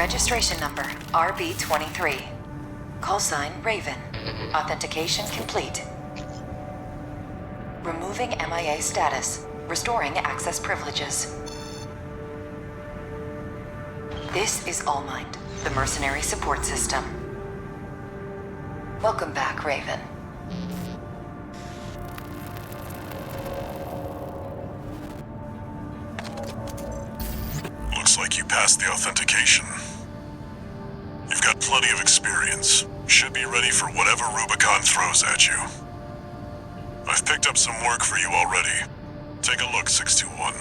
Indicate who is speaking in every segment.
Speaker 1: Registration number RB23. Call sign Raven. Authentication complete. Removing MIA status. Restoring access privileges. This is Allmind, the mercenary support system. Welcome back, Raven.
Speaker 2: Looks like you passed the authentication. You've got plenty of experience. Should be ready for whatever Rubicon throws at you. I've picked up some work for you already. Take a look, 621.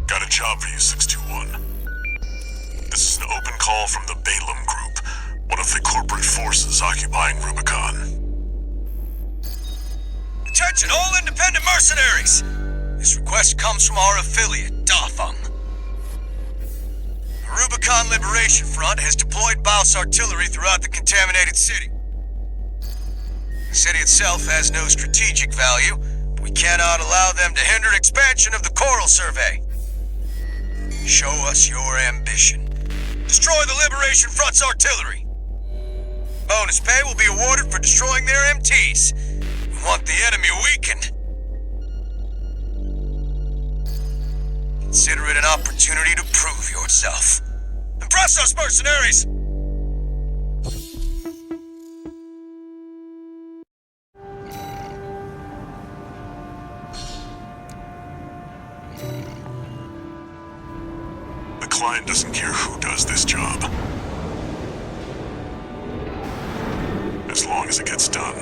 Speaker 2: Got a job for you, 621. This is an open call from the Balaam Group, one of the corporate forces occupying Rubicon.
Speaker 3: Attention all independent mercenaries! This request comes from our affiliate, Dafeng. The Rubicon Liberation Front has deployed Baus artillery throughout the contaminated city. The city itself has no strategic value, but we cannot allow them to hinder expansion of the Coral Survey. Show us your ambition. Destroy the Liberation Front's artillery. Bonus pay will be awarded for destroying their MTs. We want the enemy weakened. Consider it an opportunity to prove yourself. Impress us, mercenaries!
Speaker 2: The client doesn't care who does this job, as long as it gets done.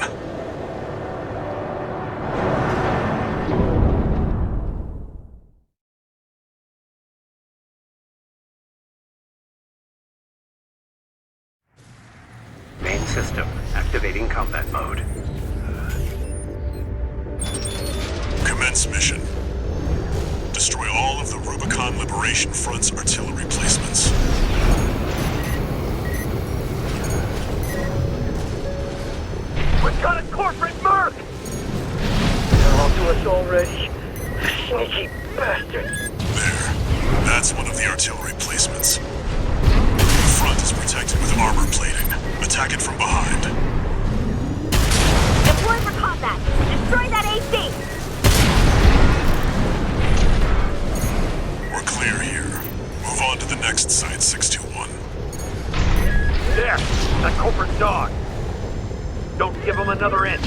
Speaker 4: Main system activating combat mode.
Speaker 2: Commence mission. Destroy all of the Rubicon Liberation Front's artillery placements.
Speaker 5: We've got a corporate merc! They're all to us already. Sneaky bastards.
Speaker 2: There. That's one of the artillery placements. The front is protected with armor plating. Attack it from behind.
Speaker 6: Deploy for combat! Destroy that AC!
Speaker 2: We're clear here. Move on to the next site, 621.
Speaker 5: There! That corporate dog! Don't give him another inch.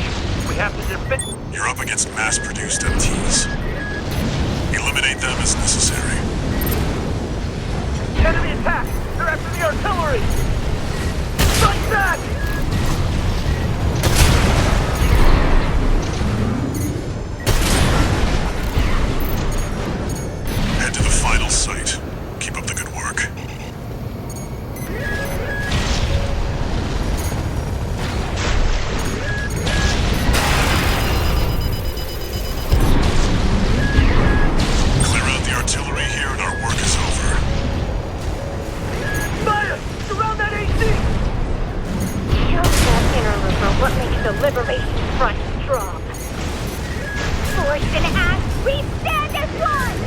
Speaker 5: We have to defend...
Speaker 2: You're up against mass-produced MTs. Eliminate them as necessary.
Speaker 5: Enemy attack! They're after the artillery! Fight back!
Speaker 2: Head to the final site. Keep up the good work. Clear out the artillery here and our work is over.
Speaker 5: Fire! Surround that AC!
Speaker 6: Just that interloper, what makes the Liberation Front strong. Forged in ash, we stand as one!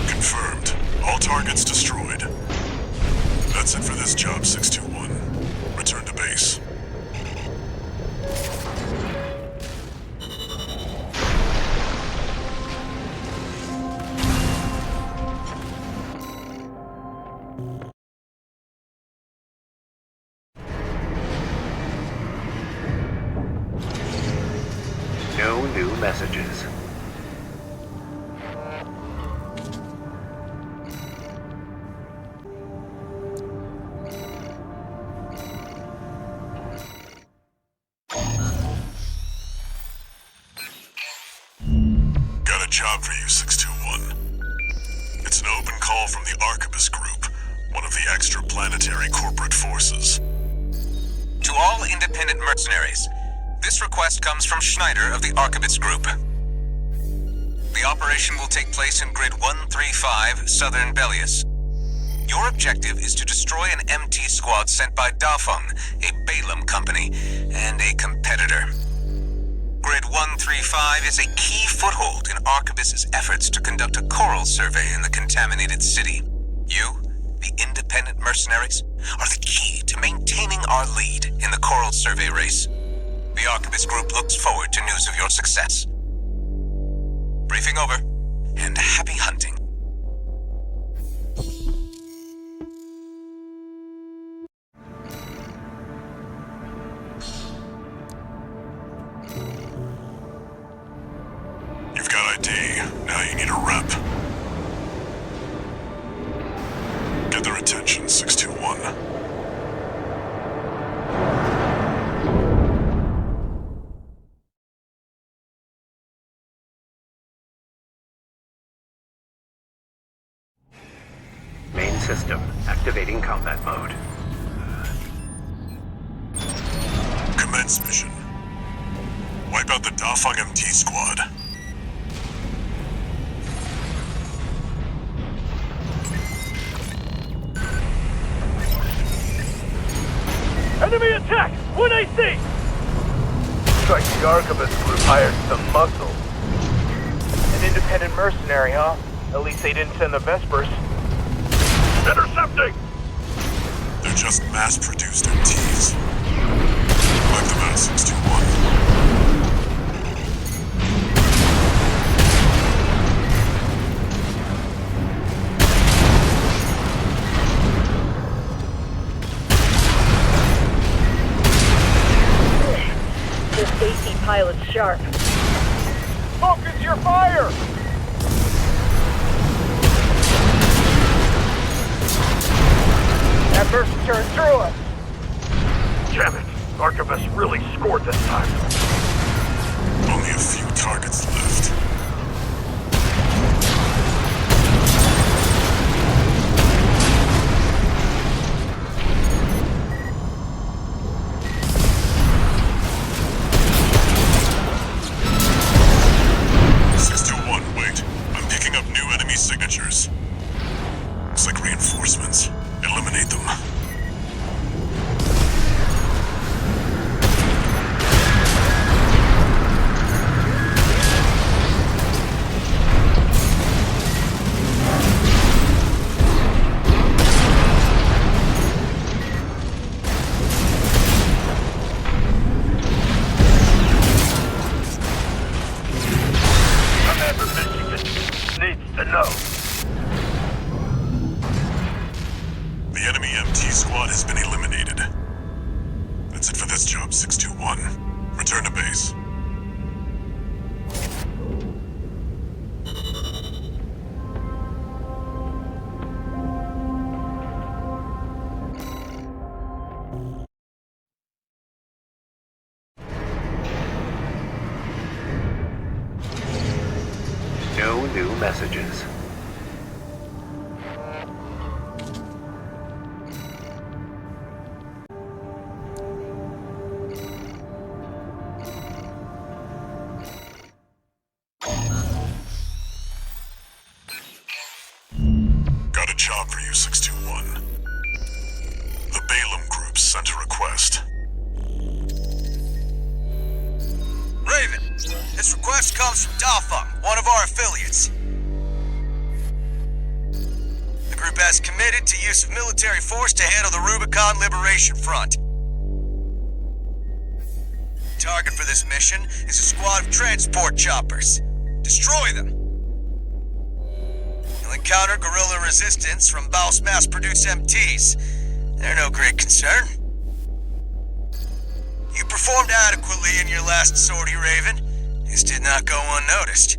Speaker 2: Confirmed. All targets destroyed. That's it for this job, 621. Return to base.
Speaker 4: No new messages.
Speaker 2: Got a job for you, 621. It's an open call from the Arquebus Group, one of the extraplanetary corporate forces.
Speaker 7: To all independent mercenaries, this request comes from Schneider of the Arquebus Group. The operation will take place in Grid 135, Southern Bellius. Your objective is to destroy an MT squad sent by Dafeng, a Balaam company, and a competitor. Grid 135 is a key foothold in Arquebus's efforts to conduct a coral survey in the contaminated city. You, the independent mercenaries, are the key to maintaining our lead in the coral survey race. The Arquebus Group looks forward to news of your success. Briefing over, and happy hunting.
Speaker 2: You've got ID, now you need a rep. Get their attention, 621.
Speaker 4: Main system activating combat mode.
Speaker 2: Commence mission. Wipe out the Dafeng MT squad.
Speaker 5: Enemy attack! 1 AC! Looks like the Arquebus Group hired some muscle. An independent mercenary, huh? At least they didn't send the Vespers. Intercepting!
Speaker 2: They're just mass-produced MTs. Wipe them out, 621.
Speaker 6: This AC pilot's sharp.
Speaker 5: Focus your fire! That burst turned through us! Damn it! Arquebus really scored this time.
Speaker 2: Only a few targets left. Wait. I'm picking up new enemy signatures. Looks like reinforcements. Eliminate them. The enemy MT squad has been eliminated. That's it for this job, 621. Return to base.
Speaker 4: No new messages.
Speaker 2: Got a job for you, 621. The Balaam Group sent a request.
Speaker 3: Raven, this request comes from Dafeng, one of our affiliates. The group has committed to use of military force to handle the Rubicon Liberation Front. The target for this mission is a squad of transport choppers. Destroy them. You'll encounter guerrilla resistance from Baus mass-produced MTs. They're no great concern. You performed adequately in your last sortie, Raven. This did not go unnoticed.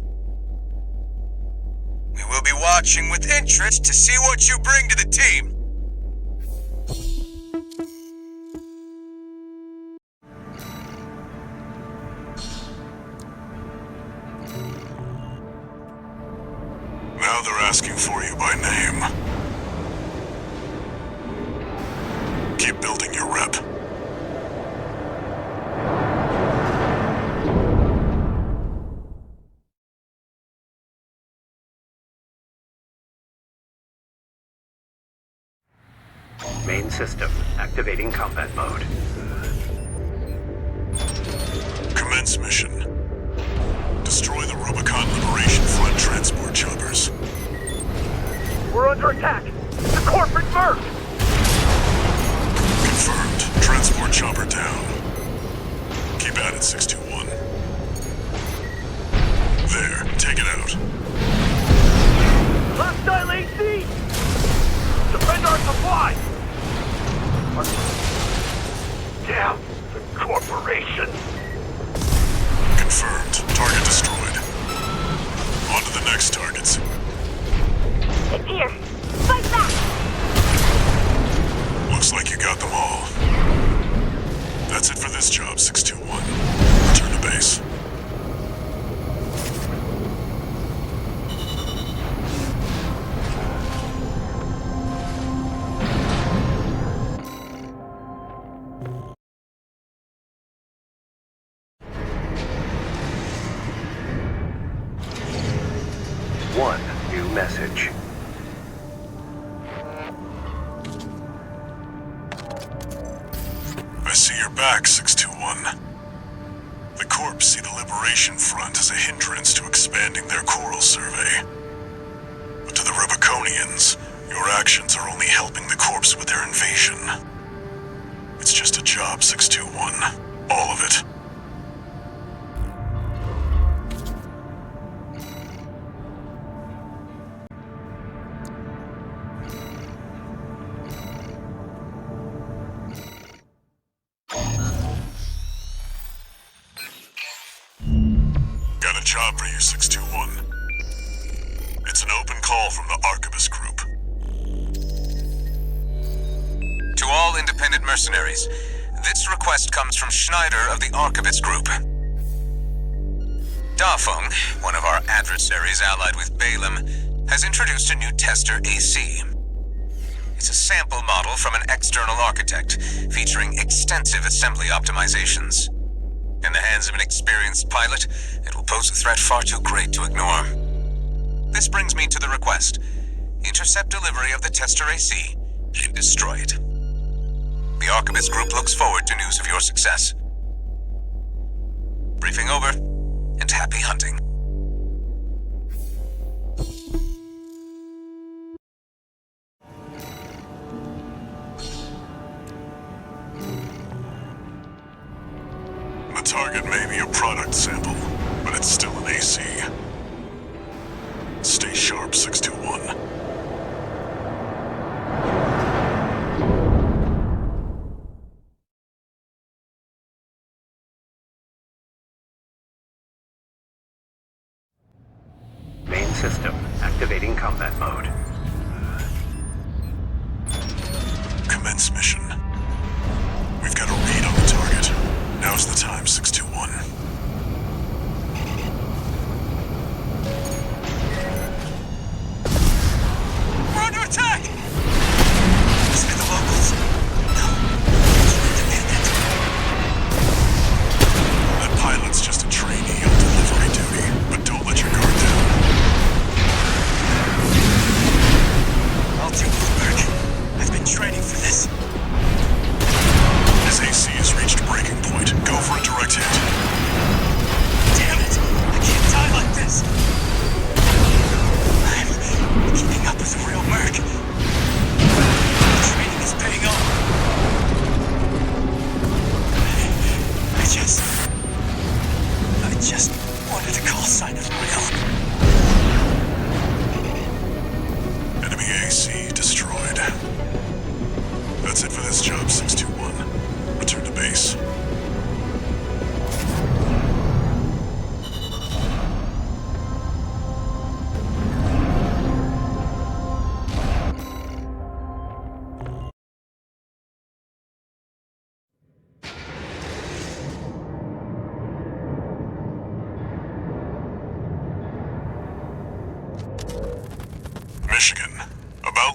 Speaker 3: We will be watching with interest to see what you bring to the team.
Speaker 2: Now they're asking for you by name. Keep building your rep.
Speaker 4: Main system activating combat mode.
Speaker 2: Commence mission. Destroy the Rubicon Liberation Front transport choppers.
Speaker 5: We're under attack! The corporate merc!
Speaker 2: Confirmed. Transport chopper down. Keep at it, 621. There, take it out.
Speaker 5: Hostile AC! Defend our supply! Damn the corporation!
Speaker 2: Confirmed. Target destroyed. On to the next targets.
Speaker 6: It's here! Fight back!
Speaker 2: Looks like you got them all. That's it for this job, 621. Return to base.
Speaker 4: One new message.
Speaker 2: I see you're back, 621. The Corps see the Liberation Front as a hindrance to expanding their coral survey. But to the Rubiconians, your actions are only helping the Corps with their invasion. It's just a job, 621. All of it. Got a job for you, 621. It's an open call from the Arquebus Group.
Speaker 7: To all independent mercenaries, this request comes from Schneider of the Arquebus Group. Dafeng, one of our adversaries allied with Balaam, has introduced a new tester AC. It's a sample model from an external architect, featuring extensive assembly optimizations. In the hands of an experienced pilot, it will pose a threat far too great to ignore. This brings me to the request. Intercept delivery of the tester AC and destroy it. The Arquebus Group looks forward to news of your success. Briefing over, and happy hunting.
Speaker 2: The target may be a product sample, but it's still an AC. Stay sharp, 621.
Speaker 4: Main system activating combat mode.
Speaker 2: Commence mission. We've got a read on the target. Now's the time, 621.
Speaker 3: We're under attack! Must be the locals. No. Independent.
Speaker 2: That pilot's just a trainee on delivery duty, but don't let your guard down.
Speaker 3: I'll take Bloomberg. I've been training for this.
Speaker 2: His AC has reached breaking point. Go for a direct hit.
Speaker 3: Damn it! I can't die like this! I'm keeping up with a real merc. Training is paying off. I just wanted a call sign of my own.
Speaker 2: Enemy AC destroyed. That's it for this job, 621. Return to base.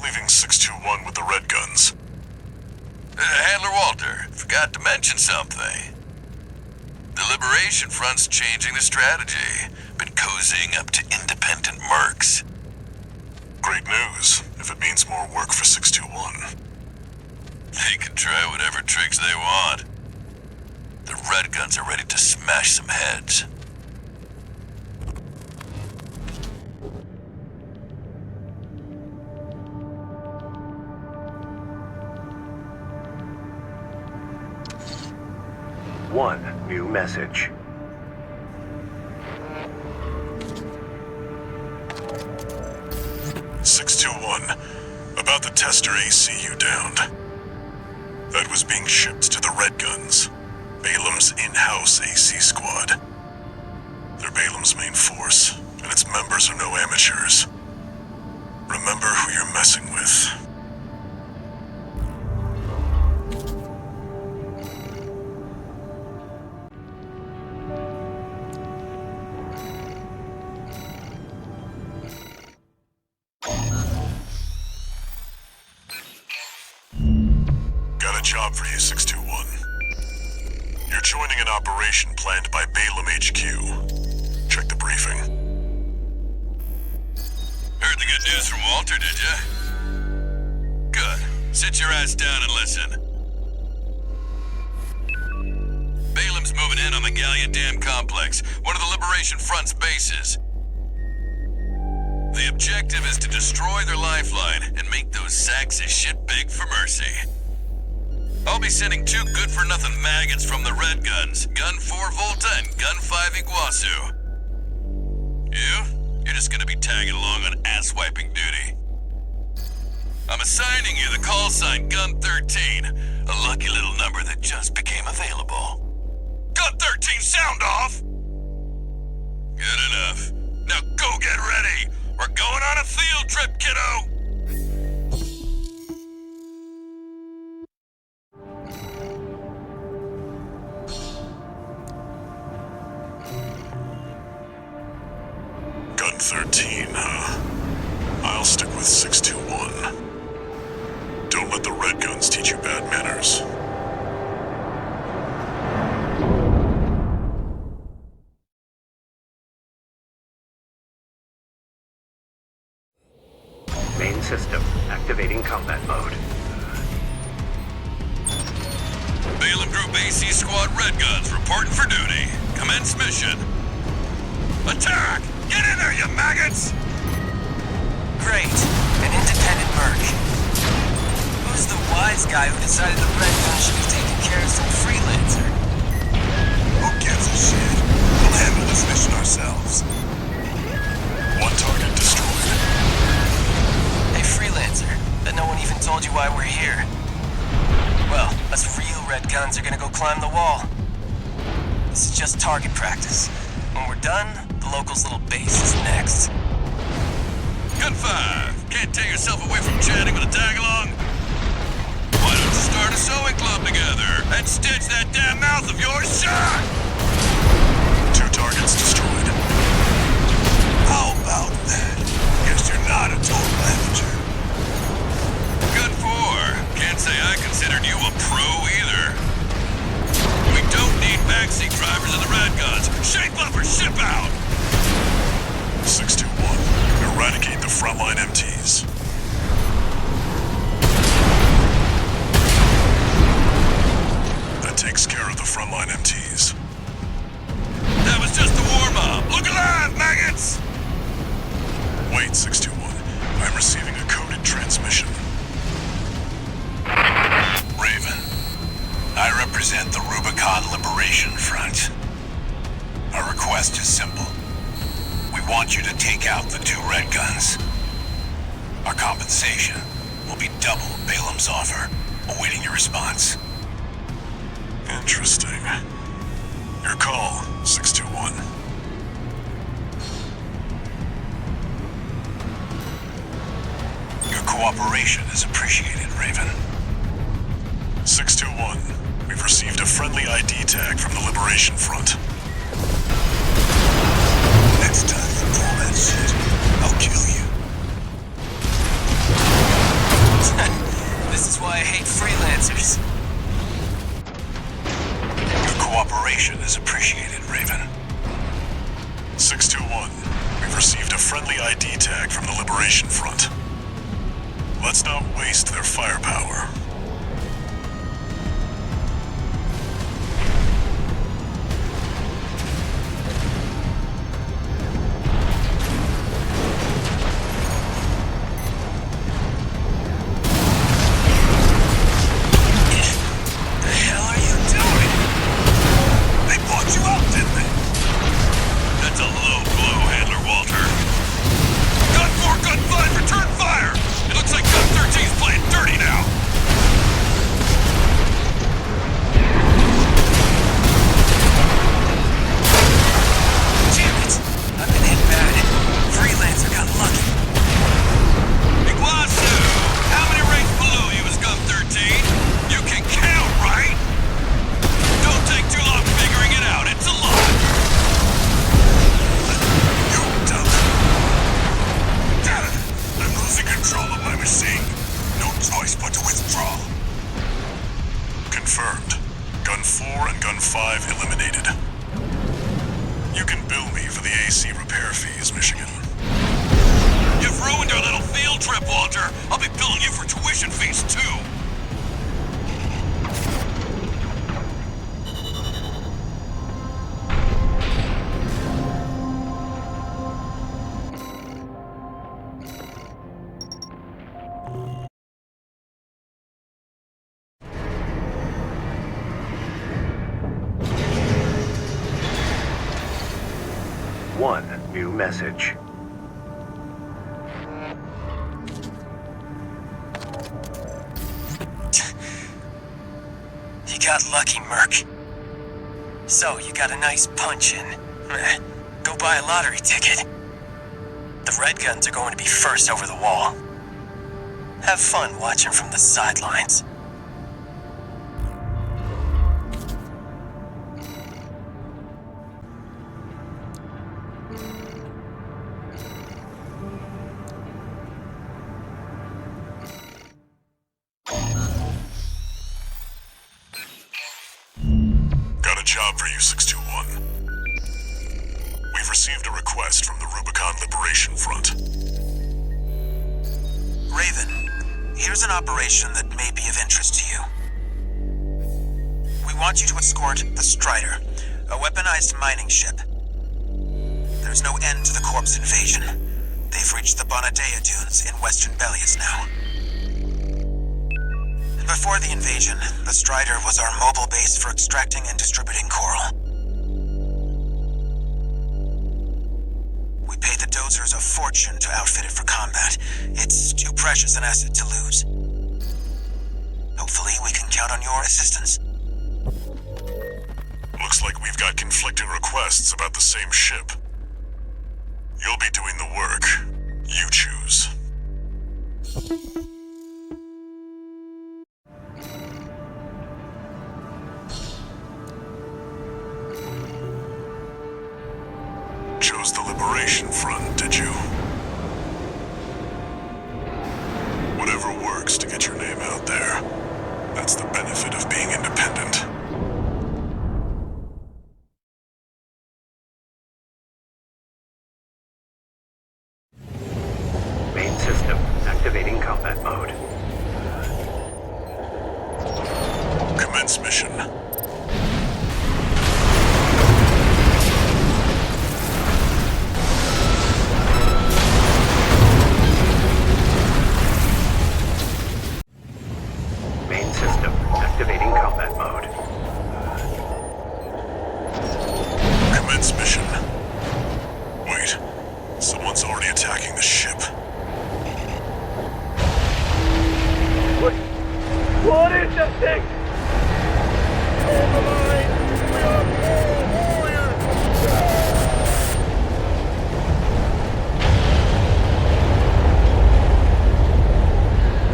Speaker 2: leaving 621 with the red guns?
Speaker 3: Handler Walter, forgot to mention something. The Liberation Front's changing the strategy. Been cozying up to independent mercs.
Speaker 2: Great news, if it means more work for 621.
Speaker 3: They can try whatever tricks they want. The red guns are ready to smash some heads.
Speaker 4: One new message.
Speaker 2: About the tester AC you downed. That was being shipped to the Red Guns, Balaam's in-house AC squad. They're Balaam's main force, and its members are no amateurs. Remember who you're messing with. Got a job for you, 621. You're joining an operation planned by Balaam HQ. Check the briefing.
Speaker 3: Heard the good news from Walter, did ya? Good. Sit your ass down and listen. Balaam's moving in on the Gallia Dam Complex, one of the Liberation Front's bases. The objective is to destroy their lifeline and make those sacks of shit beg for mercy. I'll be sending 2 good-for-nothing maggots from the Red Guns, Gun 4 Volta and Gun 5 Iguasu. You're just gonna be tagging along on ass-wiping duty. I'm assigning you the call sign Gun 13, a lucky little number that just became available. Gun 13, sound off! Good enough. Now go get ready! We're going on a field trip, kiddo!
Speaker 2: Gun 13, huh? I'll stick with 621. Don't let the Red Guns teach you bad manners.
Speaker 4: Main system activating combat mode.
Speaker 3: Balaam Group AC Squad Red Guns reporting for duty. Commence mission. Attack! Get in there, you maggots!
Speaker 8: Great. An independent merc. Who's the wise guy who decided the Red Guns should be taking care of some freelancer?
Speaker 3: Who gives a shit? We'll handle this mission ourselves.
Speaker 2: One target destroyed.
Speaker 8: Hey, freelancer. Bet no one even told you why we're here. Well, us real Red Guns are gonna go climb the wall. This is just target practice. When we're done, the locals' little base is next.
Speaker 3: Gun 5, can't tear yourself away from chatting with a tag-along? Why don't you start a sewing club together and stitch that damn mouth of yours shut?
Speaker 2: 2 targets destroyed.
Speaker 3: How about that? Guess you're not a total amateur. Gun 4, can't say I considered you a pro either. We don't need backseat drivers in the Red Guns. Shape up or ship out!
Speaker 2: 621. Eradicate the frontline MTs. That takes care of the frontline MTs.
Speaker 3: That was just a warm-up. Look alive, maggots!
Speaker 2: Wait, 621. I'm receiving a coded transmission.
Speaker 3: Raven, I represent the Rubicon Liberation Front. Our request is simple. We want you to take out the 2 Red Guns. Our compensation will be double Balaam's offer, awaiting your response.
Speaker 2: Interesting. Your call, 621.
Speaker 3: Your cooperation is appreciated, Raven.
Speaker 2: 621. We've received a friendly ID tag from the Liberation Front.
Speaker 3: Next time you pull that shit, I'll kill you.
Speaker 8: I hate freelancers.
Speaker 2: Your cooperation is appreciated, Raven. 621, we've received a friendly ID tag from the Liberation Front. Let's not waste their firepower. Confirmed. Gun 4 and Gun 5 eliminated. You can bill me for the AC repair fees, Michigan.
Speaker 3: You've ruined our little field trip, Walter. I'll be billing you for tuition fees, too.
Speaker 4: One new message.
Speaker 8: You got lucky, Merc. So, you got a nice punch in. Go buy a lottery ticket. The Red Guns are going to be first over the wall. Have fun watching from the sidelines.
Speaker 2: Job for you, 621. We've received a request from the Rubicon Liberation Front.
Speaker 3: Raven, here's an operation that may be of interest to you. We want you to escort the Strider, a weaponized mining ship. There's no end to the Corp's invasion. They've reached the Bonadea Dunes in western Belias now. Before the invasion, the Strider was our mobile base for extracting and distributing coral. We paid the dozers a fortune to outfit it for combat. It's too precious an asset to lose. Hopefully, we can count on your assistance.
Speaker 2: Looks like we've got conflicting requests about the same ship. You'll be doing the work. You choose. Chose the Liberation Front, did you? Whatever works to get your name out there. That's the benefit of being independent.
Speaker 4: Main system activating combat mode.
Speaker 2: Commence mission.
Speaker 4: Activating combat mode.
Speaker 2: Commence mission. Wait, someone's already attacking the ship.
Speaker 5: What is that thing? Hold the line! We are all warriors!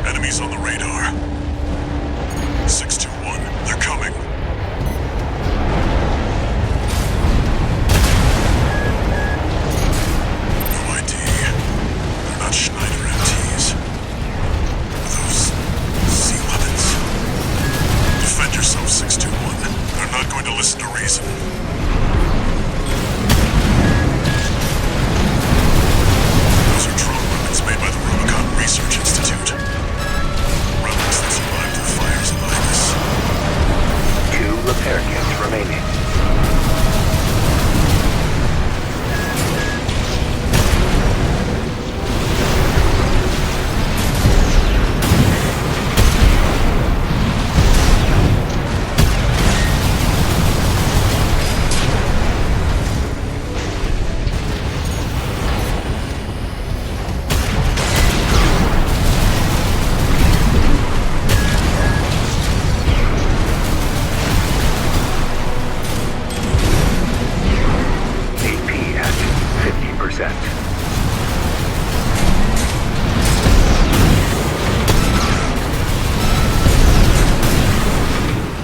Speaker 2: Enemies on the radar. 621, they're coming. No ID. They're not Schneider MTs. Those sea weapons. to listen to reason. Those are drone weapons made by the Rubicon Research Institute. Relics that survived the fires of Ibis.
Speaker 4: 2 repair kits remaining.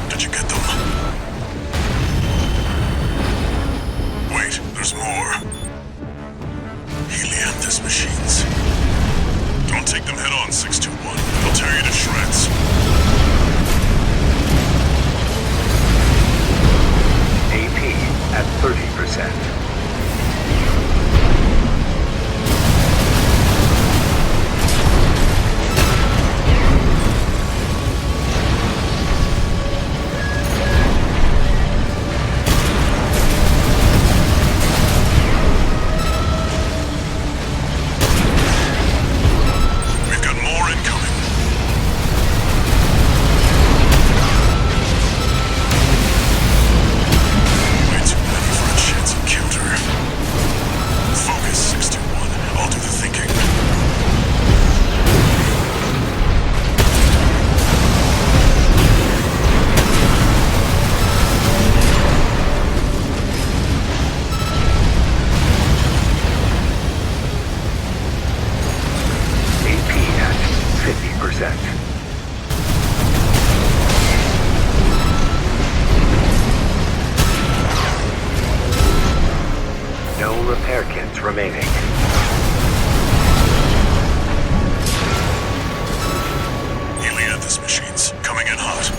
Speaker 2: Did you get them? Wait, there's more. Helianthus machines. Don't take them head on, 621. They'll tear you to shreds.
Speaker 4: AP at 30%.
Speaker 2: We've got more incoming. Way too many for a chance encounter. Focus, 621. I'll do the thinking.
Speaker 4: AP at 50%. No repair kits remaining.
Speaker 2: Helianthus machines coming in hot.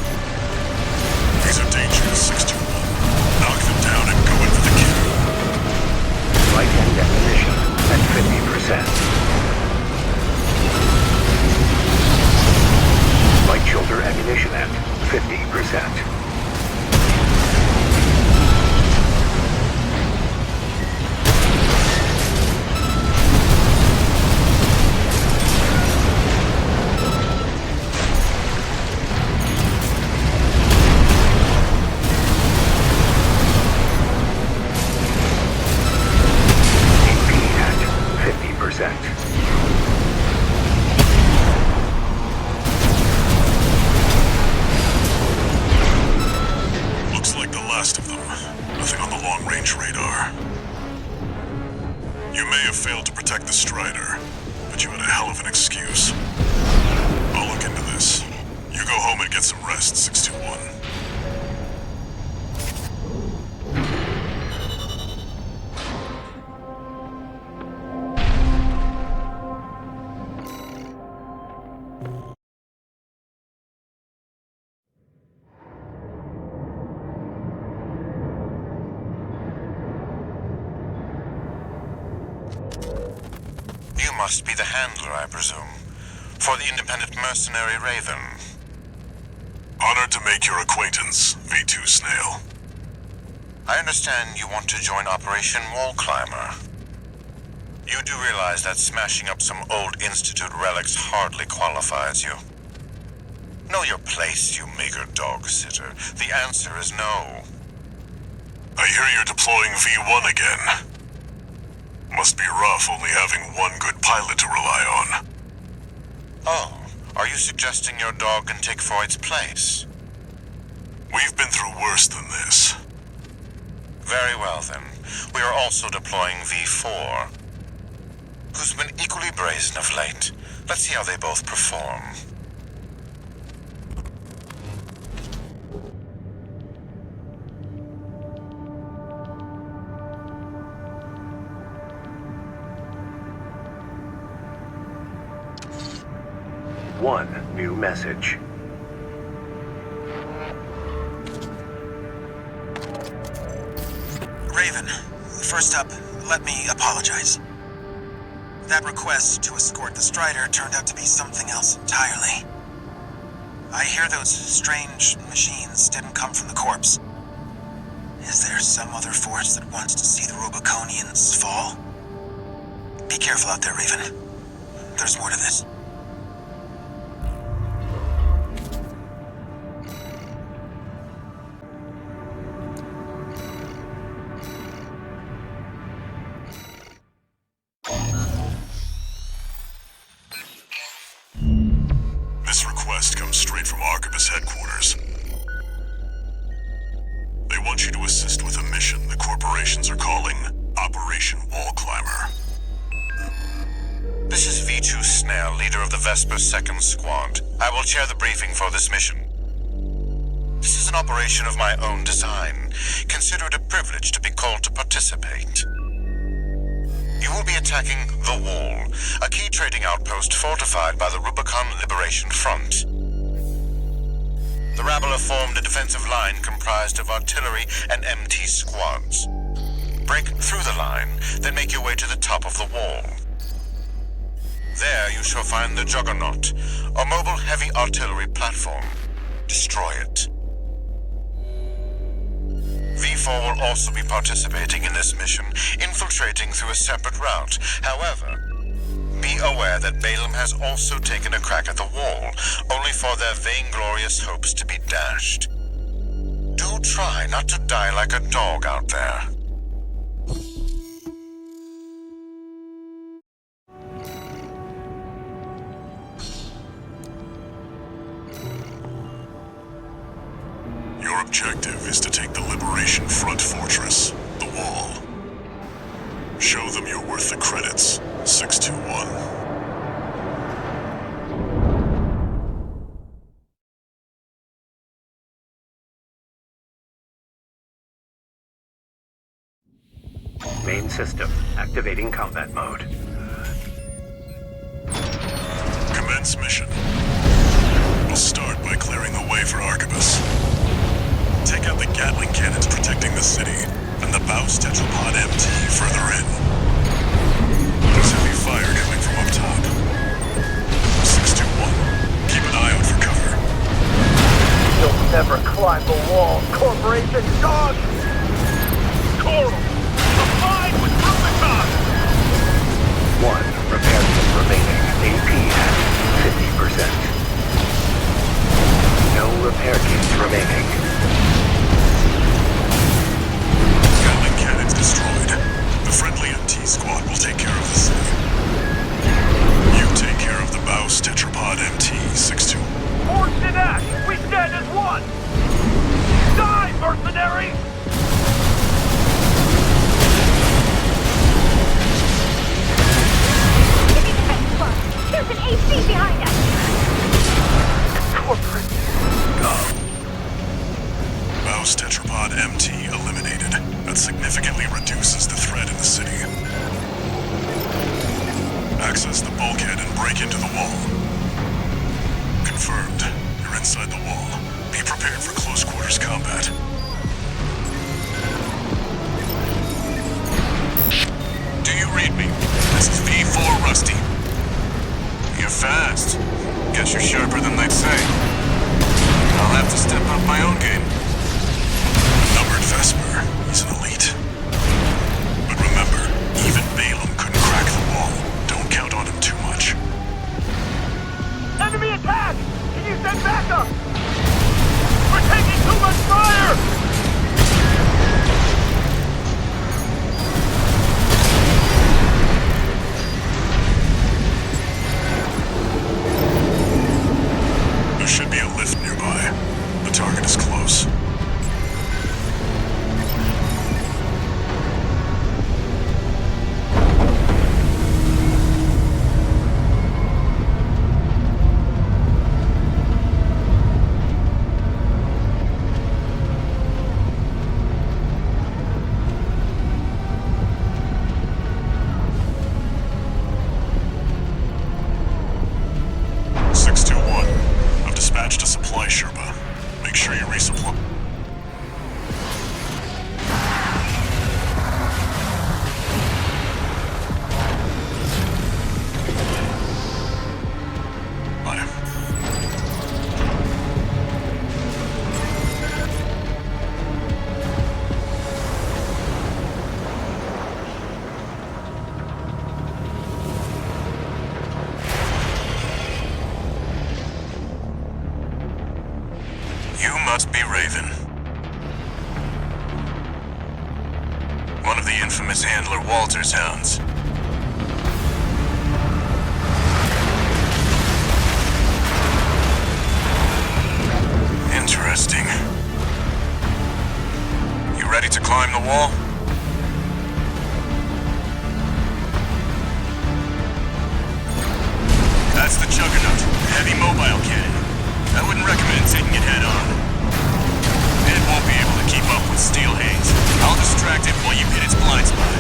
Speaker 2: These are dangerous, 621. Knock them down and go in for the kill.
Speaker 4: Light and ammunition at 50%. Light shoulder ammunition at 50%. AP at 50%.
Speaker 2: Looks like the last of them. Nothing on the long-range radar. You may have failed to protect the Strider, but you had a hell of an excuse. I'll look into this. You go home and get some rest, 621.
Speaker 9: You must be the handler, I presume, for the independent mercenary Raven.
Speaker 2: Honored to make your acquaintance, V.Ⅳ Snail.
Speaker 9: I understand you want to join Operation Wall Climber. You do realize that smashing up some old Institute relics hardly qualifies you. Know your place, you meager dog sitter. The answer is no.
Speaker 2: I hear you're deploying V1 again. Must be rough only having one good pilot to rely on.
Speaker 9: Oh, are you suggesting your dog can take Freud's place?
Speaker 2: We've been through worse than this.
Speaker 9: Very well then. We are also deploying V4, who's been equally brazen of late. Let's see how they both perform.
Speaker 4: One new message.
Speaker 8: Raven, first up, let me apologize. That request to escort the Strider turned out to be something else entirely. I hear those strange machines didn't come from the corpse. Is there some other force that wants to see the Rubiconians fall? Be careful out there, Raven. There's more to this.
Speaker 2: This request comes straight from Arquebus headquarters. They want you to assist with a mission the corporations are calling Operation Wall Climber.
Speaker 9: This is V.Ⅳ, leader of the Vesper 2nd Squad. I will chair the briefing for this mission. This is an operation of my own design. Consider it a privilege to be called to participate. You will be attacking The Wall, a key trading outpost fortified by the Rubicon Liberation Front. The Rabble have formed a defensive line comprised of artillery and MT squads. Break through the line, then make your way to the top of the wall. There you shall find the Juggernaut, a mobile heavy artillery platform. Destroy it. V4 will also be participating in this mission, infiltrating through a separate route. However, be aware that Balaam has also taken a crack at the wall, only for their vainglorious hopes to be dashed. Do try not to die like a dog out there.
Speaker 2: Your objective is to take the Liberation Front fortress, the Wall. Show them you're worth the credits, 621.
Speaker 4: Main system activating combat mode.
Speaker 2: Commence mission. We'll start by clearing the way for Arquebus. Take out the Gatling cannons protecting the city, and the Baus Tetrapod MT further in. There's heavy fire coming from up top. 621, keep an eye out for cover.
Speaker 5: You'll never climb the wall, Corporation dog! Coral! Combine with Rubicon!
Speaker 4: 1 repair kit remaining. AP at 50%. No repair kits remaining.
Speaker 2: Gatling cannons destroyed. The friendly MT squad will take care of the city. You take care of the Baus Tetrapod MT, 6-2.
Speaker 5: Forged in ash! We stand as one! Die, mercenaries!
Speaker 6: Give me the best spot! There's an AC behind us!
Speaker 5: Corporate!
Speaker 2: Baus Tetrapod MT eliminated. That significantly reduces the threat in the city. Access the bulkhead and break into the wall. Confirmed. You're inside the wall. Be prepared for close quarters combat. Do you read me? This is V.Ⅳ Rusty. You're fast. Guess you're sharper than they'd say. I'll have to step up my own game. Numbered Vesper, he's an elite. But remember, even Balaam couldn't crack the wall. Don't count on him too much.
Speaker 5: Enemy attack! Can you send backup? We're taking too much fire!
Speaker 2: There should be a lift nearby. The target is close. Dispatched a supply Sherpa. Make sure you resupply. You must be Raven. One of the infamous handler Walter's hounds. Interesting. You ready to climb the wall? That's the Juggernaut, a heavy mobile cannon. I wouldn't recommend taking it head-on. It won't be able to keep up with Steel Haze. I'll distract it while you hit its blind spot.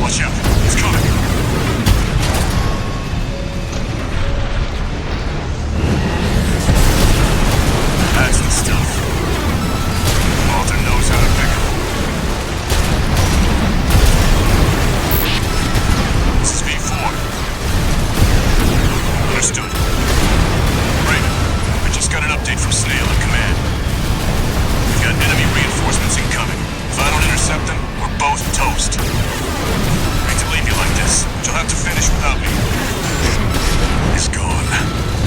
Speaker 2: Watch out, it's coming. That's the stuff. Walter knows how to pick 'em. This is V.Ⅳ. Understood. Raven, I just got an update from Snail in command. We've got enemy reinforcements incoming. If I don't intercept them, we're both toast. Hate to leave you like this, but you'll have to finish without me. He's gone.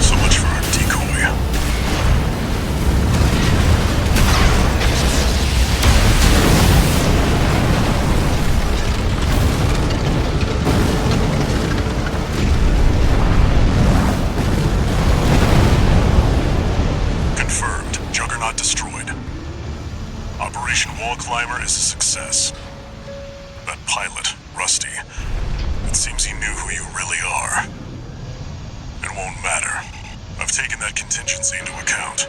Speaker 2: So much for our decoy. Confirmed. Juggernaut destroyed. Operation Wall Climber is a success. That pilot, Rusty, it seems he knew who you really are. It won't matter. I've taken that contingency into account.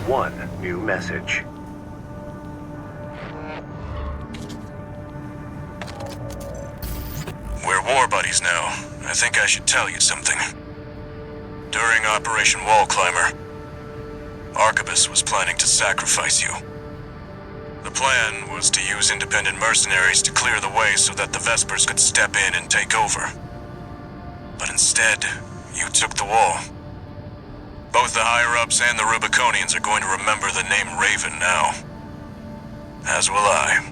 Speaker 4: One new message.
Speaker 2: We're war buddies now. I think I should tell you something. During Operation Wall Climber, Arquebus was planning to sacrifice you. The plan was to use independent mercenaries to clear the way so that the Vespers could step in and take over. But instead, you took the wall. Both the higher-ups and the Rubiconians are going to remember the name Raven now. As will I.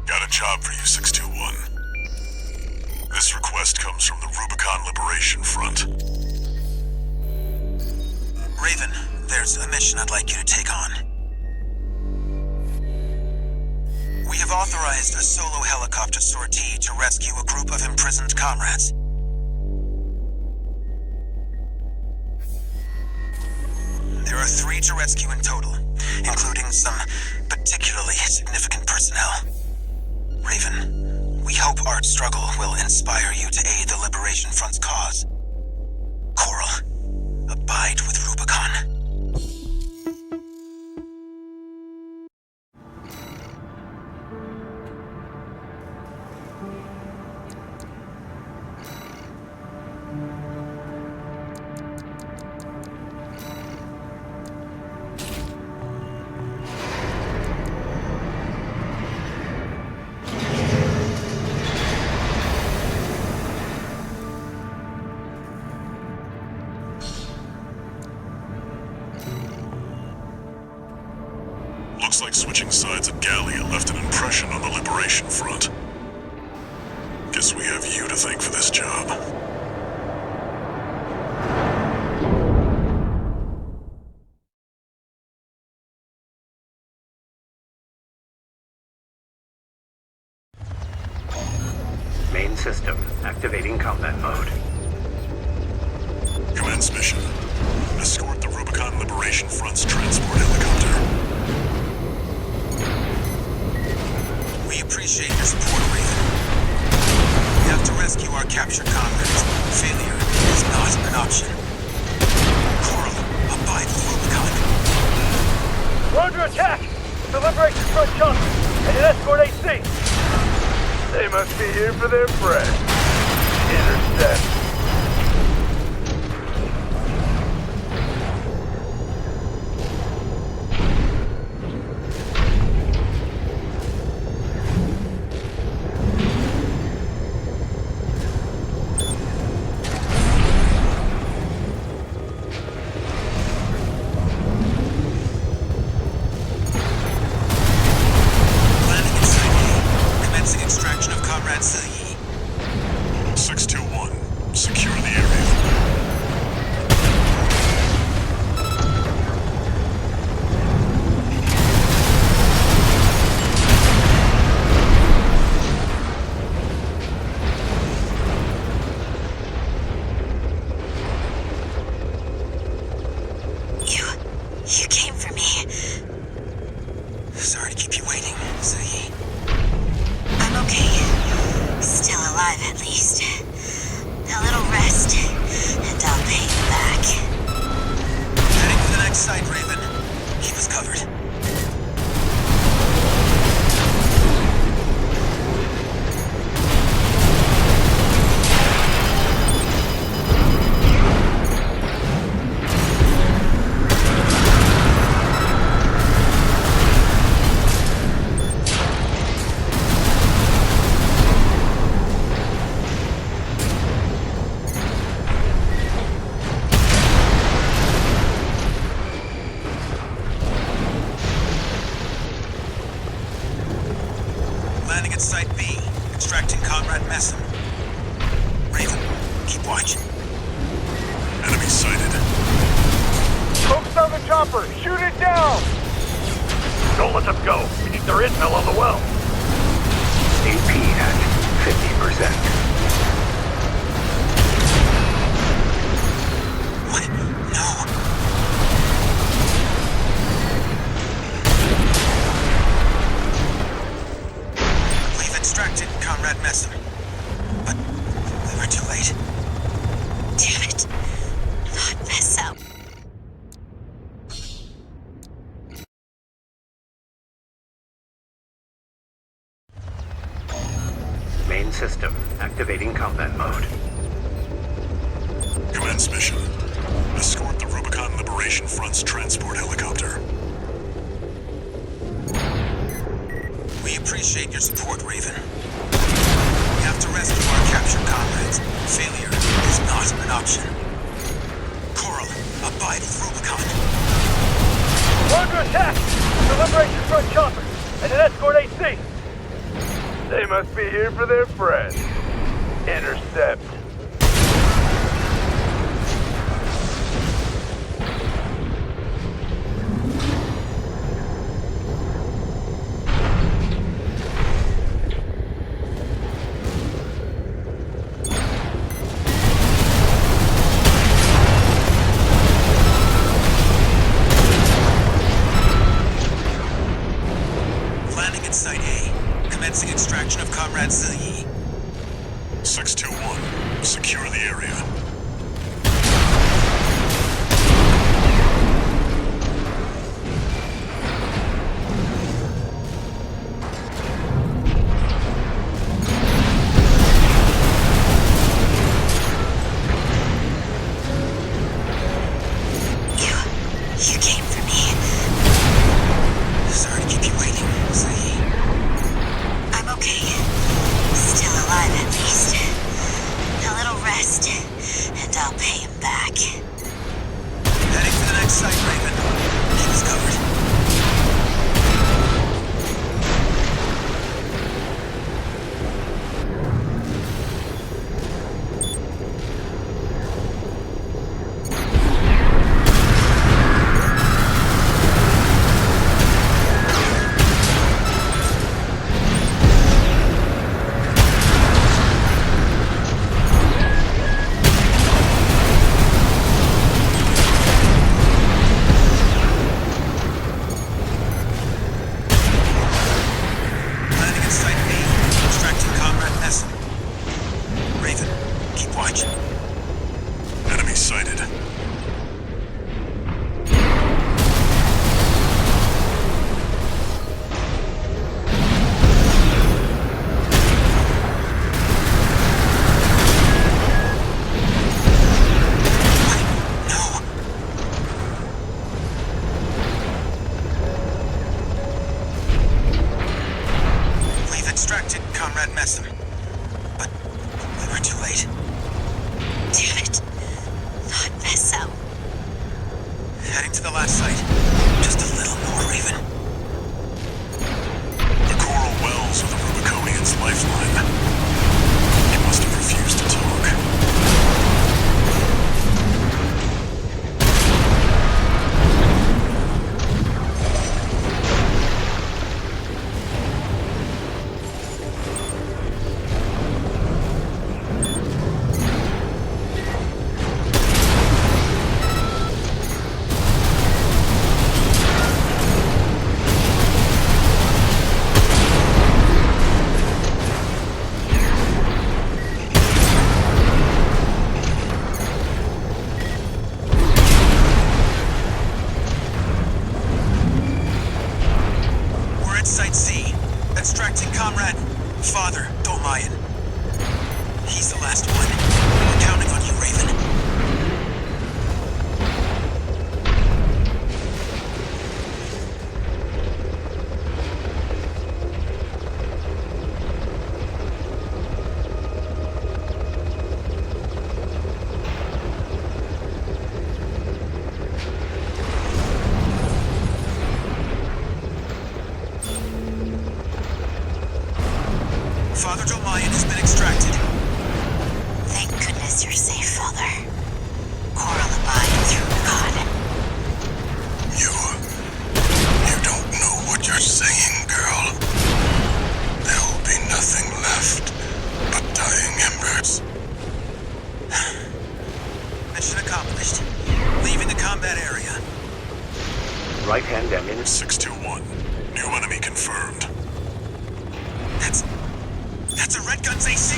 Speaker 2: Got a job for you, 621. This request comes from the Rubicon Liberation Front.
Speaker 3: Raven, there's a mission I'd like you to take on. We have authorized a solo helicopter sortie to rescue a group of imprisoned comrades. There are 3 to rescue in total, including some particularly significant personnel. Raven, we hope Art's struggle will inspire you to aid the Liberation Front's cause. Coral, abide with Rubicon.
Speaker 2: Looks like switching sides at Gallia left an impression on the Liberation Front. Guess we have you to thank for this job.
Speaker 4: Main system activating combat mode.
Speaker 2: Commence mission. Escort the Rubicon Liberation Front's transport helicopter.
Speaker 3: We appreciate your support, Raven. We have to rescue our captured comrades. Failure is not an option. Coral, abide with Rubicon.
Speaker 5: We're under attack! The Liberation Front chopper and an escort AC! They must be here for their friend. Intercept.
Speaker 4: Main system activating combat mode.
Speaker 2: Commence mission. Escort the Rubicon Liberation Front's transport helicopter.
Speaker 3: We appreciate your support, Raven. We have to rescue our captured comrades. Failure is not an option. Coral, abide with Rubicon.
Speaker 5: We're under attack! The Liberation Front chopper and an escort AC! They must be here for their friend. Intercept.
Speaker 3: Landing at Site A. Commencing extraction of Comrade Zilyi.
Speaker 2: 621. Secure the area.
Speaker 6: You came for me.
Speaker 3: Sorry to keep you waiting, Zilyi.
Speaker 6: I'm okay. Still
Speaker 3: unmess them. But we were too late.
Speaker 6: Damn it. Not Meso.
Speaker 3: Heading to the last site. Just a little more, Raven.
Speaker 2: The coral wells are the Rubiconian's lifeline. He must have refused to talk.
Speaker 3: Site C. Extracting Comrade Father Dolmayan. He's the last one. We're counting on you, Raven. Father Dolmayan has been extracted.
Speaker 6: Thank goodness you're safe, Father. Coral abides Rubicon.
Speaker 2: You don't know what you're saying, girl. There'll be nothing left but dying embers.
Speaker 3: Mission accomplished. Leaving the combat area.
Speaker 4: Right-hand ammunition.
Speaker 2: 621. New enemy confirmed.
Speaker 3: That's a Red Gun's AC!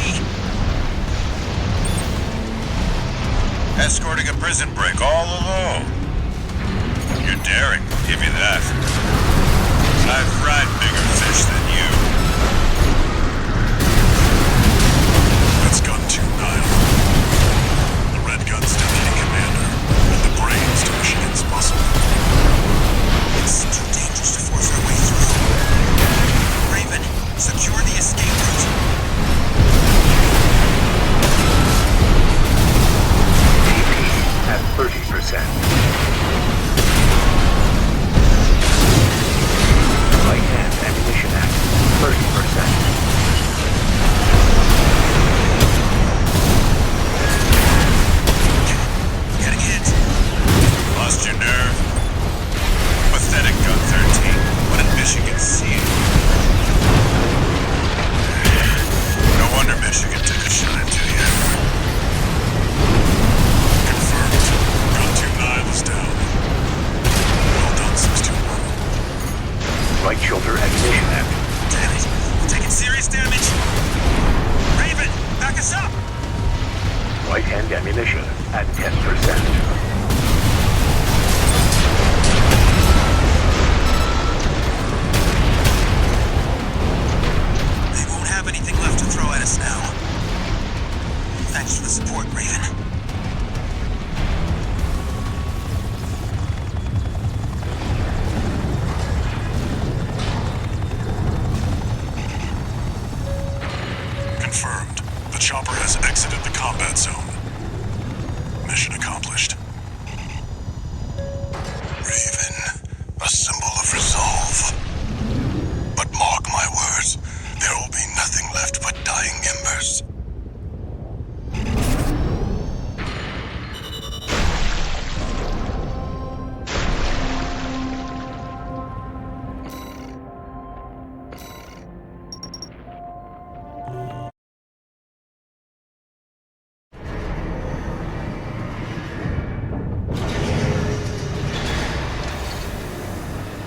Speaker 9: Escorting a prison break all alone. You're daring, give you that. I've fried bigger fish than you.
Speaker 2: That's Gun 2 Nile. The Red Gun's deputy commander, and the brains to Michigan's muscle.
Speaker 3: It's too dangerous to force our way through. Raven, secure the escape route.
Speaker 4: At 30%. Right-hand ammunition at 30%.
Speaker 3: Getting hit.
Speaker 9: Lost your nerve? Pathetic Gun 13. What did Michigan see? No wonder Michigan took a shine to you.
Speaker 2: Confirmed. Gun 2 Nile is down. Well done, 621.
Speaker 4: Right shoulder ammunition at.
Speaker 3: Damn it. We're taking serious damage. Raven, back us up!
Speaker 4: Right-hand ammunition at 10%.
Speaker 3: Anything left to throw at us now. Thanks for the support, Raven.
Speaker 2: Confirmed. The chopper has exited the combat zone. Mission accomplished. Raven, a symbol of resolve. But mark my words, there will be nothing left but dying embers.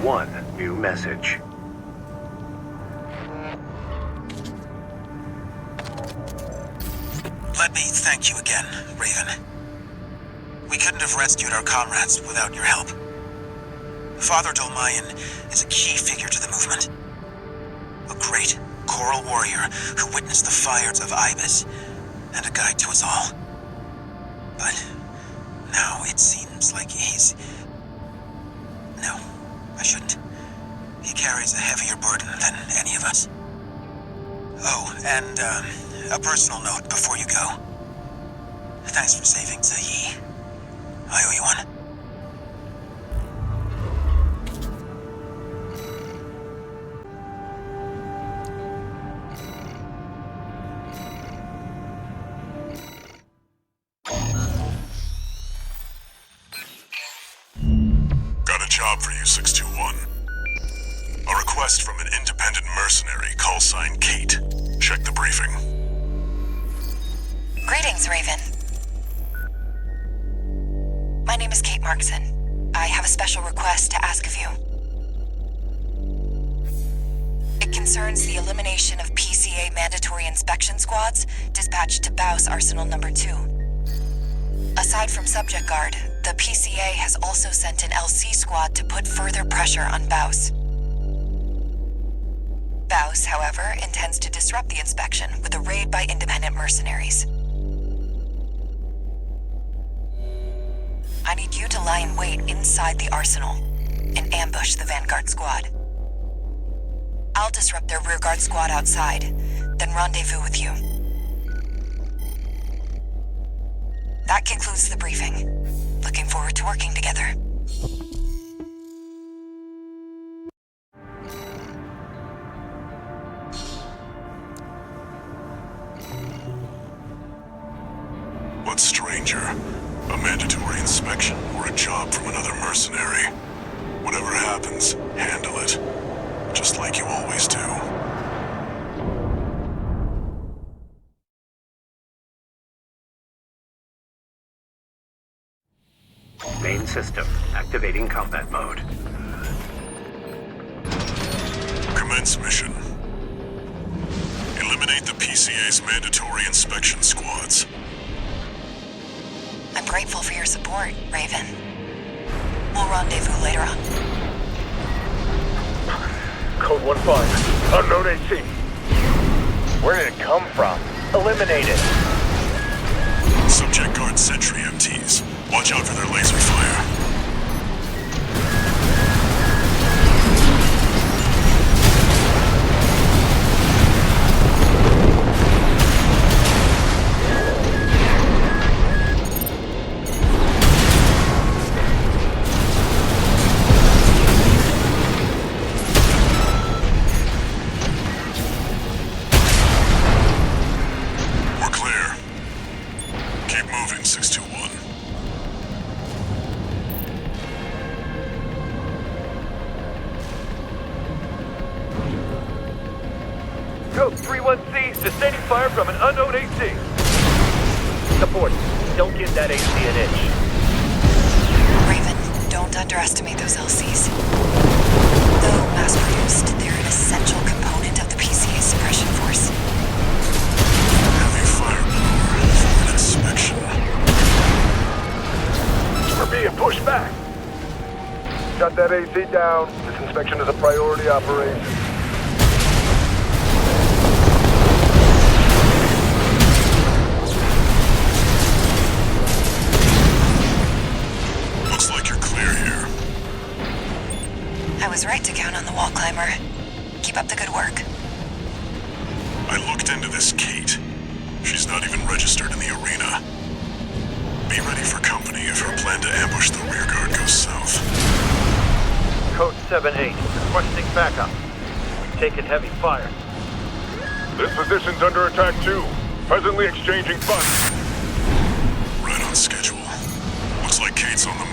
Speaker 4: One new message.
Speaker 3: Let me thank you again, Raven. We couldn't have rescued our comrades without your help. Father Dolmayan is a key figure to the movement. A great Coral warrior who witnessed the fires of Ibis and a guide to us all. But now it seems like he's... No, I shouldn't. He carries a heavier burden than any of us. Oh, and, a personal note before you go. Thanks for saving V.Ⅳ. I owe you one.
Speaker 2: Got a job for you, 621. A request from an independent mercenary, call sign Kate. Check the briefing.
Speaker 1: Greetings, Raven. My name is Kate Markson. I have a special request to ask of you. It concerns the elimination of PCA mandatory inspection squads dispatched to Baus Arsenal Number 2. Aside from Subject Guard, the PCA has also sent an LC squad to put further pressure on Baus. Baus, however, intends to disrupt the inspection with a raid by independent mercenaries. I need you to lie in wait inside the arsenal and ambush the Vanguard squad. I'll disrupt their rearguard squad outside, then rendezvous with you. That concludes the briefing. Looking forward to working together.
Speaker 2: What's stranger? A mandatory inspection or a job from another mercenary? Whatever happens, handle it. Just like you always do.
Speaker 4: Main system activating combat mode.
Speaker 2: Commence mission. Eliminate the PCA's mandatory inspection squads.
Speaker 1: I'm grateful for your support, Raven. We'll rendezvous later on.
Speaker 5: Code 1-5. Unknown AC. Where did it come from? Eliminate it.
Speaker 2: Subject Guard sentry MTs. Watch out for their laser fire. We're clear. Keep moving, 621.
Speaker 5: Code 31C, sustaining fire from an unknown AC. Support. Don't give that AC an inch.
Speaker 1: Raven, don't underestimate those LCs. Though mass-produced, they're an essential component of the PCA suppression force.
Speaker 2: Heavy firepower for an inspection.
Speaker 5: We're being pushed back. Shut that AC down. This inspection is a priority operation.
Speaker 2: Looks like you're clear here.
Speaker 1: I was right to count on the wall climber. Keep up the good work.
Speaker 2: I looked into this Kate. She's not even registered in the arena. Be ready for company if her plan to ambush the rearguard goes south.
Speaker 5: Code 7-8, requesting backup. We've taken heavy fire. This position's under attack too. Presently exchanging fire.
Speaker 2: Right on schedule. Looks like Kate's on the move.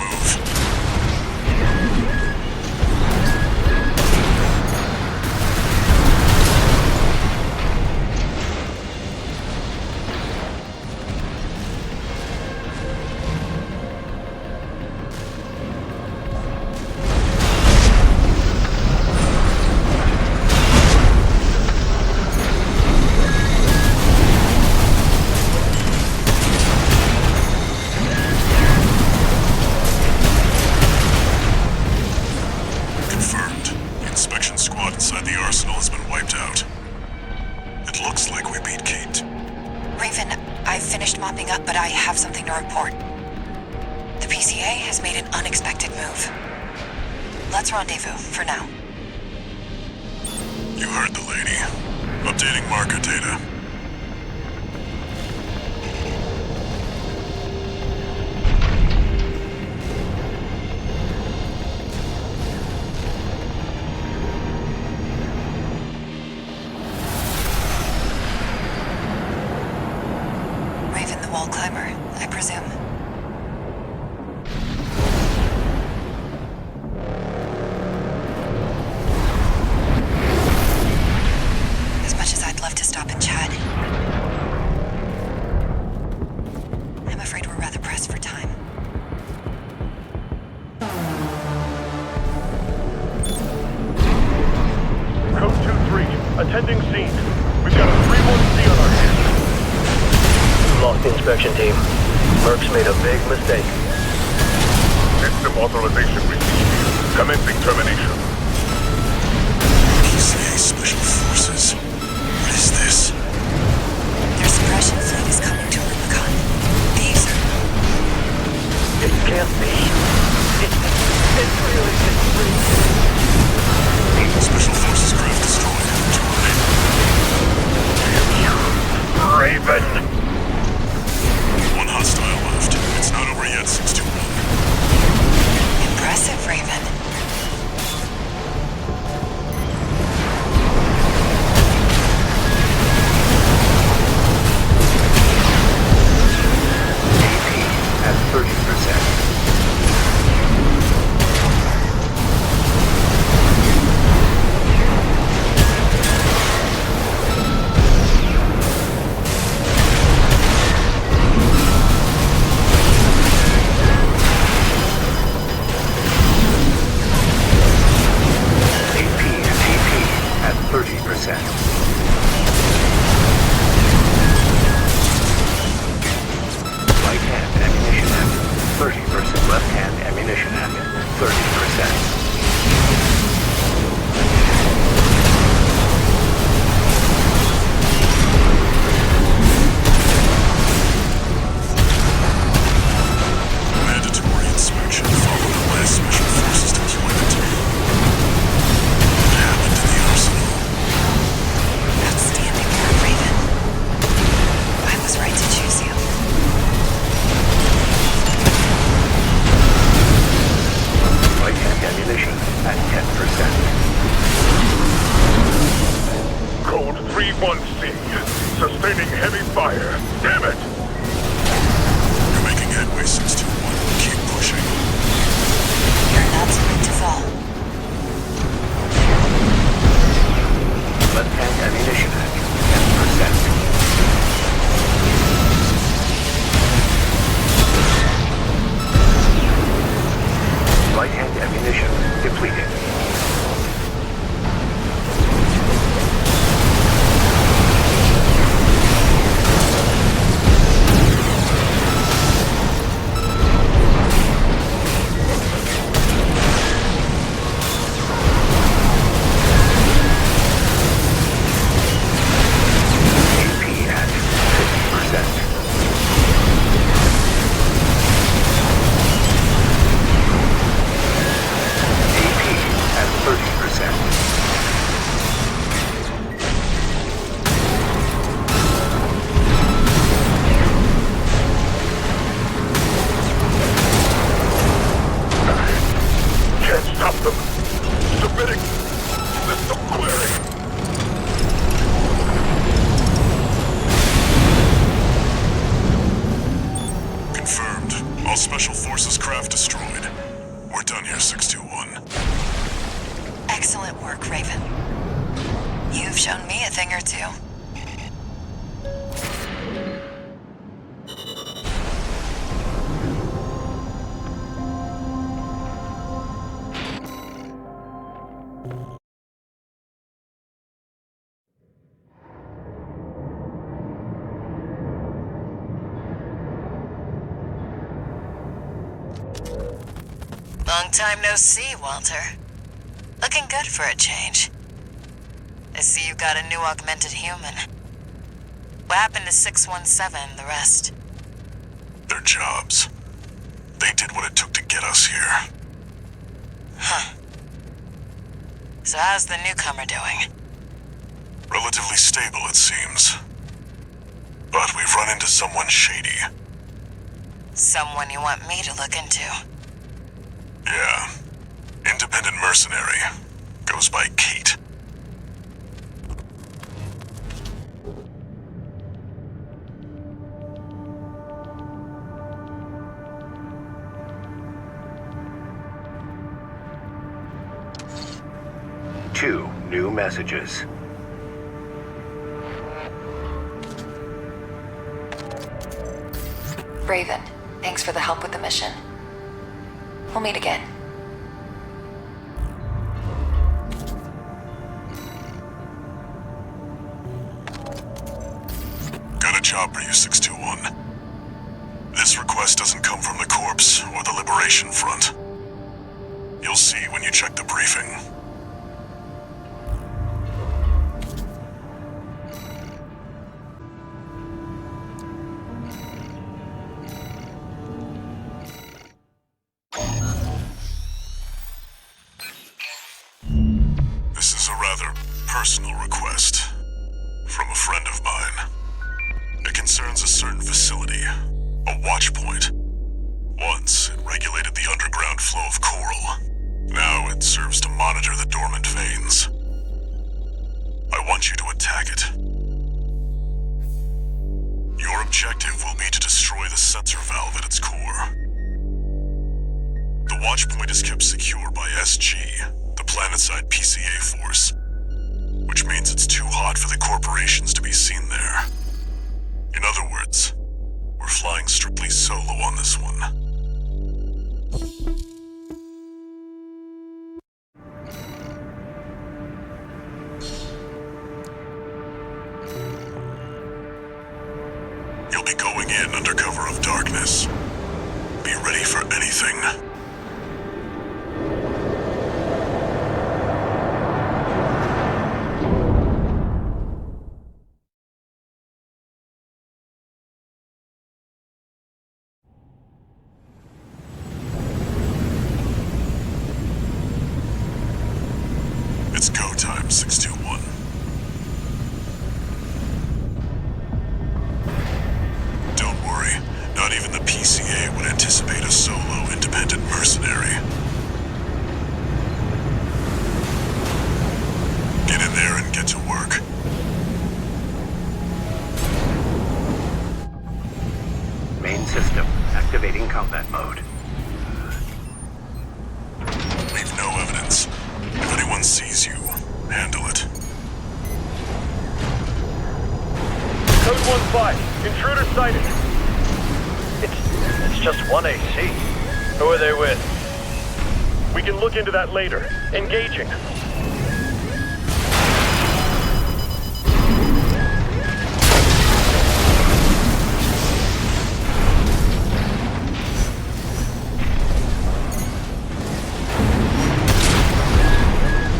Speaker 2: Confirmed. The inspection squad inside the arsenal has been wiped out. It looks like we beat Kate.
Speaker 1: Raven, I've finished mopping up, but I have something to report. The PCA has made an unexpected move. Let's rendezvous for now.
Speaker 2: You heard the lady. Updating marker data.
Speaker 1: Raven the wall climber, I presume. As much as I'd love to stop and chat, I'm afraid we're rather pressed for time.
Speaker 5: Code 2-3, attending scene. We've got a 3-1C on our hands.
Speaker 10: Lost inspection team. Merck's made a big mistake.
Speaker 5: System authorization received. Commencing termination.
Speaker 2: PCA Special Forces. What is this?
Speaker 1: Their suppression fleet is coming to Rubicon. These are...
Speaker 10: It can't be. It's really just
Speaker 2: Special Forces craft destroyed.
Speaker 5: Raven!
Speaker 2: One hostile left. It's not over yet, 621.
Speaker 1: impressive, Raven.
Speaker 4: AP at 30%.
Speaker 5: Sustaining heavy fire. Damn it!
Speaker 2: You're making headway, 621. Keep pushing.
Speaker 1: You're not meant to fall.
Speaker 4: Left-hand ammunition at 10%. Right-hand ammunition depleted.
Speaker 2: All Special Forces craft destroyed. We're done here, 621.
Speaker 1: Excellent work, Raven. You've shown me a thing or two. Long time no see, Walter. Looking good for a change. I see you got a new augmented human. What happened to 617 and the rest?
Speaker 2: Their jobs. They did what it took to get us here.
Speaker 1: Huh. So how's the newcomer doing?
Speaker 2: Relatively stable, it seems. But we've run into someone shady.
Speaker 1: Someone you want me to look into?
Speaker 2: Yeah. Independent mercenary. Goes by Kate.
Speaker 4: Two new messages.
Speaker 1: Raven, thanks for the help with the mission. We'll meet again.
Speaker 2: Got a job for you, 621. This request doesn't come from the Corps or the Liberation Front. You'll see when you check the briefing. This is a rather personal request from a friend of mine. It concerns a certain facility, a watch point. Once, it regulated the underground flow of coral. Now it serves to monitor the dormant veins. I want you to attack it. Your objective will be to destroy the sensor valve at its core. The watch point is kept secure by SG, the planetside PCA force, which means it's too hot for the corporations to be seen there. In other words, we're flying strictly solo on this one. You'll be going in under cover of darkness. Be ready for anything. It's go time, 621. Don't worry, not even the PCA would anticipate a solo independent mercenary. Get in there and get to work.
Speaker 4: Main system activating combat mode.
Speaker 2: Leave no evidence. If anyone sees you, handle it.
Speaker 5: Code 1-5. Intruder sighted. It's just one AC. Who are they with? We can look into that later. Engaging.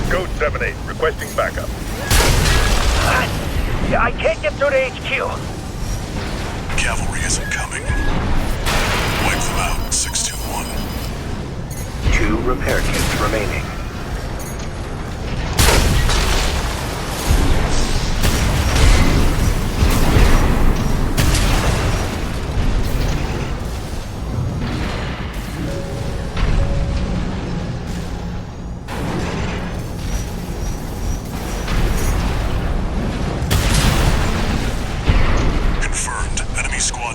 Speaker 5: Code 7-8, requesting backup. I can't get through to HQ.
Speaker 2: Cavalry isn't coming. Wipe them out, 621.
Speaker 4: 2 repair kits remaining.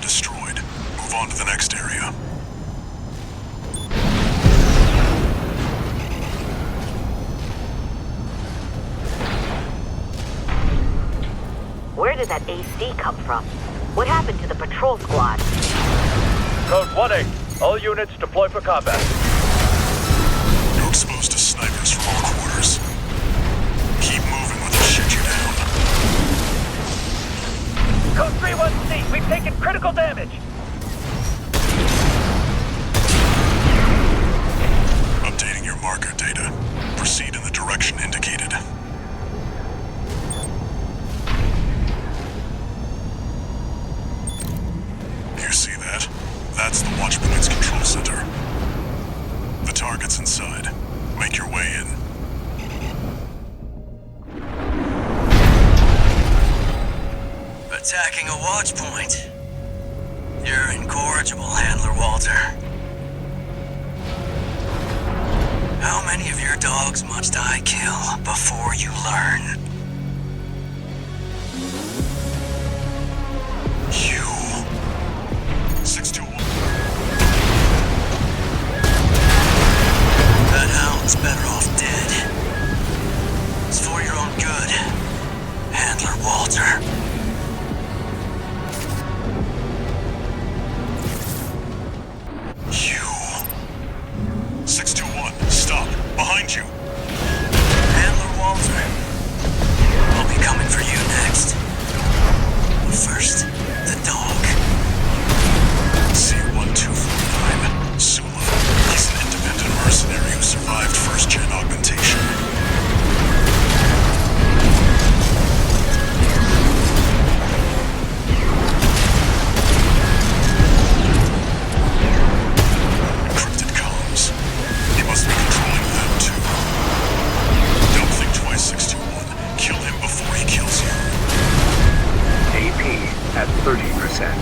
Speaker 2: Destroyed. Move on to the next area.
Speaker 6: Where did that AC come from? What happened to the patrol squad?
Speaker 5: Code 1-8. All units deploy for combat.
Speaker 2: You're exposed to snipers from all quarters. Keep moving or they'll shoot you down.
Speaker 5: Code 3-1C, we've taken critical damage.
Speaker 2: Updating your marker data. Proceed in the direction indicated. You see that? That's the watch point's control center.
Speaker 8: attacking a watch point. You're incorrigible, Handler Walter. How many of your dogs must I kill before you learn?
Speaker 2: You. 621.
Speaker 8: That hound's better off dead. It's for your own good, Handler Walter.
Speaker 2: You. 621, stop. Behind you.
Speaker 8: Handler Walter. I'll be coming for you next. But first, the dog.
Speaker 2: C1249, Sula. He's an independent mercenary who survived first-gen augmentation. Encrypted comms. He must be controlling them too. Don't think twice, 621. Kill him before he kills you.
Speaker 4: AP at 30%.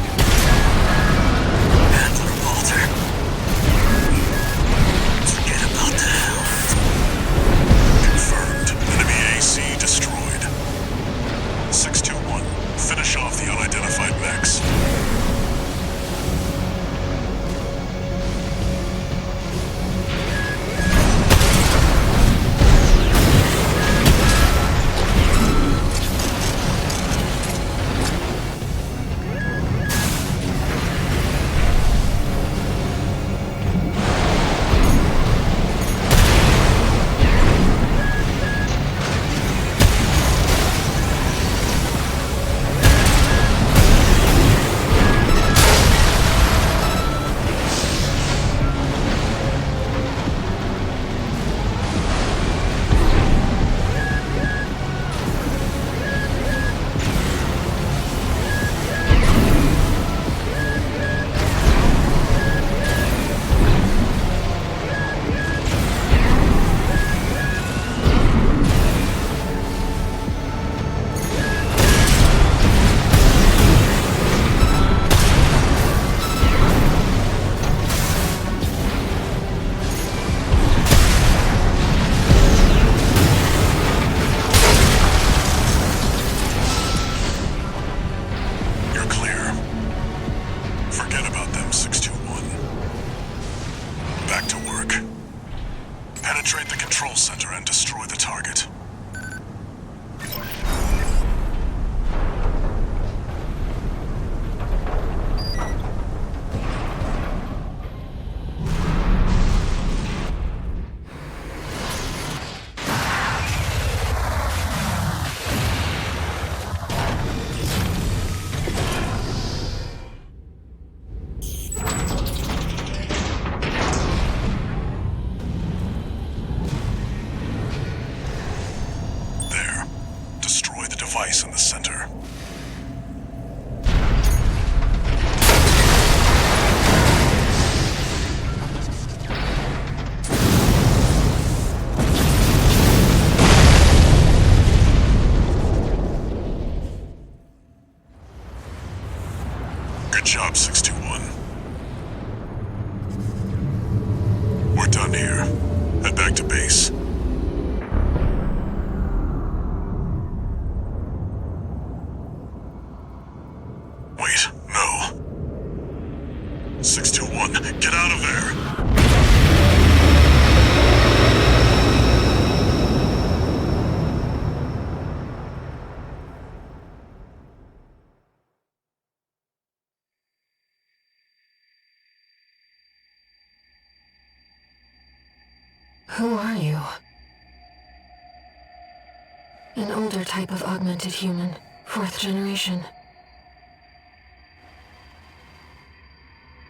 Speaker 8: Handler Walter. Forget about the hound.
Speaker 2: Confirmed. Enemy AC destroyed. 621. Finish off the unidentified mechs. Penetrate the control center and destroy the target. Device in the center. Good job, 621. We're done here. Head back to base. Wait, no. 621, get out of there!
Speaker 1: Who are you? An older type of augmented human, 4th generation.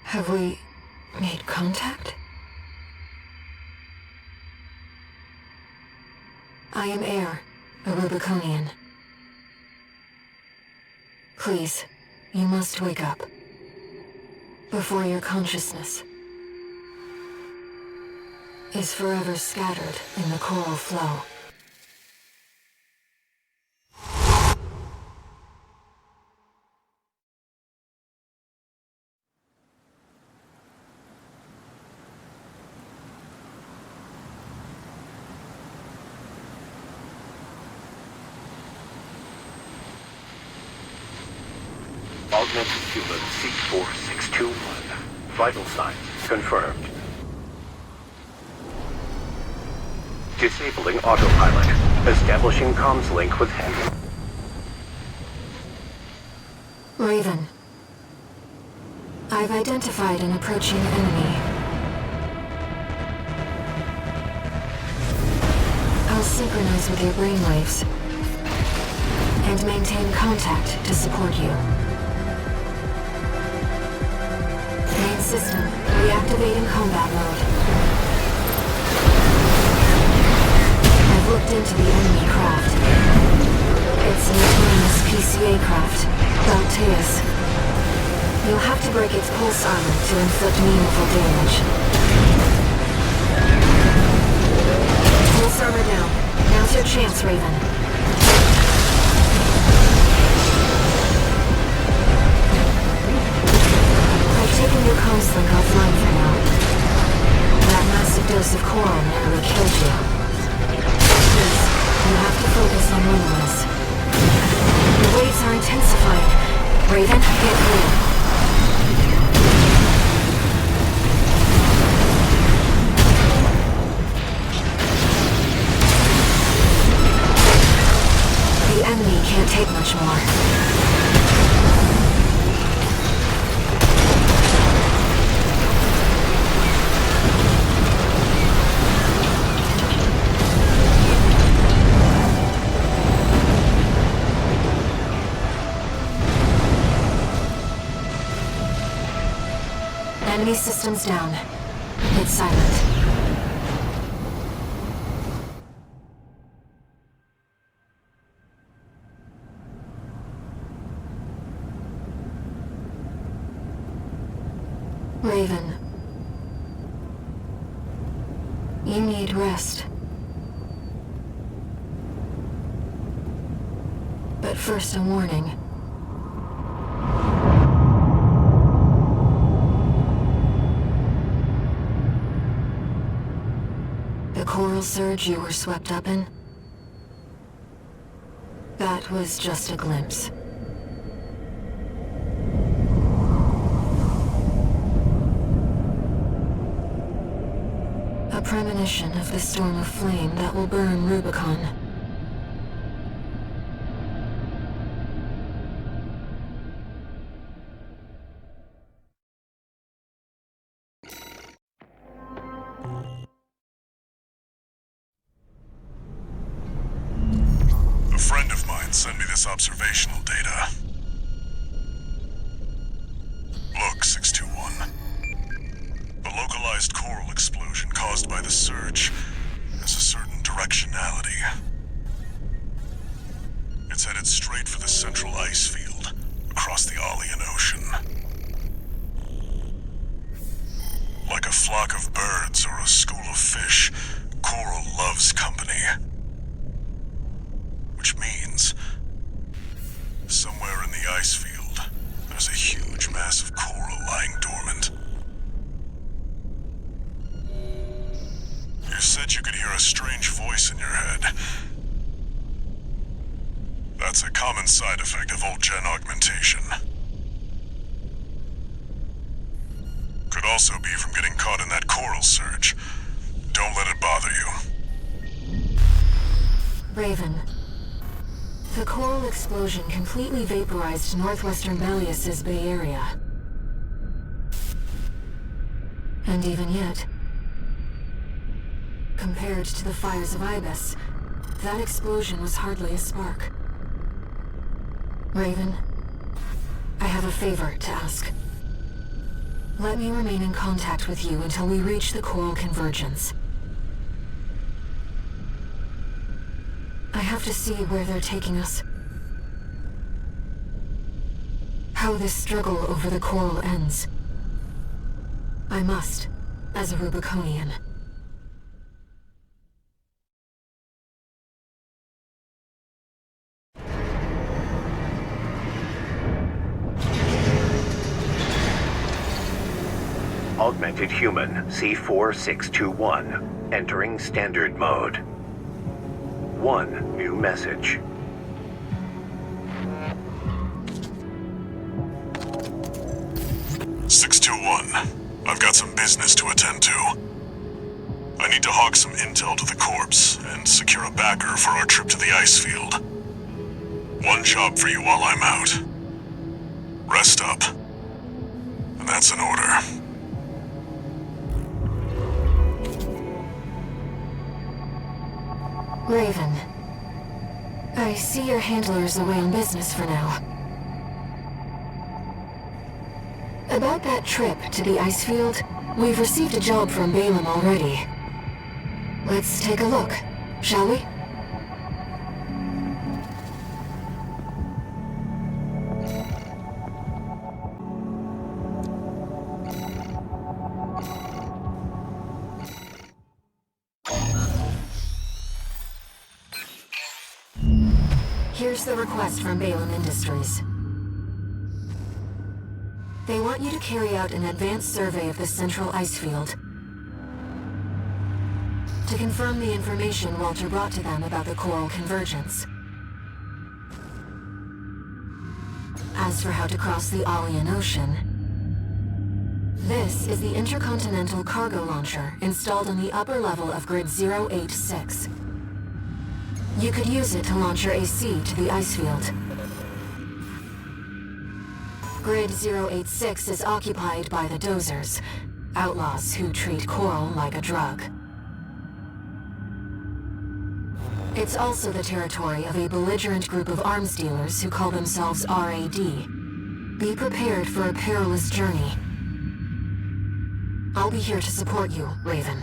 Speaker 1: Have we made contact? I am Air, a Rubiconian. Please, you must wake up. Before your consciousness is forever scattered in the coral flow.
Speaker 4: Augmented human C4621. Vital signs confirmed. Disabling autopilot. Establishing comms link with Henry.
Speaker 1: Raven. I've identified an approaching enemy. I'll synchronize with your brainwaves and maintain contact to support you. Main system reactivating combat mode. I've looked into the enemy craft. It's an autonomous PCA craft, Bateus. You'll have to break its pulse armor to inflict meaningful damage. Pulse armor down. Now's your chance, Raven. I've taken your comms link offline for now. That massive dose of coral nearly killed you. Please, you have to focus on Luminous. The waves are intensifying. Raven, get through. The enemy can't take much more. Enemy systems down. It's silent. Raven. You need rest. But first, a warning. The coral surge you were swept up in? That was just a glimpse. A premonition of the storm of flame that will burn Rubicon.
Speaker 2: A friend of mine sent me this observational data. Look, 621. The localized coral explosion caused by the surge has a certain directionality. It's headed straight for the central ice field across the Aeolian Ocean. Like a flock of birds or a school of fish, coral loves company. Which means, somewhere in the ice field, there's a huge mass of coral lying dormant. You said you could hear a strange voice in your head. That's a common side effect of old-gen augmentation. Could also be from getting caught in that coral surge. Don't let it bother you.
Speaker 1: Raven. The coral explosion completely vaporized northwestern Bellius's Bay Area. And even yet, compared to the fires of Ibis, that explosion was hardly a spark. Raven, I have a favor to ask. Let me remain in contact with you until we reach the coral convergence. I have to see where they're taking us. How this struggle over the coral ends. I must, as a Rubiconian.
Speaker 4: Augmented human C4621. Entering standard mode. One new message.
Speaker 2: 2-1. I've got some business to attend to. I need to hawk some intel to the corpse and secure a backer for our trip to the ice field. One job for you while I'm out. Rest up. And that's an order.
Speaker 1: Raven, I see your handler is away on business for now. About that trip to the ice field, we've received a job from Balaam already. Let's take a look, shall we? Here's the request from Balaam Industries. They want you to carry out an advanced survey of the central ice field to confirm the information Walter brought to them about the coral convergence. As for how to cross the Alien Ocean, this is the intercontinental cargo launcher installed on the upper level of Grid 086. You could use it to launch your AC to the ice field. Grid 086 is occupied by the Dozers, outlaws who treat coral like a drug. It's also the territory of a belligerent group of arms dealers who call themselves RAD. Be prepared for a perilous journey. I'll be here to support you, Raven.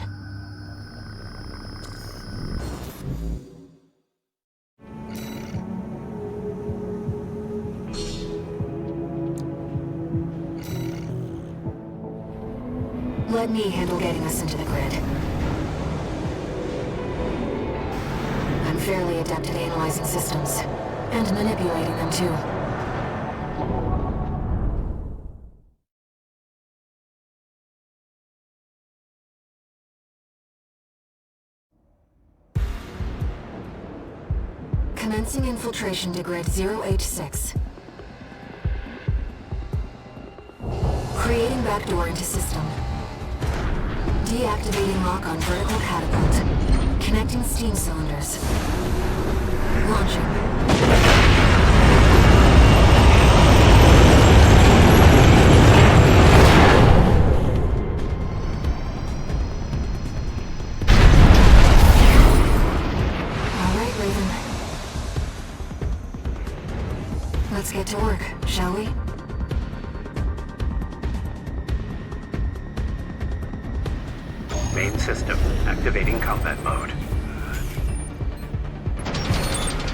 Speaker 1: Let me handle getting us into the grid. I'm fairly adept at analyzing systems, and manipulating them too. Commencing infiltration to Grid 086. Creating backdoor into system. Deactivating lock on vertical catapult. Connecting steam cylinders. Launching. All right, Raven. Let's get to work, shall we?
Speaker 4: Main system activating combat mode.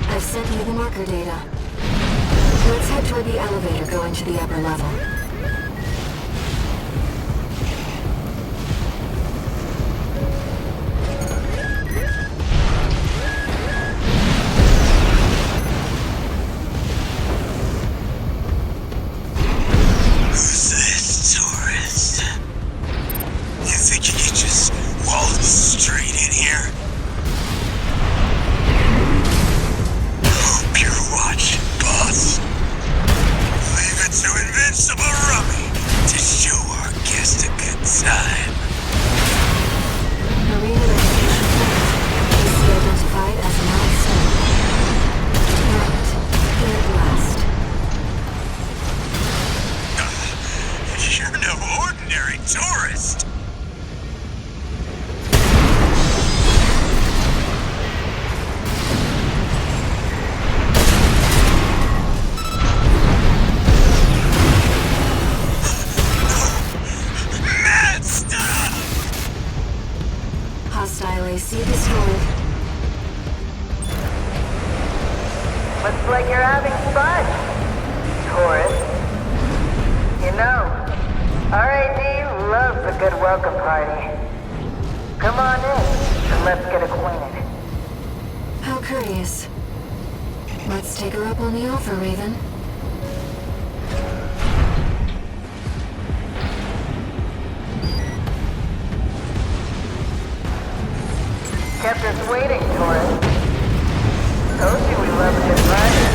Speaker 1: I've sent you the marker data. Let's head toward the elevator going to the upper level. Hostile AC destroyed.
Speaker 11: Looks like you're having fun, tourist. You know, RAD loves a good welcome party. Come on in, and let's get acquainted.
Speaker 1: How courteous. Let's take her up on the offer, Raven.
Speaker 11: Kept us waiting, tourist. Told you we love a good party.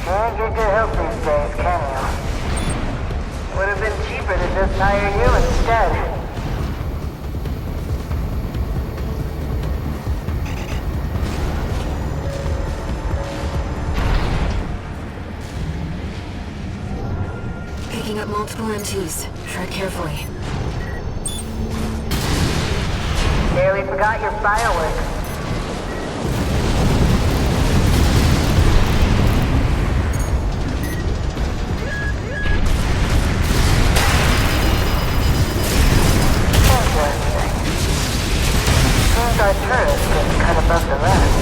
Speaker 11: Can't get good help these days, can you? Would have been cheaper to just hire you instead.
Speaker 1: Picking up multiple MTs. Tread carefully.
Speaker 11: Nearly forgot your fireworks. Our turret gets cut above the rest.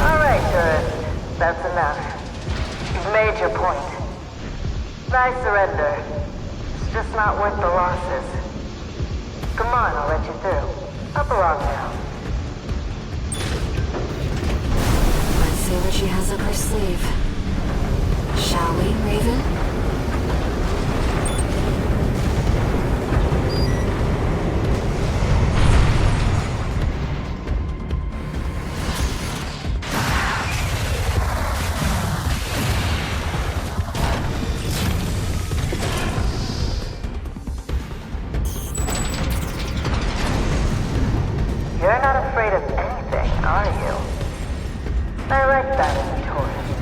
Speaker 11: Alright, tourist. That's enough. You've made your point. I surrender. It's just not worth the losses. Come on, I'll let you through. Up along now.
Speaker 1: See what she has up her sleeve. Shall we, Raven?
Speaker 11: You're not afraid of anything, are you? I like that in a tourist.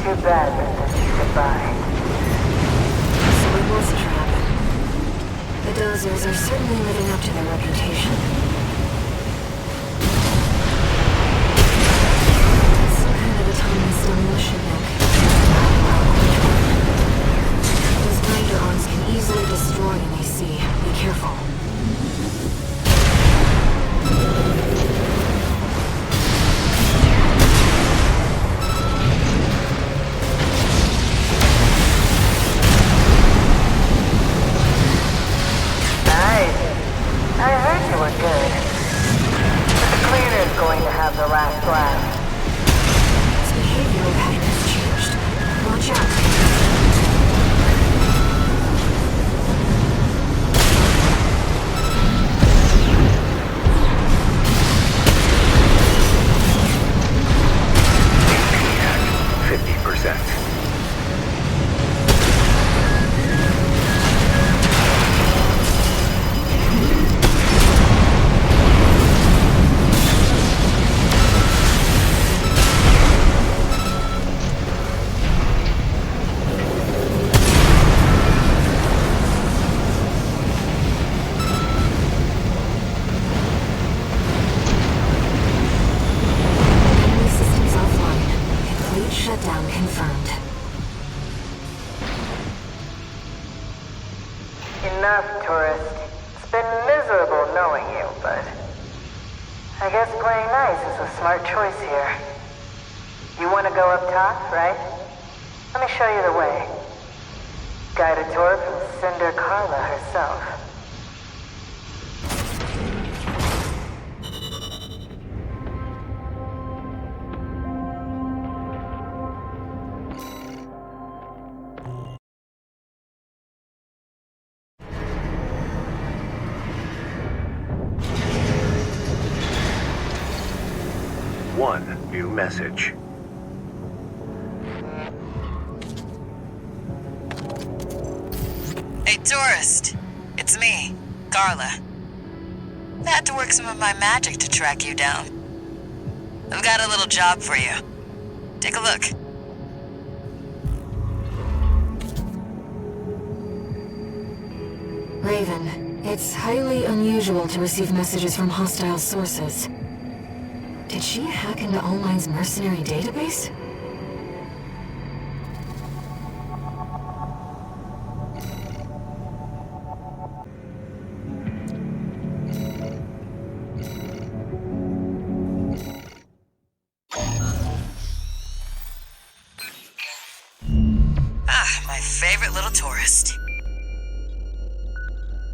Speaker 11: Too bad that you survived.
Speaker 1: So it was a trap. The Dozers are certainly living up to their reputation. Some kind of autonomous demolition mech. Those grinder arms can easily destroy an AC. Be careful.
Speaker 11: Nice. I heard you were good. But the cleaner's going to have the last laugh.
Speaker 1: Its behavioral pattern has changed. Watch out. Shutdown confirmed.
Speaker 11: Enough, tourist. It's been miserable knowing you, but I guess playing nice is a smart choice here. You want to go up top, right? Let me show you the way. Guided tour from Cinder Carla herself.
Speaker 4: One new message.
Speaker 1: Hey, tourist. It's me, Carla. I had to work some of my magic to track you down. I've got a little job for you. Take a look.
Speaker 12: Raven, it's highly unusual to receive messages from hostile sources. Did she hack into All Might's mercenary database?
Speaker 1: My favorite little tourist.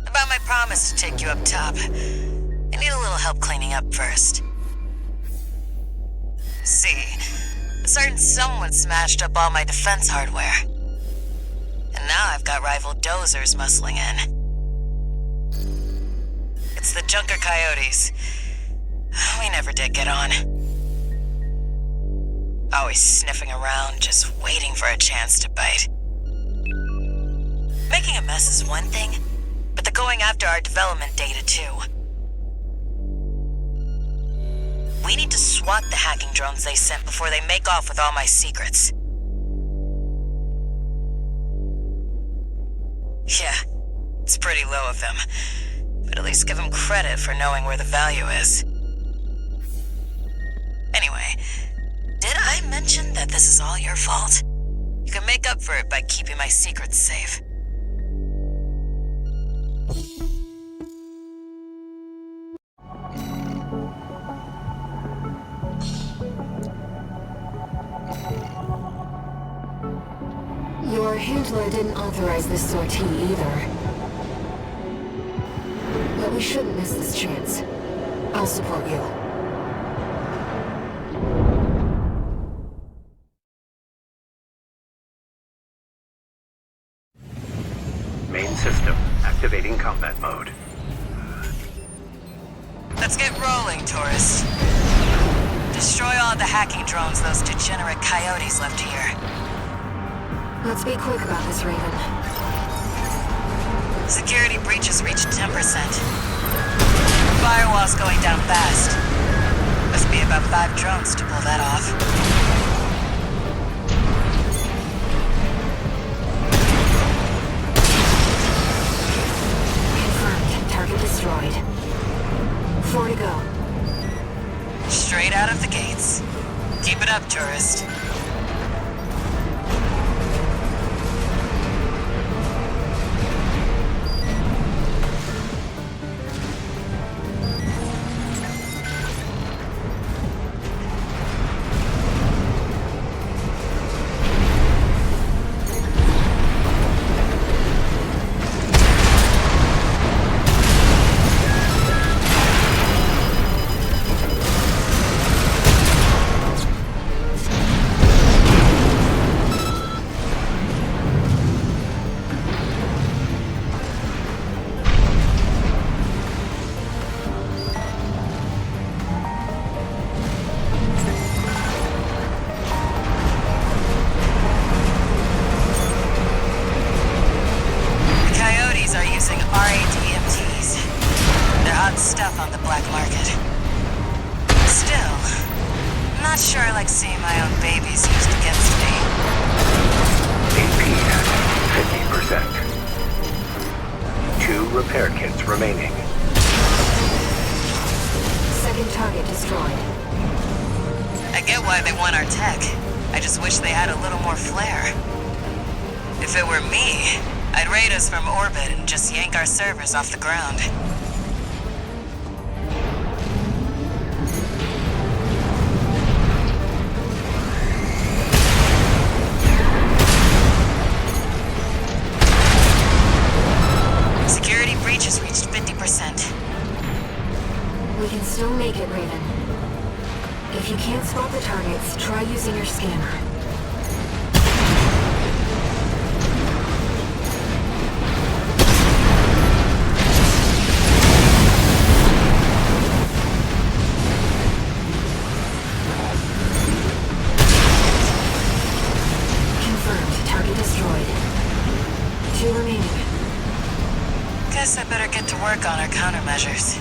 Speaker 1: About my promise to take you up top. I need a little help cleaning up first. See, a certain someone smashed up all my defense hardware. And now I've got rival dozers muscling in. It's the Junker Coyotes. We never did get on. Always sniffing around, just waiting for a chance to bite. Making a mess is one thing, but they're going after our development data too. We need to swat the hacking drones they sent before they make off with all my secrets. Yeah, it's pretty low of them, but at least give them credit for knowing where the value is. Anyway, did I mention that this is all your fault? You can make up for it by keeping my secrets safe.
Speaker 12: Your handler didn't authorize this sortie either. But we shouldn't miss this chance. I'll support you.
Speaker 4: Main system activating combat mode.
Speaker 1: Let's get rolling, tourist. Destroy all the hacking drones those degenerate coyotes left here.
Speaker 12: Let's be quick about this, Raven.
Speaker 1: Security breaches reached 10%. Firewall's going down fast. Must be about 5 drones to pull that off.
Speaker 12: Confirmed. Target destroyed. 4 to go.
Speaker 1: Straight out of the gates. Keep it up, tourist. Stuff on the black market. Still, not sure I like seeing my own babies used against me.
Speaker 4: AP at 50%. 2 repair kits remaining.
Speaker 12: Second target destroyed.
Speaker 1: I get why they want our tech. I just wish they had a little more flair. If it were me, I'd raid us from orbit and just yank our servers off the ground. Security breach has reached 50%.
Speaker 12: We can still make it, Raven. If you can't spot the targets, try using your scanner. Confirmed. Target destroyed. 2 remaining.
Speaker 1: Guess I better get to work on our countermeasures.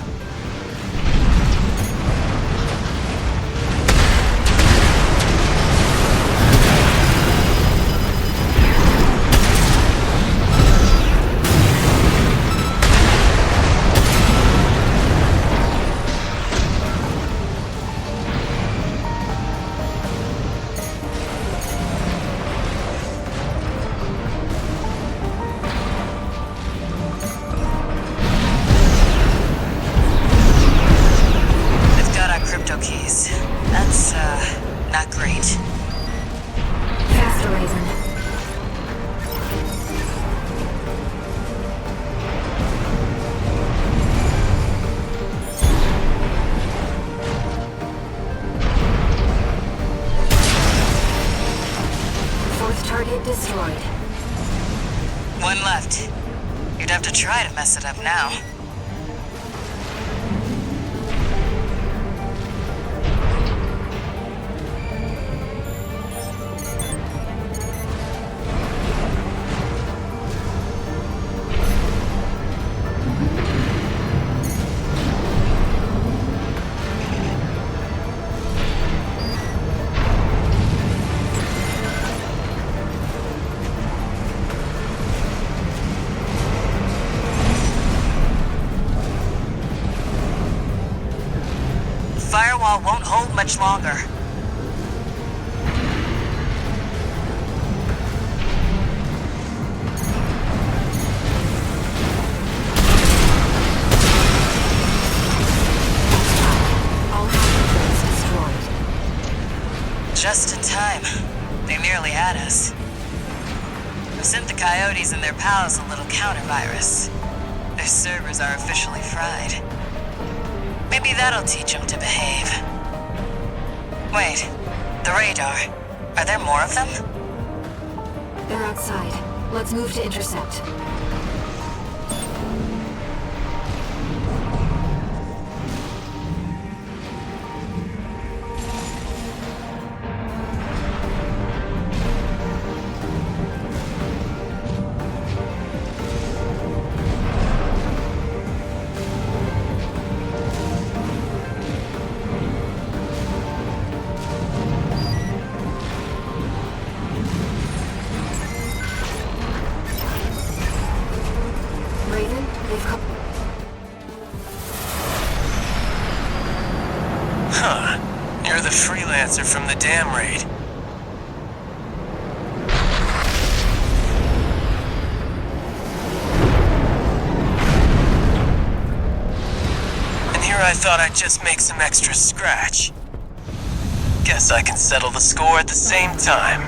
Speaker 12: Destroyed.
Speaker 1: One left. You'd have to try to mess it up now. Firewall won't hold much longer.
Speaker 12: All hospitals destroyed.
Speaker 1: Just in time. They nearly had us. I've sent the Coyotes and their pals a little counter-virus. Their servers are officially fried. Maybe that'll teach them to behave. Wait, the radar. Are there more of them?
Speaker 12: They're outside. Let's move to intercept.
Speaker 8: Huh. You're the freelancer from the dam raid. And here I thought I'd just make some extra scratch. Guess I can settle the score at the same time.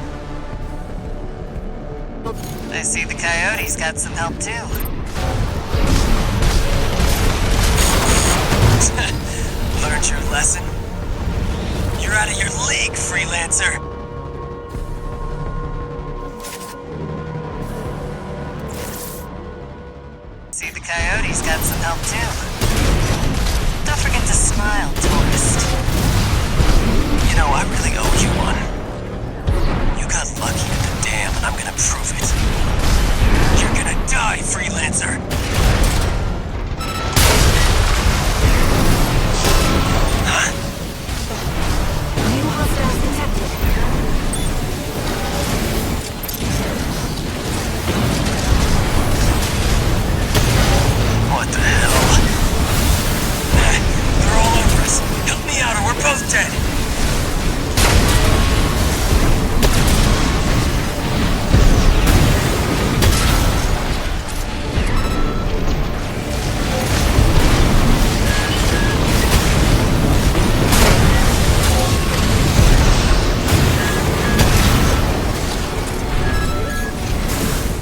Speaker 1: I see the Coyotes got some help too.
Speaker 8: Learned your lesson? You're out of your league, freelancer!
Speaker 1: See, the Coyotes got some help too. Don't forget to smile, tourist.
Speaker 8: You know, I really owe you one. You got lucky at the dam, and I'm gonna prove it. You're gonna die, freelancer!
Speaker 12: New hostiles detected.
Speaker 8: What the hell? They're all over us. Help me out or we're both dead.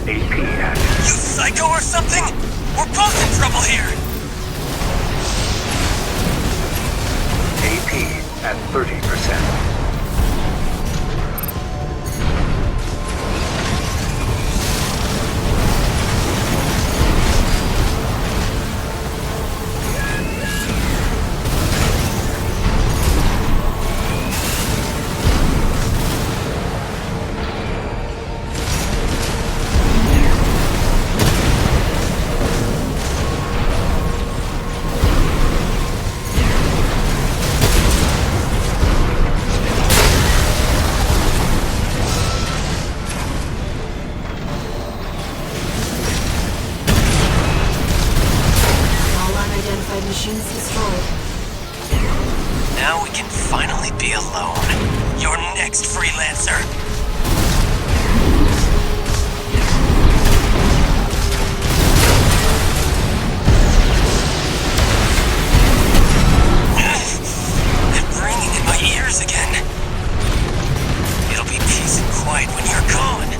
Speaker 8: You psycho or something? We're both in trouble here!
Speaker 4: AP at 30%.
Speaker 12: Machines destroyed.
Speaker 8: Now we can finally be alone. Your next freelancer. They're ringing in my ears again. It'll be peace and quiet when you're gone.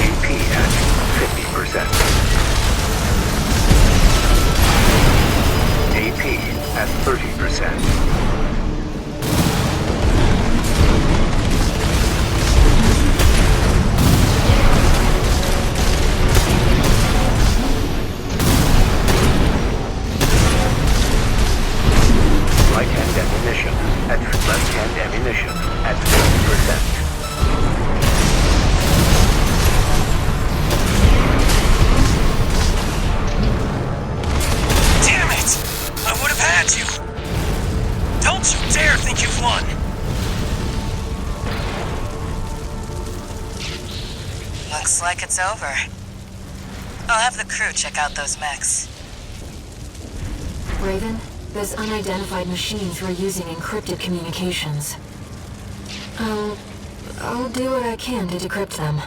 Speaker 4: AP at 50%. AP at 30%. Right-hand ammunition at left-hand ammunition at 50%.
Speaker 8: Damn it! I would have had you! Don't you dare think you've won!
Speaker 1: Looks like it's over. I'll have the crew check out those mechs.
Speaker 12: Raven, there's unidentified machines who are using encrypted communications. I'll do what I can to decrypt them.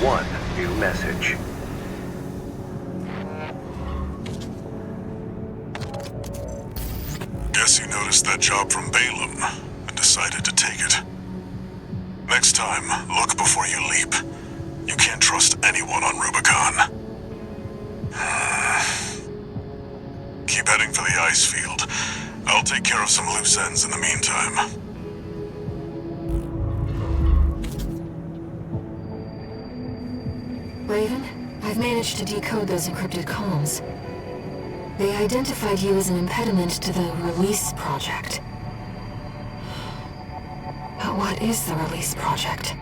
Speaker 4: One new message.
Speaker 2: Guess you noticed that job from Balaam and decided to take it. Next time, look before you leap. You can't trust anyone on Rubicon. Keep heading for the ice field. I'll take care of some loose ends in the meantime.
Speaker 12: Raven, I've managed to decode those encrypted comms. They identified you as an impediment to the Release Project. But what is the Release Project?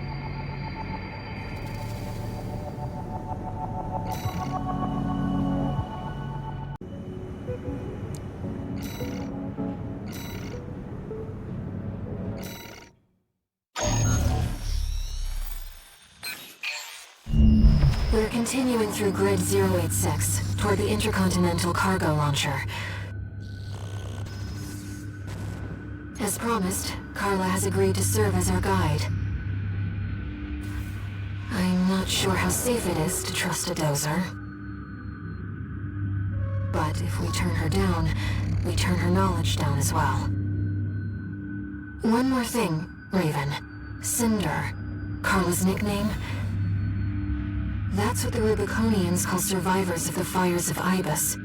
Speaker 12: We're continuing through Grid 086 toward the Intercontinental Cargo Launcher. As promised, Carla has agreed to serve as our guide. I'm not sure how safe it is to trust a dozer. But if we turn her down, we turn her knowledge down as well. One more thing, Raven. Cinder, Carla's nickname. That's what the Rubiconians call survivors of the fires of Ibis.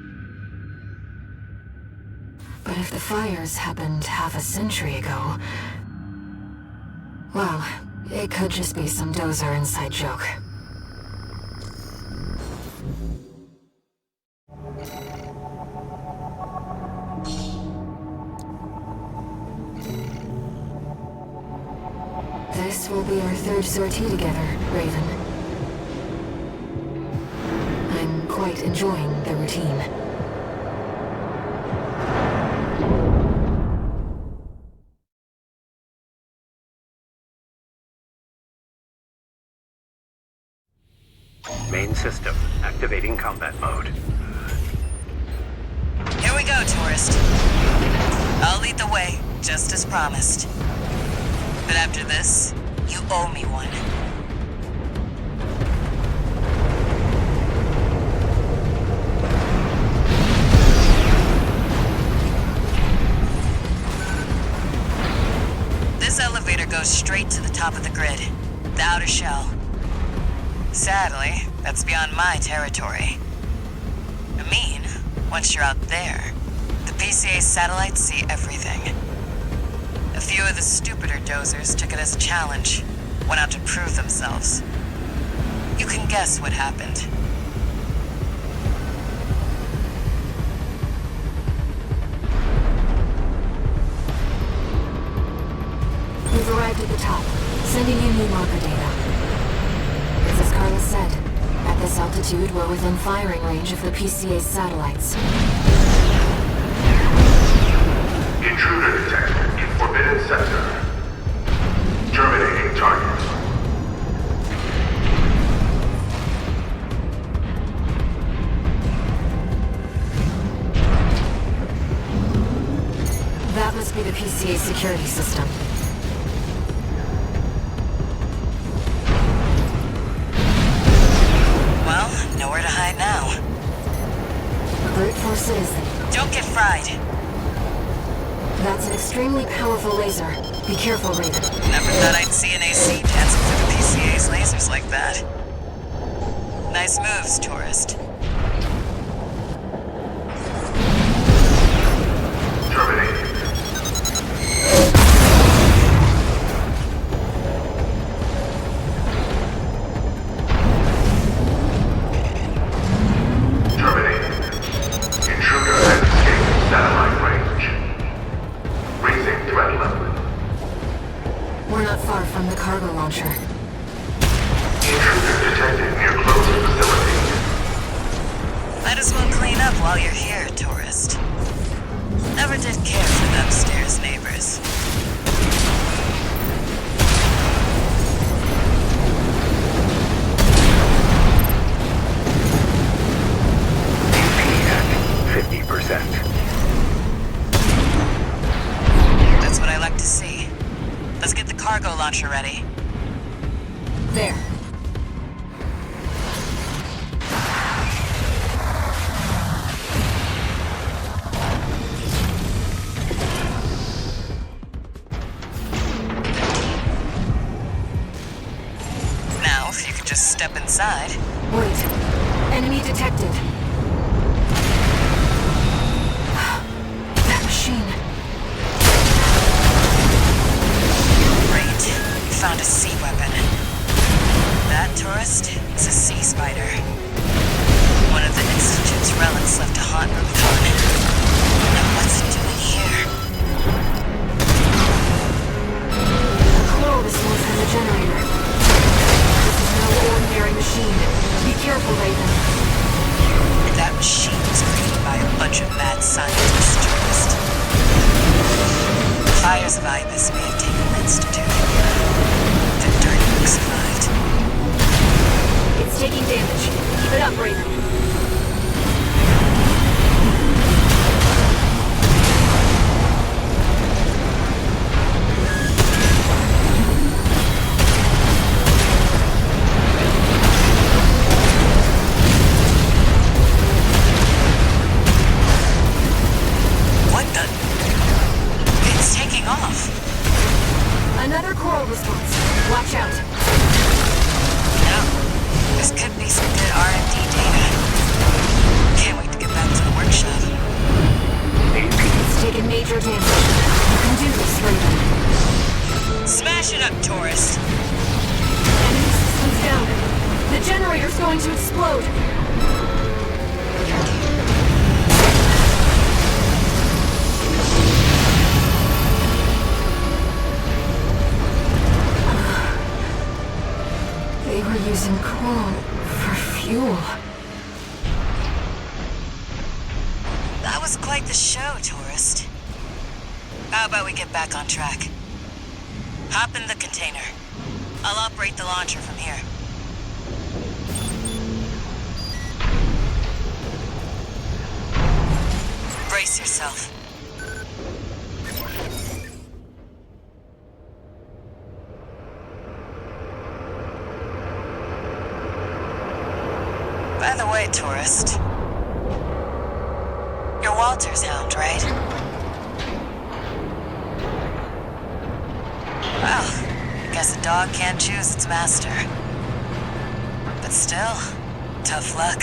Speaker 12: But if the fires happened half a century ago... well, it could just be some dozer inside joke. This will be our third sortie together, Raven. I'm quite enjoying the routine.
Speaker 4: Main system activating combat mode.
Speaker 1: Here we go, tourist. I'll lead the way, just as promised. But after this, you owe me one. This elevator goes straight to the top of the grid, the outer shell. Sadly, that's beyond my territory. I mean, once you're out there, the PCA satellites see everything. A few of the stupider dozers took it as a challenge, went out to prove themselves. You can guess what happened.
Speaker 12: sending you new marker data. It's as Carla said. At this altitude, we're within firing range of the PCA's satellites.
Speaker 2: Intruder detected in forbidden sector. Terminating target.
Speaker 12: That must be the PCA security system.
Speaker 1: Well, nowhere to hide now.
Speaker 12: Brute force citizen.
Speaker 1: Don't get fried.
Speaker 12: That's an extremely powerful laser. Be careful, Raven.
Speaker 1: Never thought I'd see an AC dancing through the PCA's lasers like that. Nice moves, tourist.
Speaker 2: Terminating.
Speaker 12: From the cargo launcher.
Speaker 2: Intruder detected near closing facility.
Speaker 1: Might as well clean up while you're here, tourist. Never did care for the upstairs neighbors.
Speaker 4: AP at 50%.
Speaker 1: That's what I like to see. Let's get the cargo launcher ready.
Speaker 12: There.
Speaker 1: Now, if you could just step inside.
Speaker 12: Wait. Enemy detected. That machine.
Speaker 1: Found a sea weapon. That tourist is a sea spider. One of the Institute's relics left to haunt Rubicon. Now what's it doing here?
Speaker 12: A coral response from the generator. This is no ordinary machine. Be careful, Raven.
Speaker 1: That machine was created by a bunch of mad scientists, tourist. The fires of Ibis may have taken the Institute. Survived.
Speaker 12: It's taking damage. Keep it up, Raven.
Speaker 1: What the? It's taking off.
Speaker 12: Another coral response. Watch out.
Speaker 1: This could be some good R&D data. Can't wait to get back to the workshop.
Speaker 12: It's taken major damage. You can do this, Raven.
Speaker 1: Smash it up, tourist.
Speaker 12: Enemy systems down. The generator's going to explode. They were using coal for fuel.
Speaker 1: That was quite the show, tourist. How about we get back on track? Hop in the container. I'll operate the launcher from here. Brace yourself. By the way, tourist, you're Walter's hound, right? Well, guess a dog can't choose its master. But still, tough luck.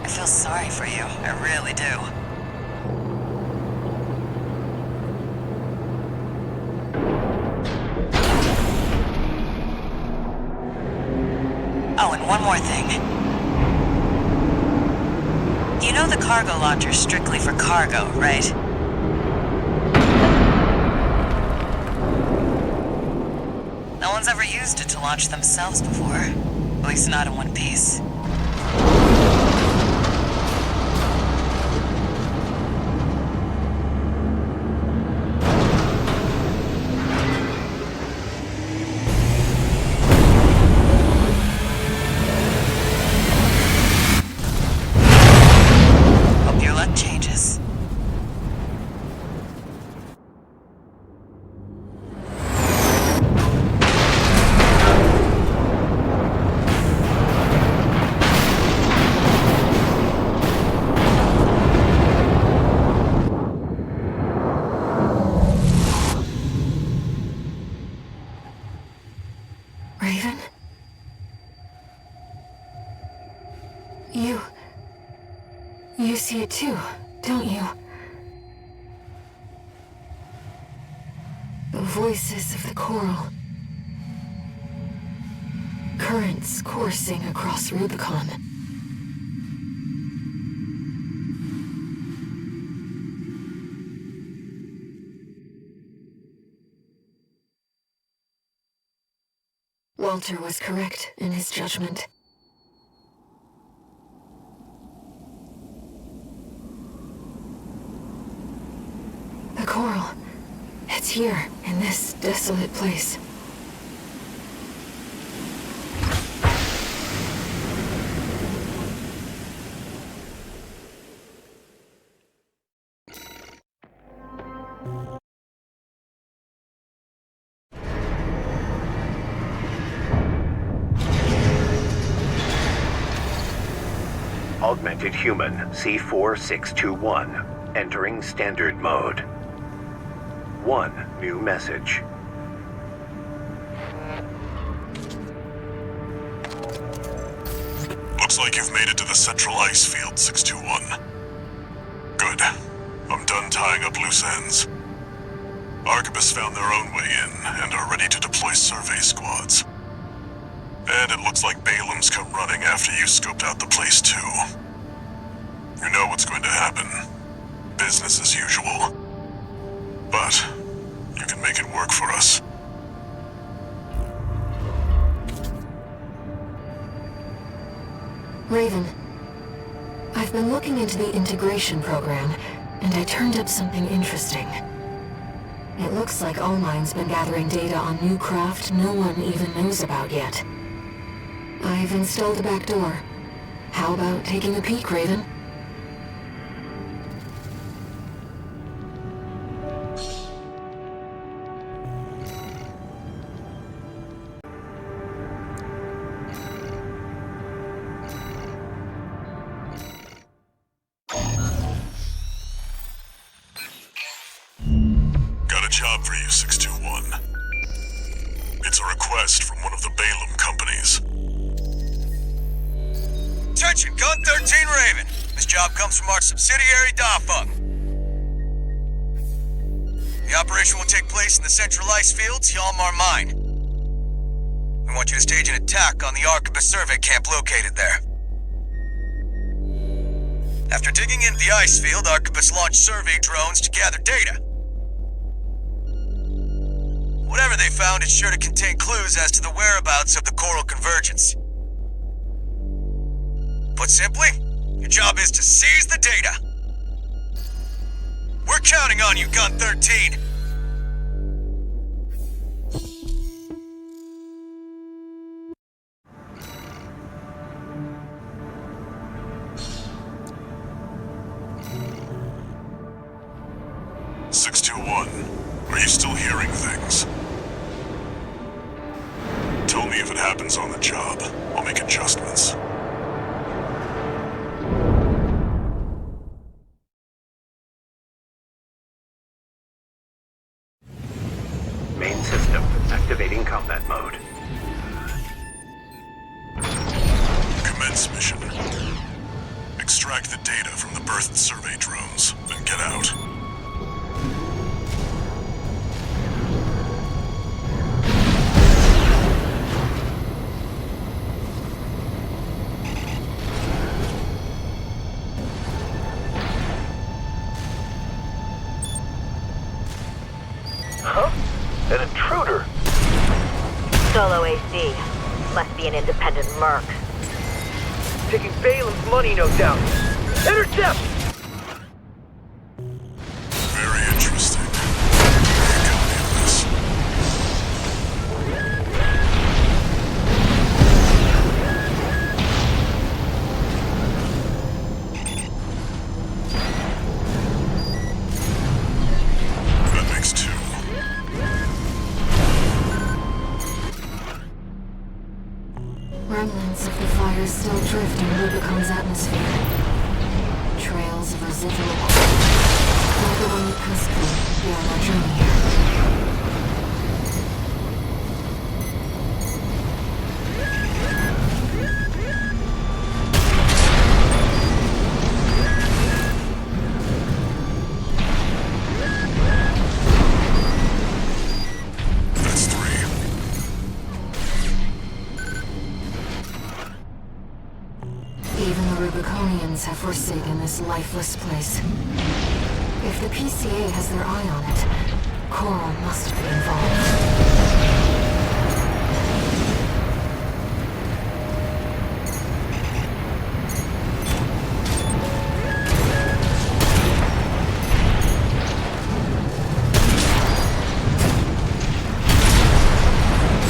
Speaker 1: I feel sorry for you, I really do. Oh, and one more thing. You know the cargo launcher's strictly for cargo, right? No one one's ever used it to launch themselves before. At least not in one piece. Hope your luck changes.
Speaker 12: Raven? You see it too, don't you? The voices of the coral. Currents coursing across Rubicon. Walter was correct in his judgment. The coral. It's here, in this desolate place.
Speaker 4: Augmented human C4621, entering standard mode. One new message.
Speaker 2: Looks like you've made it to the central ice field, 621. Good. I'm done tying up loose ends. Arquebus found their own way in and are ready to deploy survey squads. And it looks like Balaam's come running after you scoped out the place too. You know what's going to happen. Business as usual. But you can make it work for us.
Speaker 12: Raven, I've been looking into the integration program, and I turned up something interesting. It looks like Allmine's been gathering data on new craft no one even knows about yet. I've installed a backdoor. How about taking a peek, Raven?
Speaker 2: Got a job for you, 621. It's a request from one of the Balaam companies.
Speaker 3: Attention, Gun 13 Raven. This job comes from our subsidiary, Dafeng. The operation will take place in the central ice fields, Yalmar Mine. We want you to stage an attack on the Arquebus survey camp located there. After digging into the ice field, Arquebus launched survey drones to gather data. Whatever they found is sure to contain clues as to the whereabouts of the coral convergence. Put simply, your job is to seize the data. We're counting on you, Gun 13.
Speaker 2: Are you still hearing things? Tell me if it happens on the job. I'll make adjustments.
Speaker 4: Main system activating combat mode.
Speaker 2: Commence mission. Extract the data from the birthed survey drones, then get out.
Speaker 5: Huh? An intruder?
Speaker 11: Solo AC. Must be an independent merc.
Speaker 5: Taking Balaam's money, no doubt. Intercept!
Speaker 2: Very interesting. Very copy of this. That makes two.
Speaker 12: Remnants of the fire still drift in Rubicon's atmosphere. Trails of residual oil, like the one that passed through during our journey here.
Speaker 2: That's three.
Speaker 12: Even the Rubiconians have forsaken this lifeless place. If the PCA has their eye on it, Coral must be involved.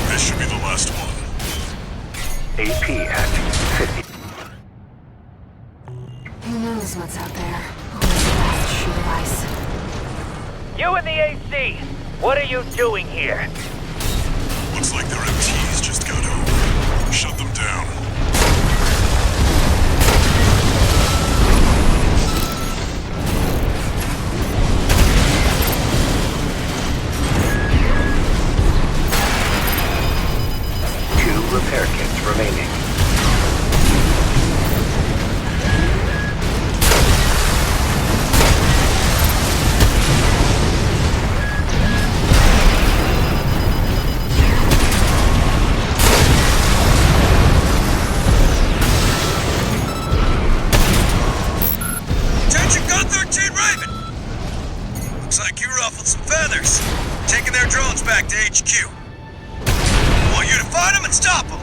Speaker 2: This should be the last one.
Speaker 4: AP at 50.
Speaker 12: Who knows what's out there on this last sheet of ice?
Speaker 5: You and the AC! What are you doing here?
Speaker 2: Looks like their MTs just got home. Shut them down.
Speaker 4: Two repair kits remaining.
Speaker 3: Attention Gun 13 Raven! Looks like you ruffled some feathers. Taking their drones back to HQ. I want you to find them and stop them.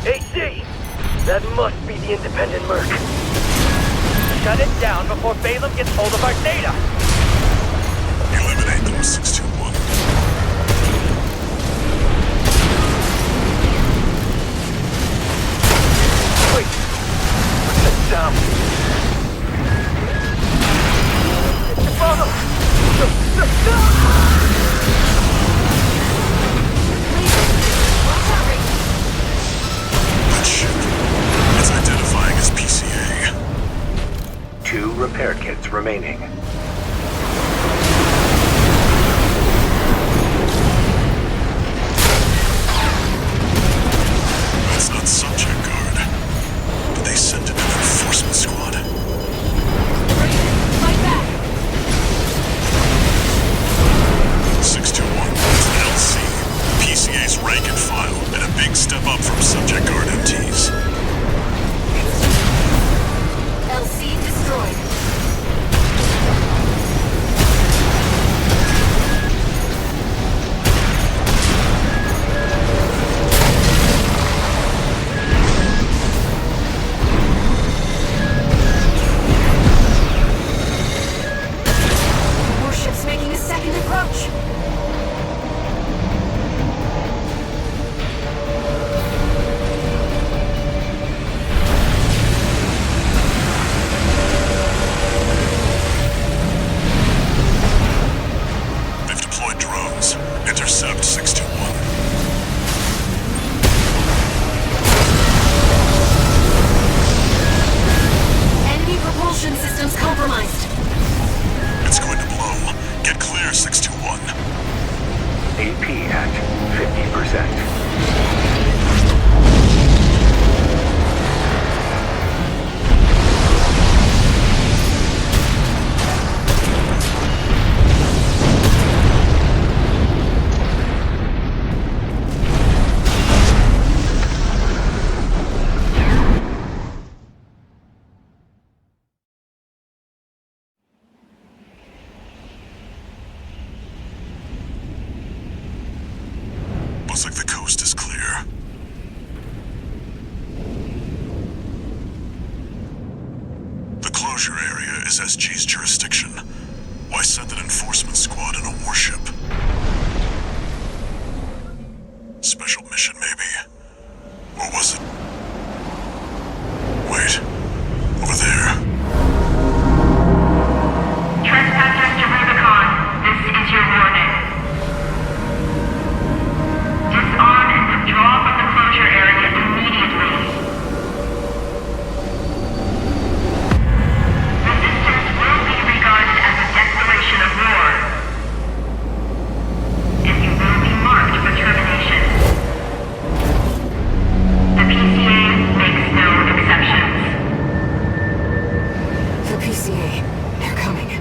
Speaker 5: AC! That must be the independent merc. Shut it down before Balaam gets hold of our data!
Speaker 2: Eliminate them, 621.
Speaker 5: Wait! Put that down! Follow!
Speaker 2: That ship. It's identifying as PCA.
Speaker 4: Two repair kits remaining.
Speaker 2: That's not subject guard. Did they send an enforcement squad?
Speaker 6: Fight back!
Speaker 2: 621. It's an LC. PCA's rank and file, and a big step up from subject guard MTs.
Speaker 12: LC destroyed.
Speaker 2: Sounds like the coast is clear. The closure area is SG's jurisdiction. Why send an enforcement squad in a warship? Special mission, maybe? Or was it? Wait. Over there.
Speaker 6: Trespassers to Rubicon, this is your warning. Disarm and withdraw from the closure area immediately. Resistance will be regarded as a declaration of war, and you will be marked for termination. The PCA makes no exceptions.
Speaker 12: The PCA. They're coming.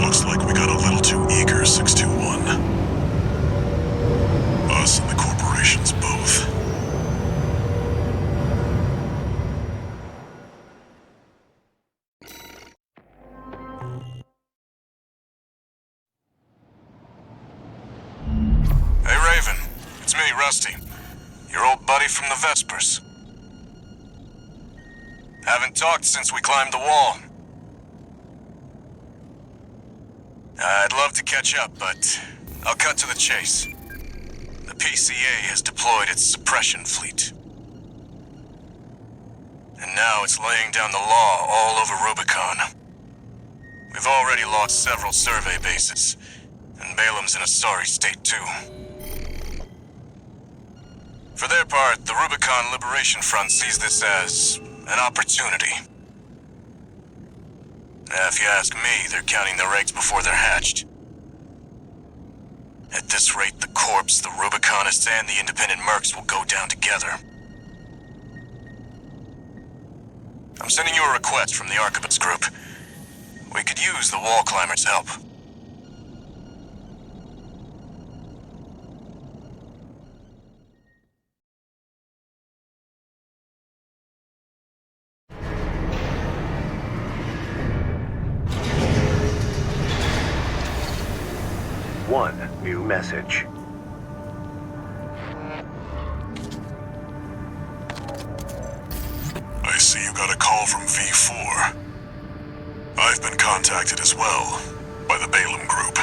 Speaker 2: Looks like we got a little too eager, 621. Us and the corporations both.
Speaker 9: Hey, Raven. It's me, Rusty. Your old buddy from the Vespers. Haven't talked since we climbed the wall. I'd love to catch up, but I'll cut to the chase. The PCA has deployed its suppression fleet. And now it's laying down the law all over Rubicon. We've already lost several survey bases, and Balam's in a sorry state too. For their part, the Rubicon Liberation Front sees this as an opportunity. If you ask me, they're counting their eggs before they're hatched. At this rate, the Corps, the Rubiconists, and the independent mercs will go down together. I'm sending you a request from the Archibald's group. We could use the wall climbers' help.
Speaker 4: One new message.
Speaker 2: I see you got a call from V.Ⅳ. I've been contacted as well, by the Balam group.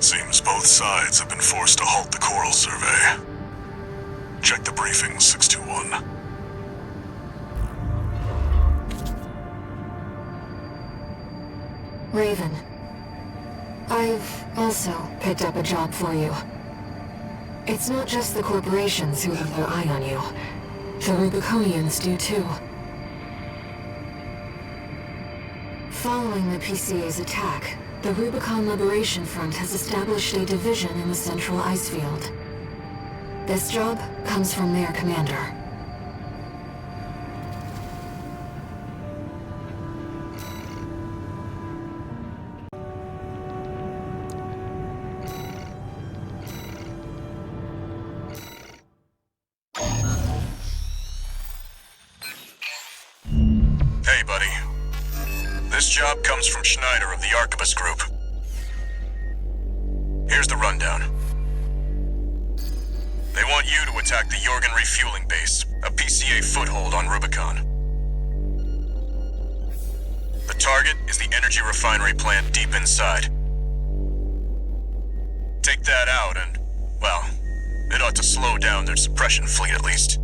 Speaker 2: Seems both sides have been forced to halt the coral survey. Check the briefings, 621.
Speaker 12: Raven. I've also picked up a job for you. It's not just the corporations who have their eye on you. The Rubiconians do too. Following the PCA's attack, the Rubicon Liberation Front has established a division in the central ice field. This job comes from their commander.
Speaker 9: Hey, buddy. This job comes from Schneider of the Archibald's group. Here's the rundown. They want you to attack the Jorgen refueling base, a PCA foothold on Rubicon. The target is the energy refinery plant deep inside. Take that out and, well, it ought to slow down their suppression fleet at least.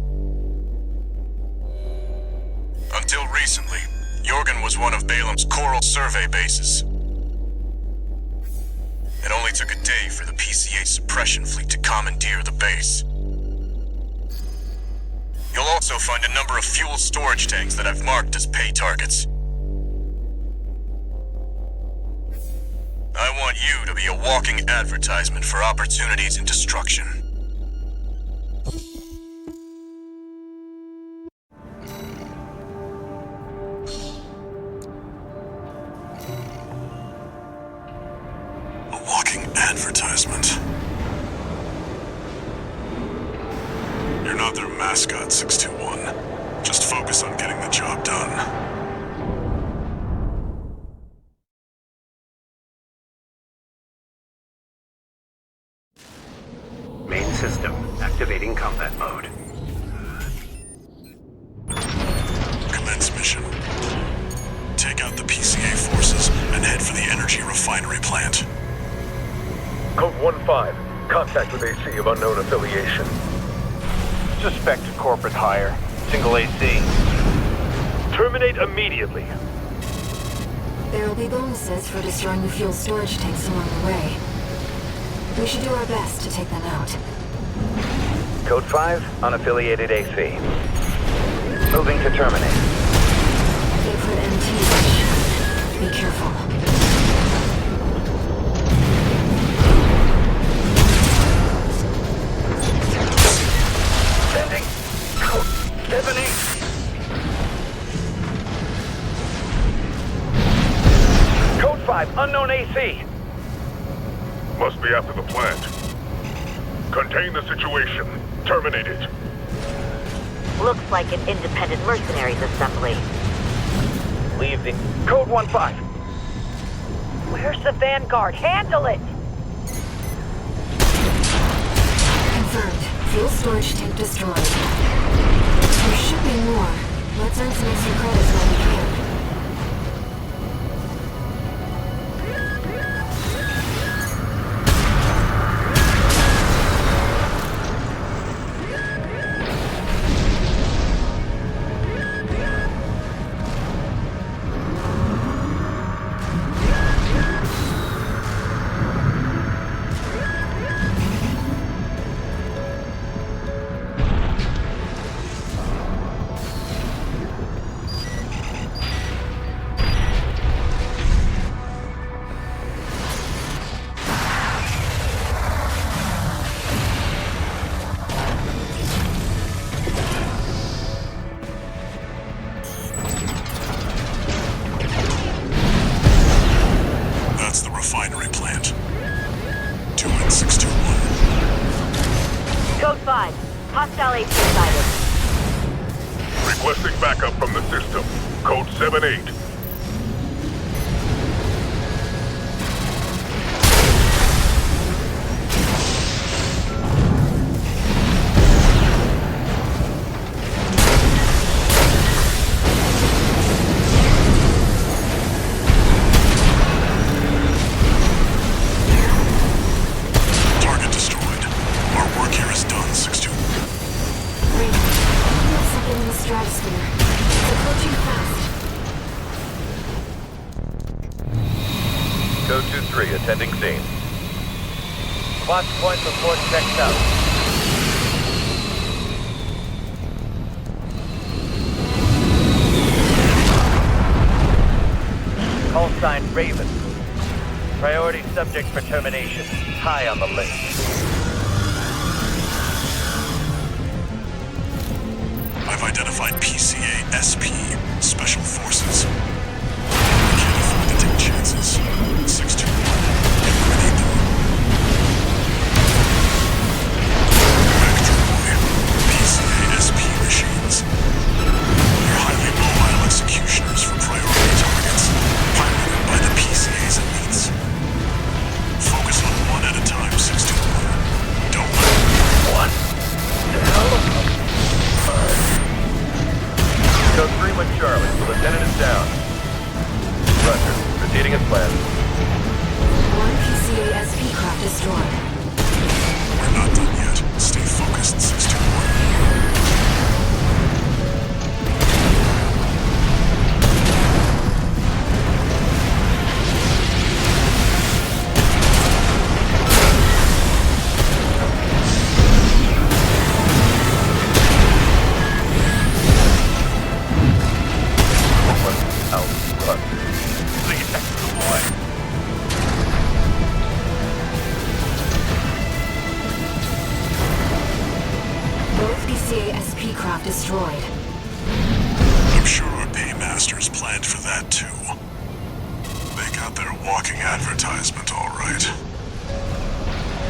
Speaker 9: Until recently, Jorgen was one of Balam's coral survey bases. It only took a day for the PCA suppression fleet to commandeer the base. You'll also find a number of fuel storage tanks that I've marked as pay targets. I want you to be a walking advertisement for opportunities in destruction.
Speaker 2: A walking advertisement. You're not their mascot, 621. Just focus on getting the job done.
Speaker 4: combat mode.
Speaker 2: Commence mission. Take out the PCA forces and head for the energy refinery plant.
Speaker 5: Code 1-5. Contact with AC of unknown affiliation. Suspect corporate hire. Single AC. Terminate immediately.
Speaker 12: There will be bonuses for destroying the fuel storage tanks along the way. We should do our best to take them out.
Speaker 5: Code 5, unaffiliated AC. Moving to terminate.
Speaker 12: They put MT. Be careful.
Speaker 5: Sending code 7-8. Code 5, unknown AC.
Speaker 2: Must be after the plant. Contain the situation. Terminate it.
Speaker 6: Looks like an independent mercenaries assembly.
Speaker 5: Leave the... Code 1-5.
Speaker 6: Where's the Vanguard? Handle it!
Speaker 12: Confirmed. Fuel storage tank destroyed. There should be more. Let's earn some extra credits while we can.
Speaker 2: Refinery plant. 21621.
Speaker 6: Code 5. Hostile AC sighted.
Speaker 2: Requesting backup from the system. Code 7-8.
Speaker 5: Code 2-3, attending scene. Watch point report checked out. Call sign Raven. Priority subject for termination. High on the list.
Speaker 2: I've identified PCA SP, Special Forces. We can't afford to take chances. 621, incriminate them. PCA SP machines. They're highly mobile executioners for priority targets, piloted by the PCA's elites. Focus on one at a time, 621. Don't let
Speaker 5: What the hell? Code 3 with Charlie. The lieutenant is down. Roger. Proceeding as planned.
Speaker 12: One PCA SP craft destroyed.
Speaker 2: We're not done yet. Stay focused, 621.
Speaker 12: Destroyed.
Speaker 2: I'm sure our paymasters planned for that too. They got their walking advertisement all right.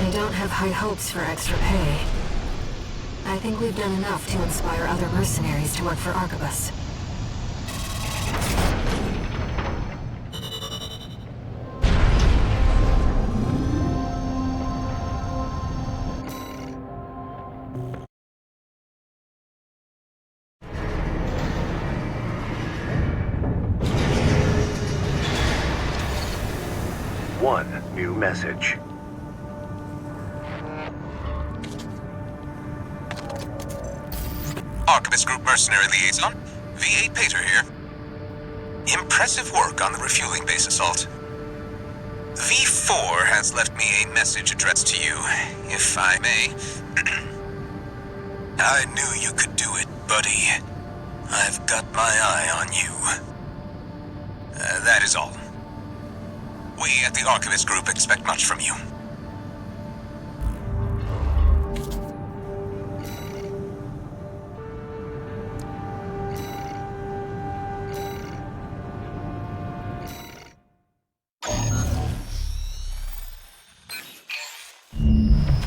Speaker 12: They don't have high hopes for extra pay. I think we've done enough to inspire other mercenaries to work for Arquebus.
Speaker 4: one new message.
Speaker 7: Archivist Group Mercenary Liaison, V.Ⅳ Peter here. Impressive work on the refueling base assault. V4 has left me a message addressed to you, if I may. I knew you could do it, buddy. I've got my eye on you. That is all. We at the Archivist Group expect much from you.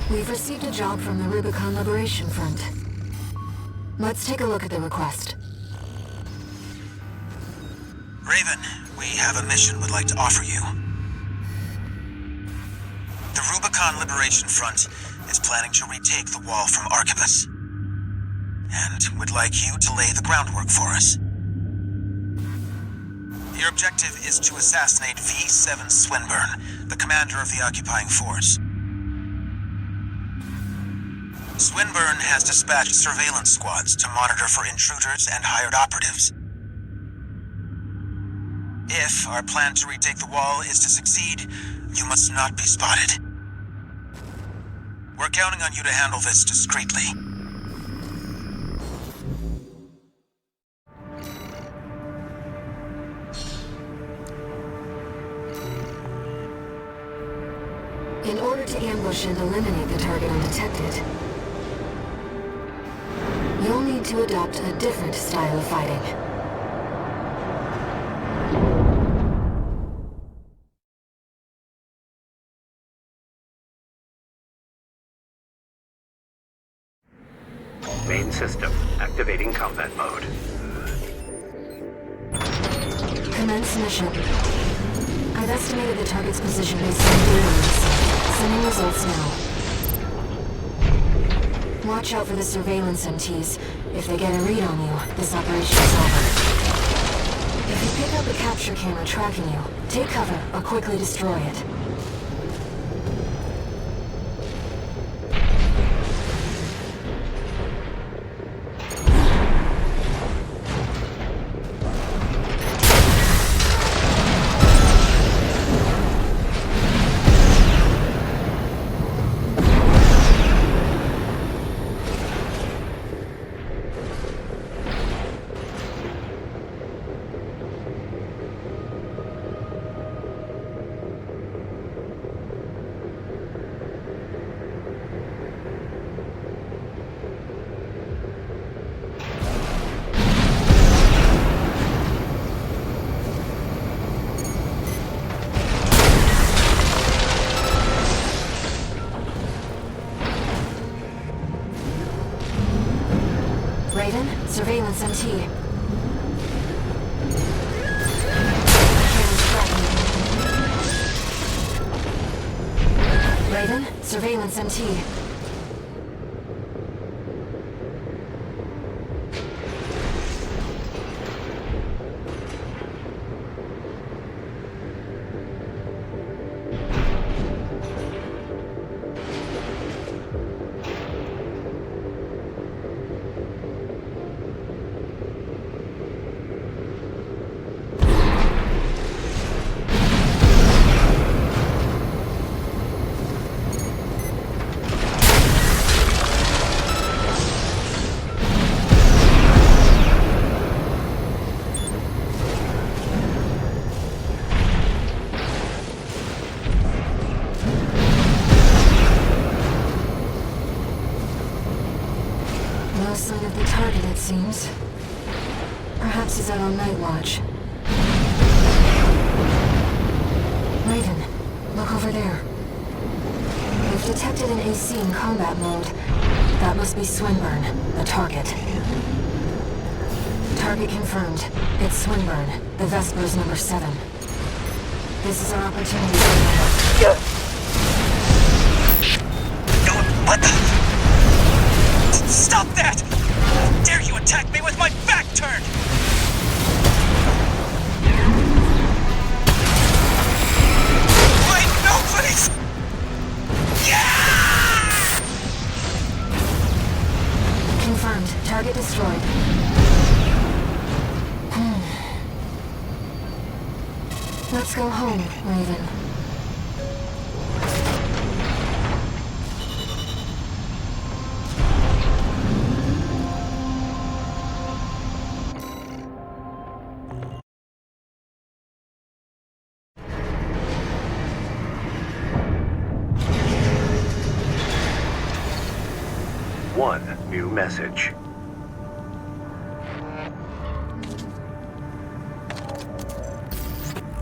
Speaker 12: We've received a job from the Rubicon Liberation Front. Let's take a look at the request.
Speaker 3: Raven, we have a mission we'd like to offer you. The Rubicon Liberation Front is planning to retake the wall from Archibus, and would like you to lay the groundwork for us. Your objective is to assassinate V.7 Swinburne, the commander of the occupying force. Swinburne has dispatched surveillance squads to monitor for intruders and hired operatives. If our plan to retake the wall is to succeed, you must not be spotted. We're counting on you to handle this discreetly.
Speaker 12: In order to ambush and eliminate the target undetected, you'll need to adopt a different style of fighting.
Speaker 4: Main system activating combat mode.
Speaker 12: Commence mission. I've estimated the target's position based on data. Sending results now. Watch out for the surveillance MTs. If they get a read on you, this operation's over. If you pick up a capture camera tracking you, take cover or quickly destroy it. Surveillance MT. Raven, surveillance MT. No sign of the target, it seems. Perhaps he's out on night watch. Raven, look over there. We've detected an AC in combat mode. That must be Swinburne, the target. Target confirmed. It's Swinburne, the Vesper's number 7. This is our opportunity to...
Speaker 5: Yes.
Speaker 3: What the? Stop that! How dare you attack me with my back turned! Wait!
Speaker 12: Let's go home, Raven.
Speaker 4: One new message.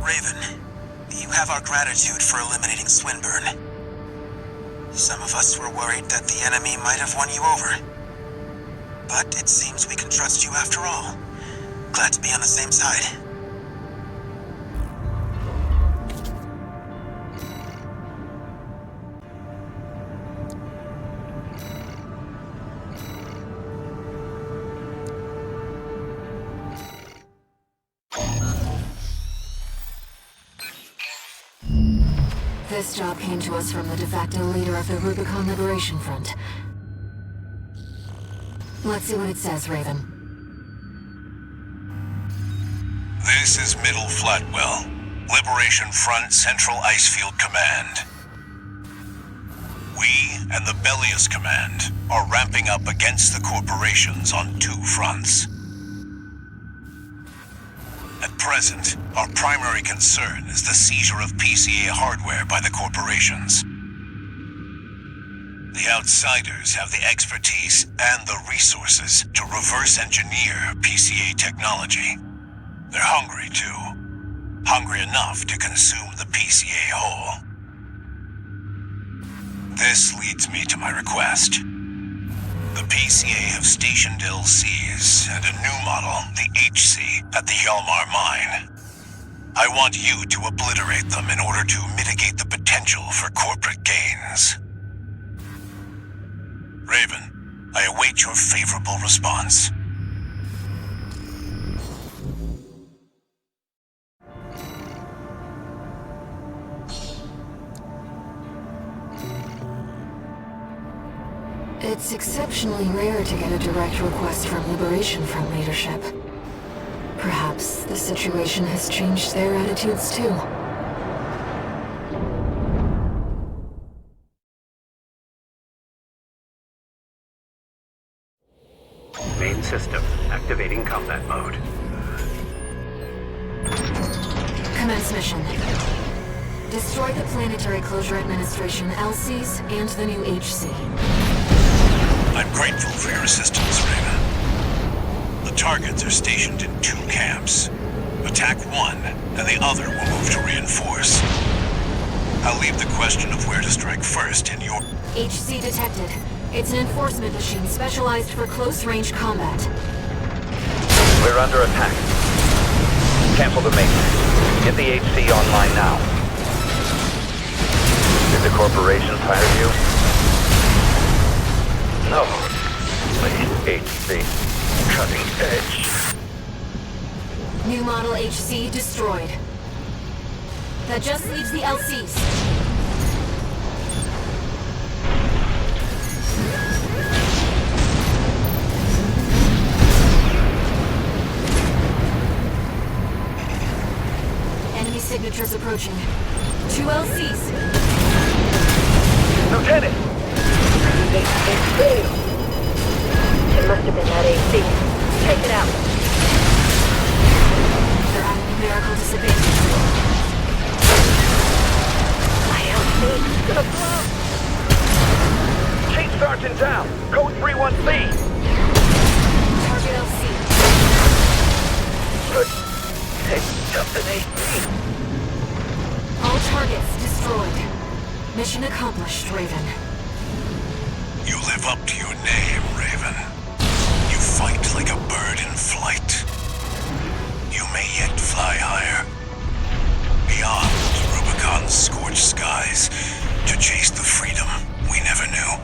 Speaker 8: Raven, you have our gratitude for eliminating Swinburne. Some of us were worried that the enemy might have won you over. But it seems we can trust you after all. Glad to be on the same side.
Speaker 12: This job came to us from the de facto leader of the Rubicon Liberation Front. Let's see what it says, Raven.
Speaker 9: This is Middle Flatwell, Liberation Front Central Icefield Command. We and the Bellius Command are ramping up against the corporations on two fronts. At present, our primary concern is the seizure of PCA hardware by the corporations. The outsiders have the expertise and the resources to reverse engineer PCA technology. They're hungry too. Hungry enough to consume the PCA whole. This leads me to my request. The PCA have stationed LCs and a new model, the HC, at the Hjalmar mine. I want you to obliterate them in order to mitigate the potential for corporate gains. Raven, I await your favorable response.
Speaker 12: It's exceptionally rare to get a direct request from Liberation Front leadership. Perhaps the situation has changed their attitudes too.
Speaker 4: Main system activating combat mode.
Speaker 12: Commence mission. Destroy the Planetary Closure Administration LCs and the new HC.
Speaker 9: I'm grateful for your assistance, Raven. The targets are stationed in two camps. Attack one, and the other will move to reinforce. I'll leave the question of where to strike first in your...
Speaker 12: HC detected. It's an enforcement machine specialized for close-range combat.
Speaker 5: We're under attack. Cancel the maintenance. Get the HC online now. Did the corporations hire you? No. Please, HC. Cutting edge.
Speaker 12: New model HC destroyed. That just leaves the LCs. Enemy signatures approaching. 2 LCs.
Speaker 5: Lieutenant!
Speaker 6: It failed. It must have been that AC. Take it out.
Speaker 12: They're at a numerical disadvantage.
Speaker 6: My LC is gonna blow.
Speaker 5: Chief Sergeant down! Code 31C!
Speaker 12: Target LC.
Speaker 5: Good. It's just an AC.
Speaker 12: All targets destroyed. Mission accomplished, Raven.
Speaker 9: You live up to your name, Raven. You fight like a bird in flight. You may yet fly higher. Beyond Rubicon's scorched skies, to chase the freedom we never knew.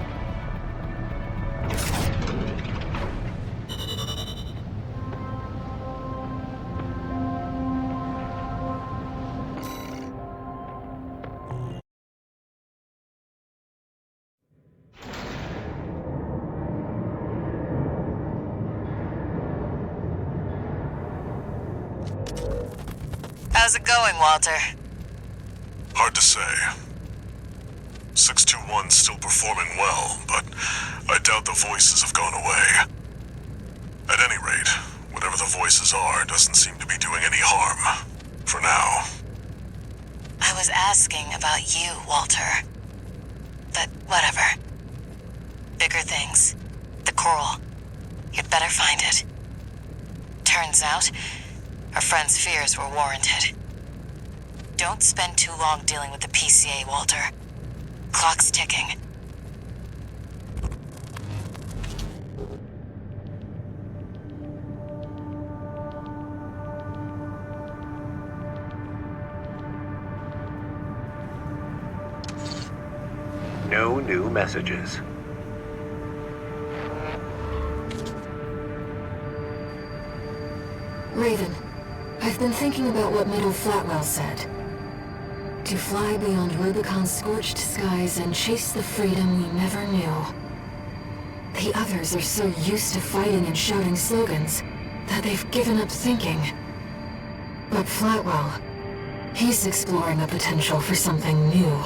Speaker 1: How's it going, Walter?
Speaker 2: Hard to say. 621's still performing well, but I doubt the voices have gone away. At any rate, whatever the voices are doesn't seem to be doing any harm. For now.
Speaker 1: I was asking about you, Walter. But whatever. Bigger things. The coral. You'd better find it. Turns out, our friend's fears were warranted. Don't spend too long dealing with the PCA, Walter. Clock's ticking.
Speaker 4: No new messages.
Speaker 12: Raven, I've been thinking about what Middle Flatwell said. To fly beyond Rubicon's scorched skies and chase the freedom we never knew. The others are so used to fighting and shouting slogans that they've given up thinking. But Flatwell, he's exploring the potential for something new.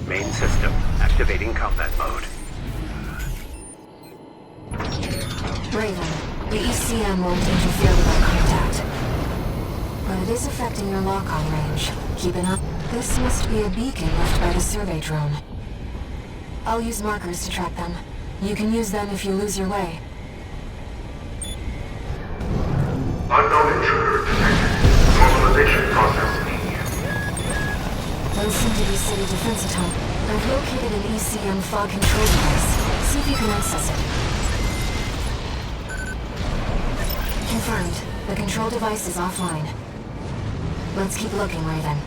Speaker 4: Main system activating combat mode.
Speaker 12: Raven, the ECM won't interfere with our contact. But it is affecting your lock-on range. Keep an eye. This must be a beacon left by the survey drone. I'll use markers to track them. You can use them if you lose your way.
Speaker 13: Unknown intruder detected. Normalization process immediate.
Speaker 12: Wilson to be city defense attempt. I've located an ECM fog control device. See if you can access it. Confirmed. The control device is offline. Let's keep looking, Raven.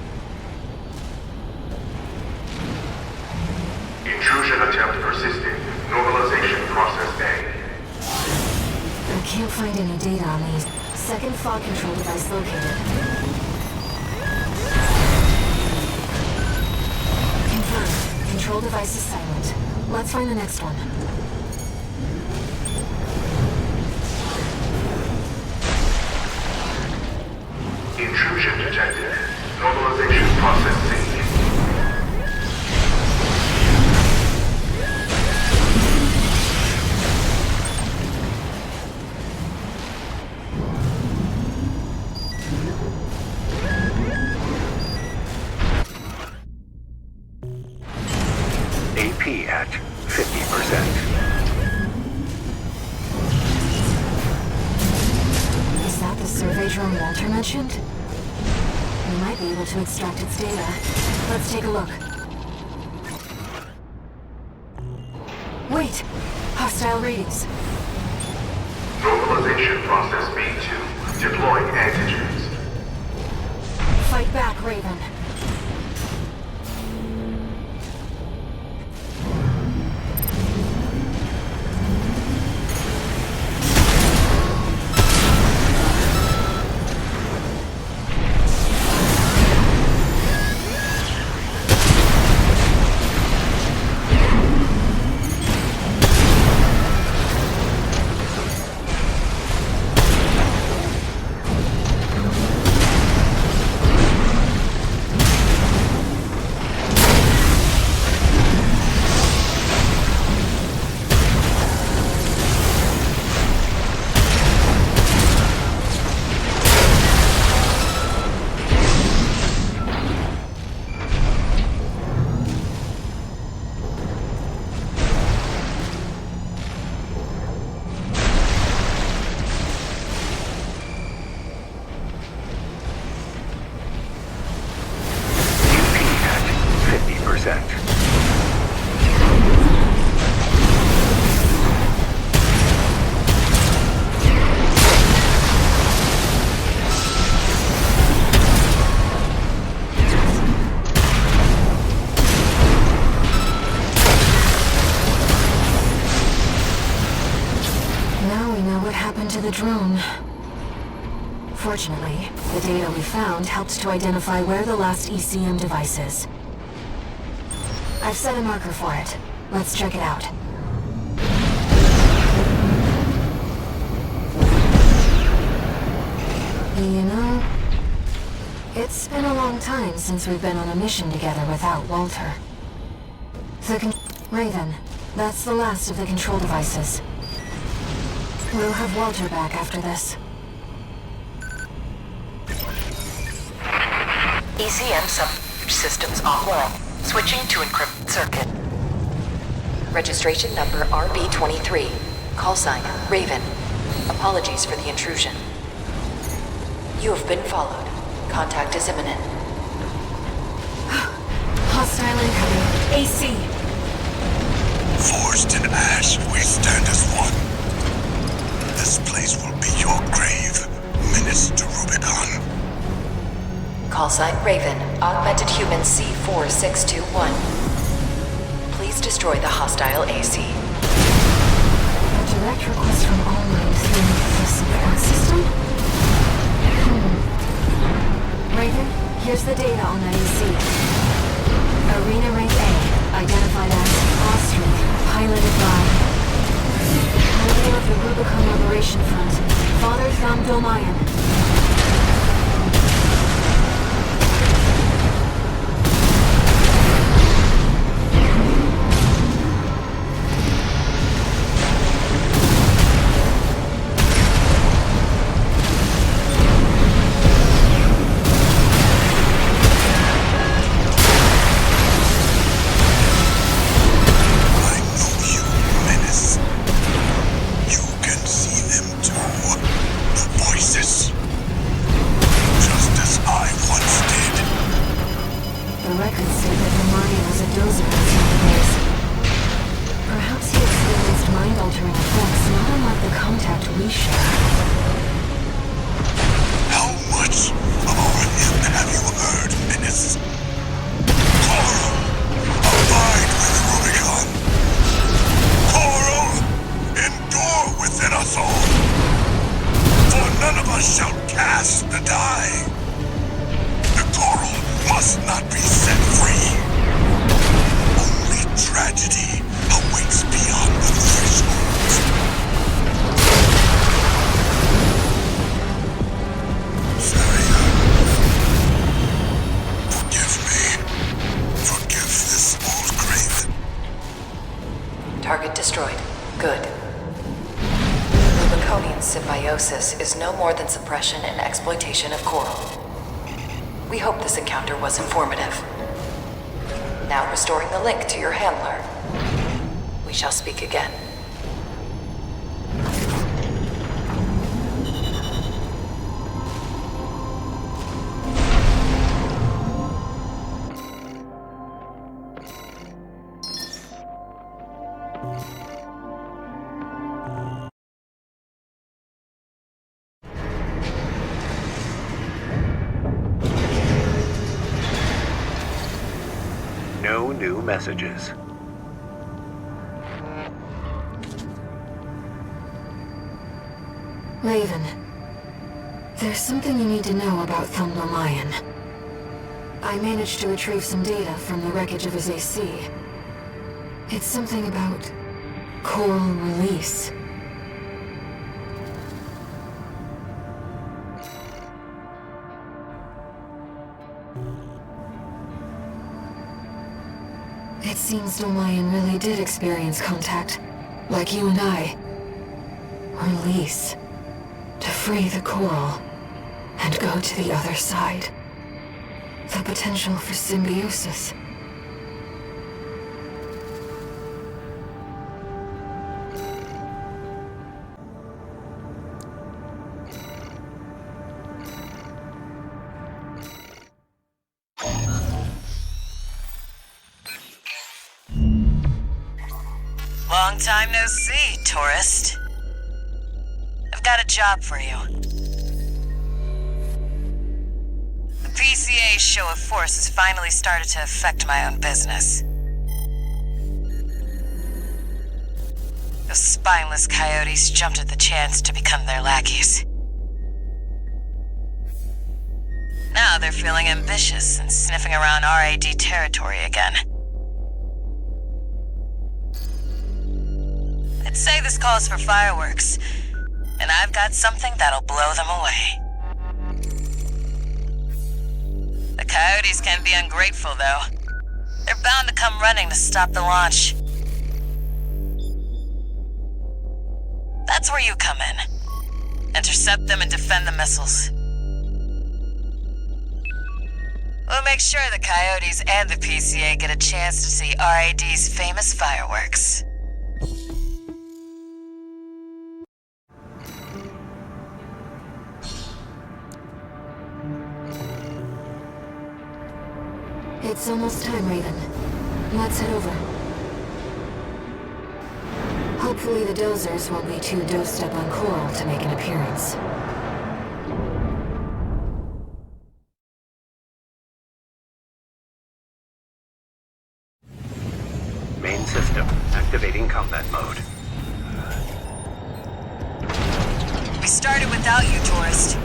Speaker 13: Intrusion attempt persisting. Normalization process A.
Speaker 12: I can't find any data on these. Second fog control device located. Confirmed. Control device is silent. Let's find the next one.
Speaker 13: Intrusion detected. Normalization process C.
Speaker 4: AP at 50%.
Speaker 12: Is that the survey drone Walter mentioned? We might be able to extract its data. Let's take a look. Wait! hostile readings.
Speaker 13: Normalization process B2. Deploying antigens.
Speaker 12: Fight back, Raven. The drone. Fortunately, the data we found helped to identify where the last ECM device is. I've set a marker for it. Let's check it out. You know, it's been a long time since we've been on a mission together without Walter. Raven, that's the last of the control devices. We'll have Walter back after this.
Speaker 1: ECM subsystems offline. Switching to encrypted circuit. Registration number RB23. Call sign Raven. Apologies for the intrusion. You have been followed. Contact is imminent.
Speaker 12: Hostile incoming. AC.
Speaker 2: Forged in ash, we stand as one. This place will be your grave. Menace to Rubicon.
Speaker 1: Call sign Raven. Augmented human C4621. Please destroy the hostile AC.
Speaker 12: A direct request from All-Mind through the support system? Raven, here's the data on that AC. Arena Rank A, identified as Off-Street, piloted by... Leader of the Rubicon Liberation Front, Father Drum Mayan.
Speaker 1: Target destroyed. Good. Rubiconian symbiosis is no more than suppression and exploitation of coral. We hope this encounter was informative. Now restoring the link to your handler. We shall speak again.
Speaker 4: no new messages.
Speaker 12: Raven, there's something you need to know about Dol Mayan. I managed to retrieve some data from the wreckage of his AC. It's something about coral release. It seems Dol Mayan really did experience contact, like you and I. Release. To free the coral, and go to the other side. The potential for symbiosis.
Speaker 1: Long time no see, tourist. I've got a job for you. The PCA's show of force has finally started to affect my own business. Those spineless coyotes jumped at the chance to become their lackeys. Now they're feeling ambitious and sniffing around RAD territory again. I'd say this calls for fireworks, and I've got something that'll blow them away. The coyotes can be ungrateful, though. They're bound to come running to stop the launch. That's where you come in. Intercept them and defend the missiles. We'll make sure the coyotes and the PCA get a chance to see RAD's famous fireworks.
Speaker 12: It's almost time, Raven. Let's head over. Hopefully the dozers won't be too dosed up on coral to make an appearance.
Speaker 4: Main system activating combat mode.
Speaker 1: We started without you, tourist.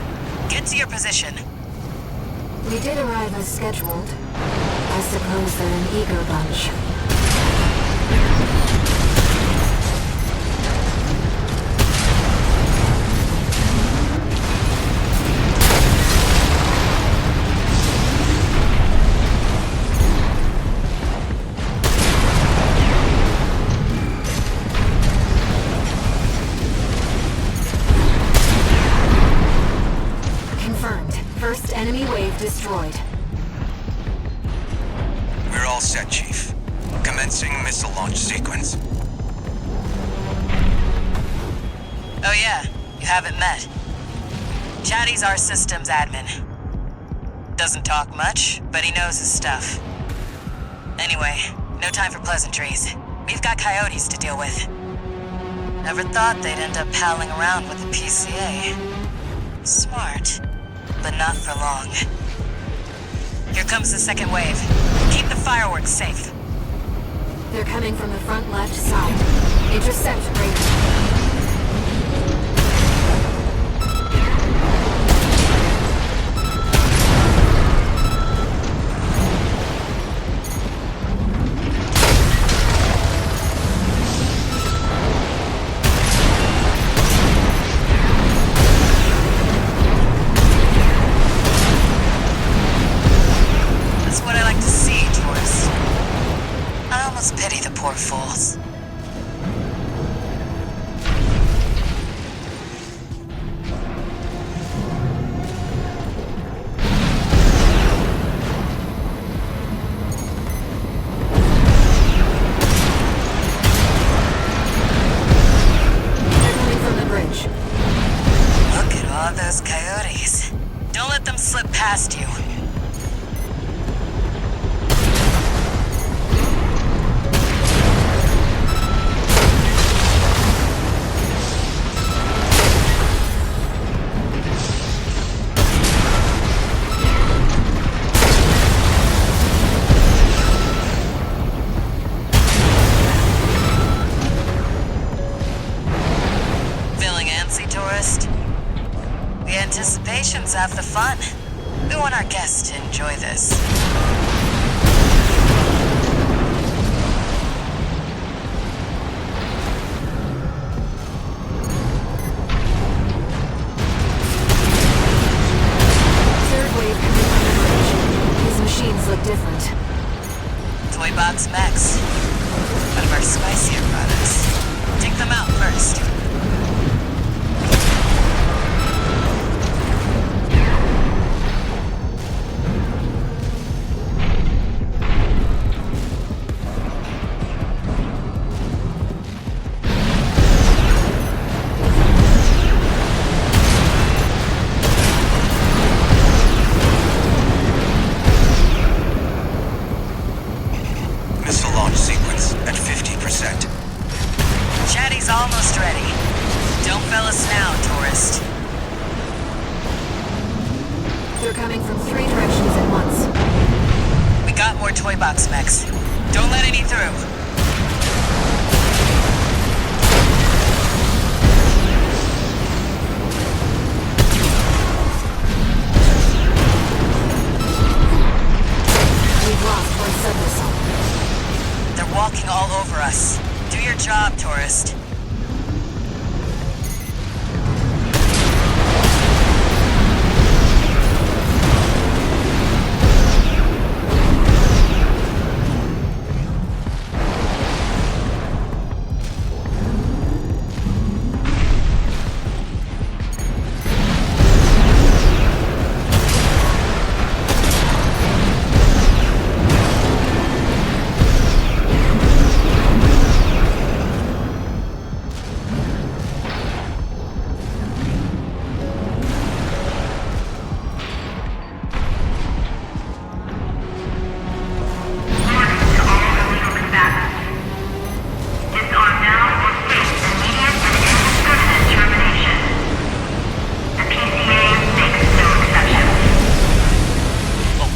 Speaker 1: Get to your position.
Speaker 12: We did arrive as scheduled. I suppose they're an eager bunch. Confirmed. First enemy wave destroyed.
Speaker 3: We're all set, Chief. Commencing missile launch sequence.
Speaker 1: Oh yeah, you haven't met. Chatty's our systems admin. Doesn't talk much, but he knows his stuff. Anyway, no time for pleasantries. We've got coyotes to deal with. Never thought they'd end up palling around with the PCA. Smart, but not for long. Here comes the second wave. Keep the fireworks safe.
Speaker 12: They're coming from the front left side. Intercept, Raven.
Speaker 1: Pity the poor fools.
Speaker 12: They're coming from the bridge.
Speaker 1: Look at all those coyotes. Don't let them slip past you. The anticipation's half the fun. We want our guests to enjoy this.
Speaker 12: Third wave coming from emerging. These machines look different.
Speaker 1: Toy box mechs. One of our spicier products. Take them out first.
Speaker 3: Missile launch sequence at 50%.
Speaker 1: Chatty's almost ready. Don't fail us now, tourist.
Speaker 12: They're coming from 3 directions at once.
Speaker 1: We got more toy box mechs. Don't let any through.
Speaker 12: We've lost one submissile.
Speaker 1: They're walking all over us. Do your job, tourist.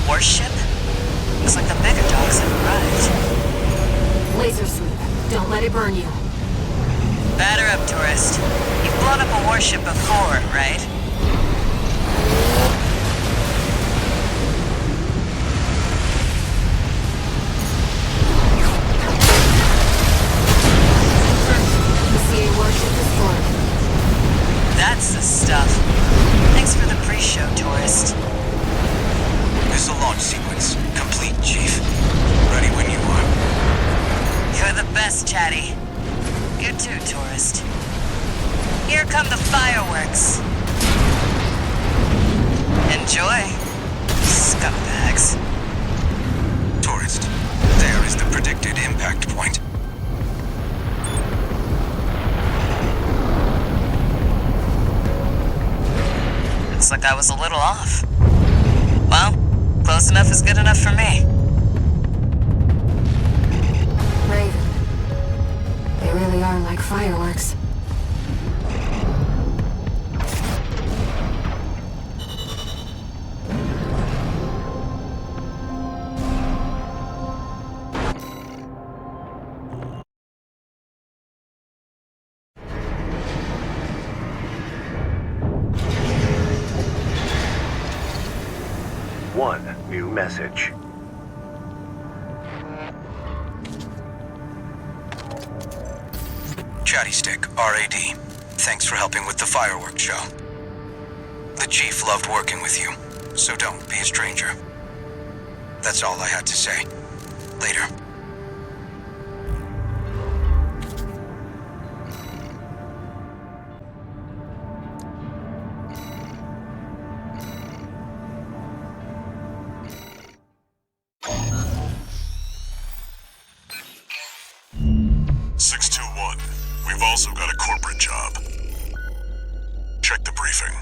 Speaker 1: Warship? Looks like the bigger dogs have arrived.
Speaker 12: Laser sweep. Don't let it burn you.
Speaker 1: Batter up, tourist. You've blown up a warship before, right?
Speaker 12: PCA warship destroyed.
Speaker 1: That's the stuff. Thanks for the pre-show, tourist.
Speaker 3: Missile launch sequence complete, Chief. Ready when you are.
Speaker 1: You're the best, Chatty. You too, tourist. Here come the fireworks. Enjoy, scumbags.
Speaker 3: Tourist, there is the predicted impact point.
Speaker 1: Looks like I was a little off. Well, close enough is good enough for me.
Speaker 12: Raven. They really are like fireworks.
Speaker 4: One new message.
Speaker 3: Chatty Stick, RAD. Thanks for helping with the fireworks show. The Chief loved working with you, so don't be a stranger. That's all I had to say. Later.
Speaker 2: We've also got a corporate job. Check the briefing.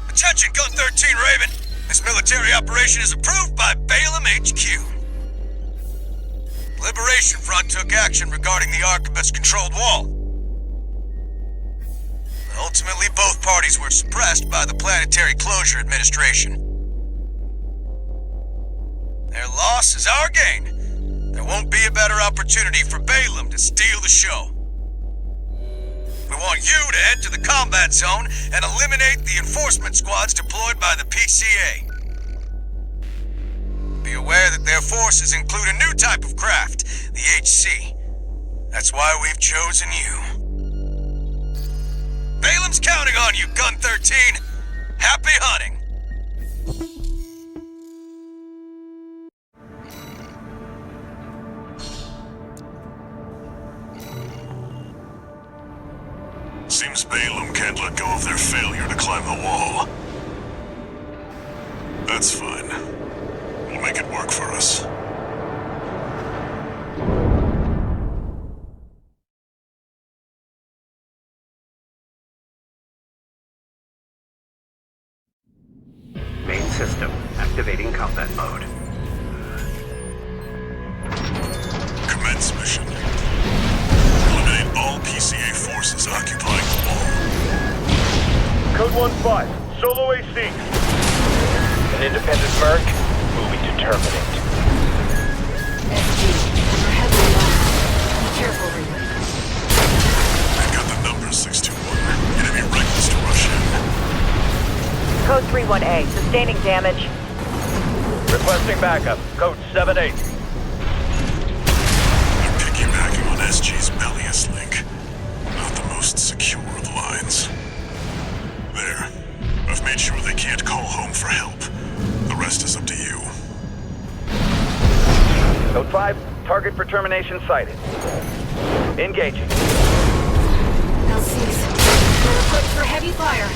Speaker 3: Attention, Gun 13 Raven! This military operation is approved by Balaam HQ. Liberation Front took action regarding the Arquebus-controlled wall. Ultimately, both parties were suppressed by the Planetary Closure Administration. Their loss is our gain. There won't be a better opportunity for Balaam to steal the show. We want you to head to the combat zone and eliminate the enforcement squads deployed by the PCA. Be aware that their forces include a new type of craft, the HC. That's why we've chosen you. Balam's counting on you, Gun 13. Happy hunting!
Speaker 2: Seems Balam can't let go of their failure to climb the wall. That's fine. We'll make it work for us.
Speaker 4: Main system activating combat mode.
Speaker 2: Commence mission. Eliminate all PCA forces occupying the wall.
Speaker 5: Code 1-5, solo AC. An independent merc, moving to terminate.
Speaker 12: SG, we're heavily armed. Be careful, Reaper.
Speaker 2: They've got the numbers 621. Enemy reckless to rush in.
Speaker 11: Code 3-1A, sustaining damage.
Speaker 5: Requesting backup. Code 7-8.
Speaker 2: They're piggybacking on SG's Bellius link. Not the most secure of lines. There. I've made sure they can't call home for help. The rest is up to you.
Speaker 5: Code 5, target for termination sighted. Engaging.
Speaker 12: LCs, we're equipped for heavy fire.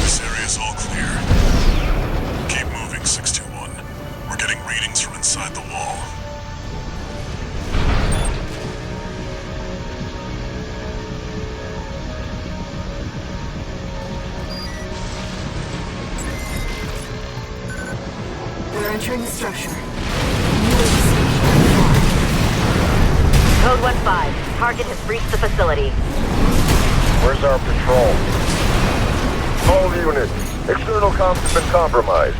Speaker 2: This area's all clear. Keep moving, 621. We're getting readings from inside the wall.
Speaker 12: We're entering the structure.
Speaker 11: Code 1-5, target has breached the facility.
Speaker 5: Where's our patrol?
Speaker 13: All units, external comms have been compromised.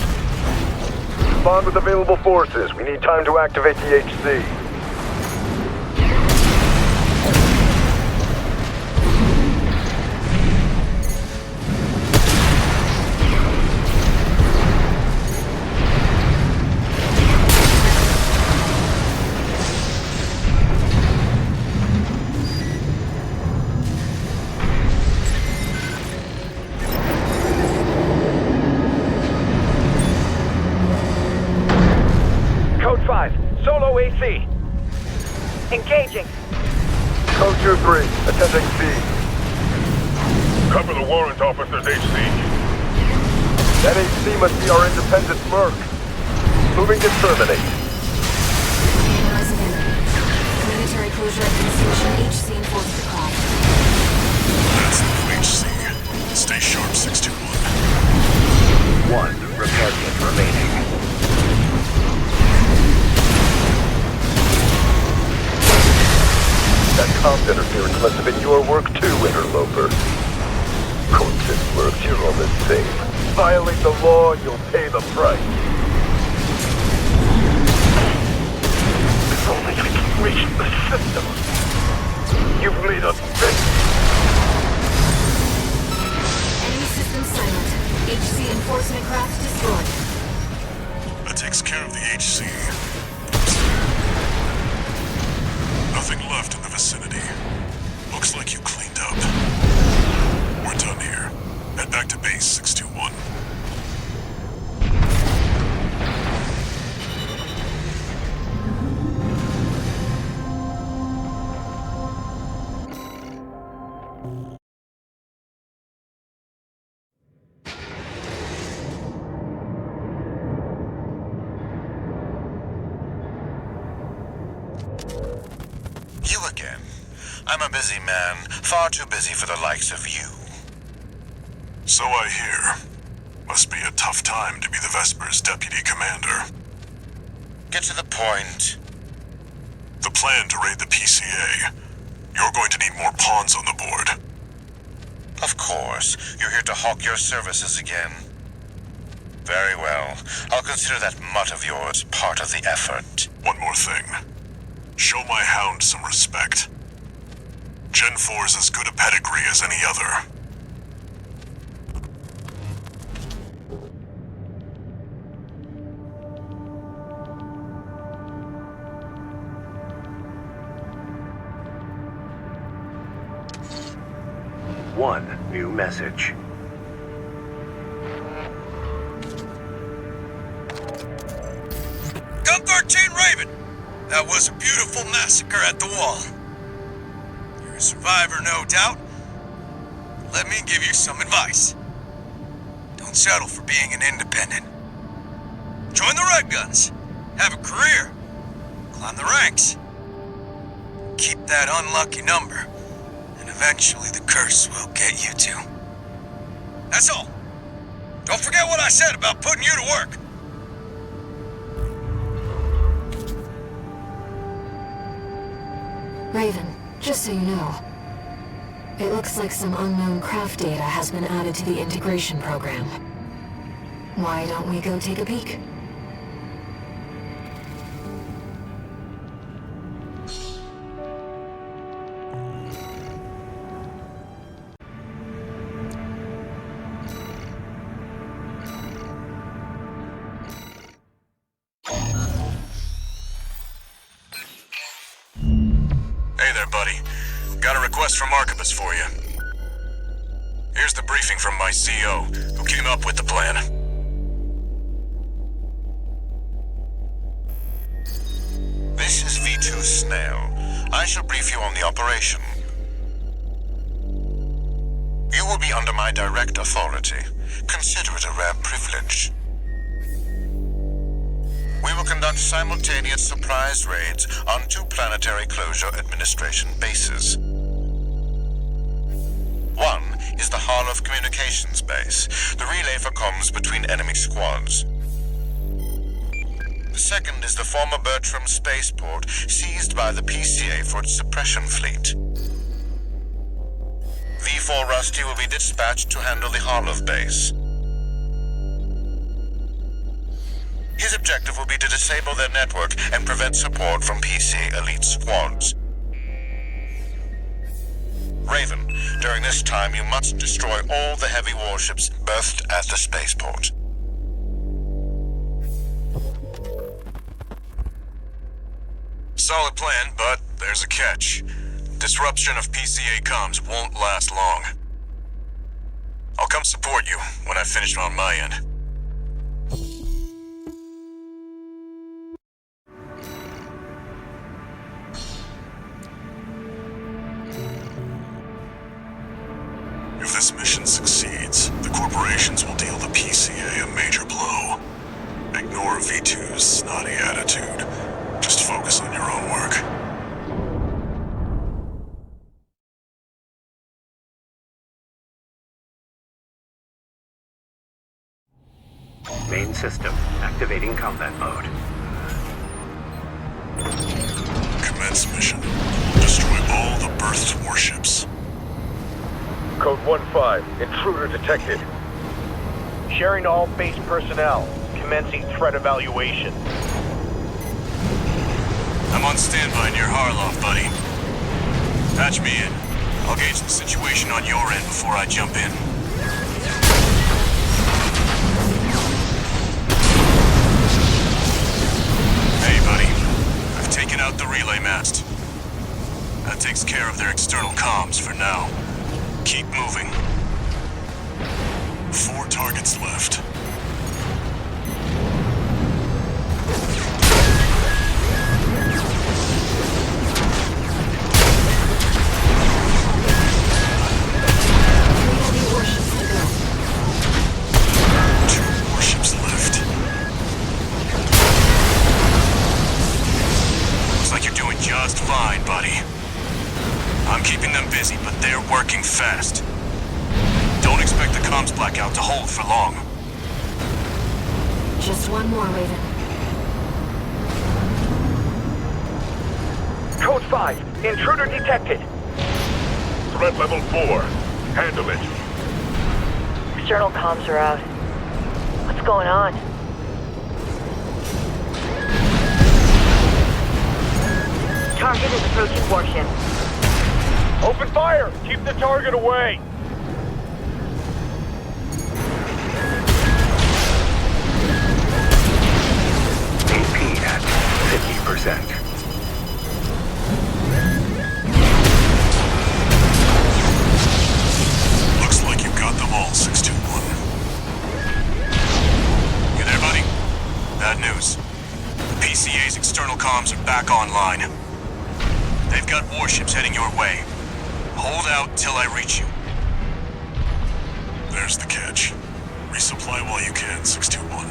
Speaker 13: Respond with available forces. We need time to activate the HC.
Speaker 5: Code 5, solo AC.
Speaker 11: Engaging.
Speaker 13: Code 2-3, attending C.
Speaker 2: Cover the warrant officer's HC.
Speaker 13: That HC must be our independent merc. Moving to terminate.
Speaker 12: Analyzing enemy. Planetary closure at the station. HC enforced the craft.
Speaker 2: That's the new HC. Stay sharp, 621.
Speaker 4: One repair kit remaining.
Speaker 13: That comms interference must have been your work too, interloper. Corpses works, you're all the same. Violate the law, you'll pay the price. If only we can reach the system. You've made us sick.
Speaker 12: Enemy system silent. HC enforcement craft destroyed.
Speaker 2: That takes care of the HC. Nothing left in the vicinity. Looks like you cleaned up. We're done here. Head back to base, 621.
Speaker 9: You again. I'm a busy man, far too busy for the likes of you.
Speaker 2: So I hear. Must be a tough time to be the Vesper's deputy commander.
Speaker 9: Get to the point.
Speaker 2: the plan to raid the PCA, you're going to need more pawns on the board.
Speaker 9: Of course. You're here to hawk your services again. Very well. I'll consider that mutt of yours part of the effort.
Speaker 2: One more thing. Show my hound some respect. Gen 4's as good a pedigree as any other.
Speaker 4: One new message.
Speaker 3: Gun 13 Raven! That was a beautiful massacre at the wall. You're a survivor, no doubt. Let me give you some advice. Don't settle for being an independent. Join the Red Guns. Have a career. Climb the ranks. Keep that unlucky number. And eventually the curse will get you too. That's all. Don't forget what I said about putting you to work.
Speaker 12: Raven, just so you know, it looks like some unknown craft data has been added to the integration program. Why don't we go take a peek?
Speaker 2: Hey there, buddy. Got a request from Archibus for you. Here's the briefing from my CO, who came up with the plan.
Speaker 9: This is V.Ⅳ Snail. I shall brief you on the operation. You will be under my direct authority. Consider it a rare privilege. We will conduct simultaneous surprise raids on 2 planetary closure administration bases. One is the Hall of Communications base, the relay for comms between enemy squads. The second is the former Bertram spaceport, seized by the PCA for its suppression fleet. V.Ⅳ Rusty will be dispatched to handle the Harlov base. His objective will be to disable their network and prevent support from PCA elite squads. Raven, during this time you must destroy all the heavy warships berthed at the spaceport.
Speaker 2: Solid plan, but there's a catch. Disruption of PCA comms won't last long. I'll come support you when I finish on my end. If this mission succeeds, the corporations will deal the PCA a major blow. Ignore V2's snotty attitude. Just focus on your own work.
Speaker 4: Main system activating combat mode.
Speaker 2: Commence mission. Destroy all the berthed warships.
Speaker 13: Code 1-5. Intruder detected.
Speaker 5: Sharing to all base personnel. Commencing threat evaluation.
Speaker 2: I'm on standby near Harlov, buddy. Patch me in. I'll gauge the situation on your end before I jump in. Hey, buddy. I've taken out the relay mast. That takes care of their external comms for now. Keep moving. 4 targets left. Just fine, buddy. I'm keeping them busy, but they're working fast. Don't expect the comms blackout to hold for long.
Speaker 12: Just one more, Raven.
Speaker 5: Code 5, intruder detected.
Speaker 13: Threat level 4. Handle it.
Speaker 11: External comms are out. What's going on? Target is approaching warship.
Speaker 5: Open fire! Keep the target away!
Speaker 4: AP at 50%.
Speaker 2: Looks like you've got them all, 621. You there, buddy? Bad news. The PCA's external comms are back online. They've got warships heading your way. Hold out till I reach you. There's the catch. Resupply while you can, 621.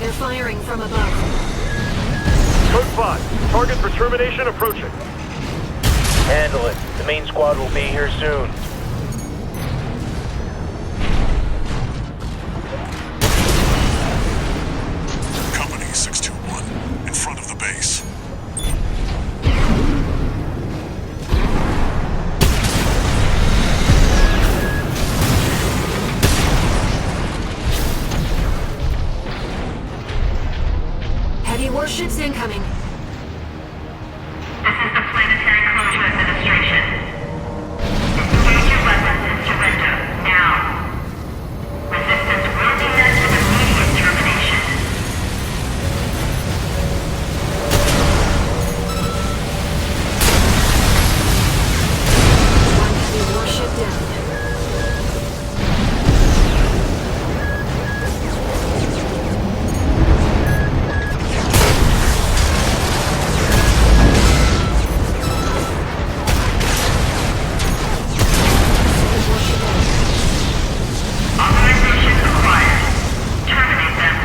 Speaker 12: They're firing from above.
Speaker 5: Code 5, target for termination approaching. Handle it. The main squad will be here soon.
Speaker 2: Company 621, in front of the base.
Speaker 12: Heavy warships incoming.
Speaker 6: This is the Planetary Closure Administration. Disengage your weapons and surrender, now. Resistance will be met with immediate termination.
Speaker 12: One heavy warship down.
Speaker 6: Authorization acquired. Terminate them.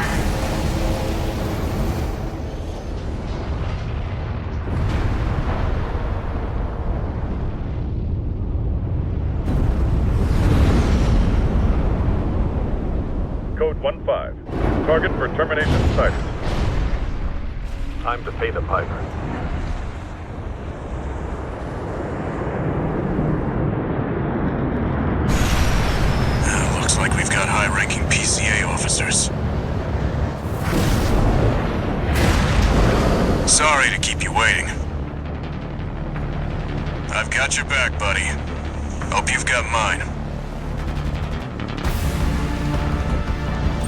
Speaker 13: Code 1-5. Target for termination sighted. Time to pay the piper.
Speaker 2: Looks like we've got high-ranking PCA officers. Sorry to keep you waiting. I've got your back, buddy. Hope you've got mine.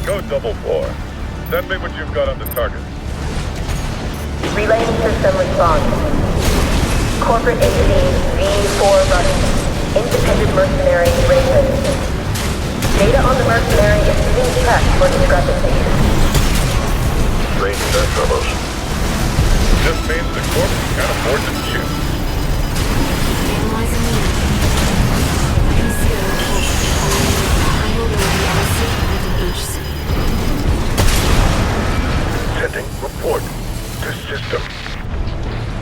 Speaker 13: Code 4. Send me what you've got on the target.
Speaker 11: Relaying system response. Corporate entity V.Ⅳ running. Independent mercenary Raven. Data on the mercenary is being checked for discrepancies.
Speaker 13: Strange bedfellows. This means the corp can't afford to shoot.
Speaker 12: Analyzing the PCA HC.
Speaker 13: Sending report to system.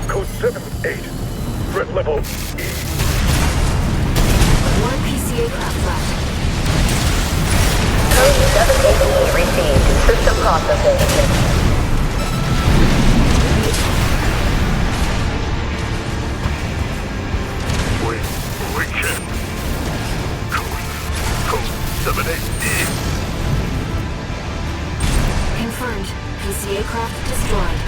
Speaker 13: Code 7-8. Threat level E.
Speaker 12: One PCA craft left.
Speaker 11: Code 7-8 received. System processing.
Speaker 13: We can. Code 7-8.
Speaker 12: Confirmed. PCA craft destroyed.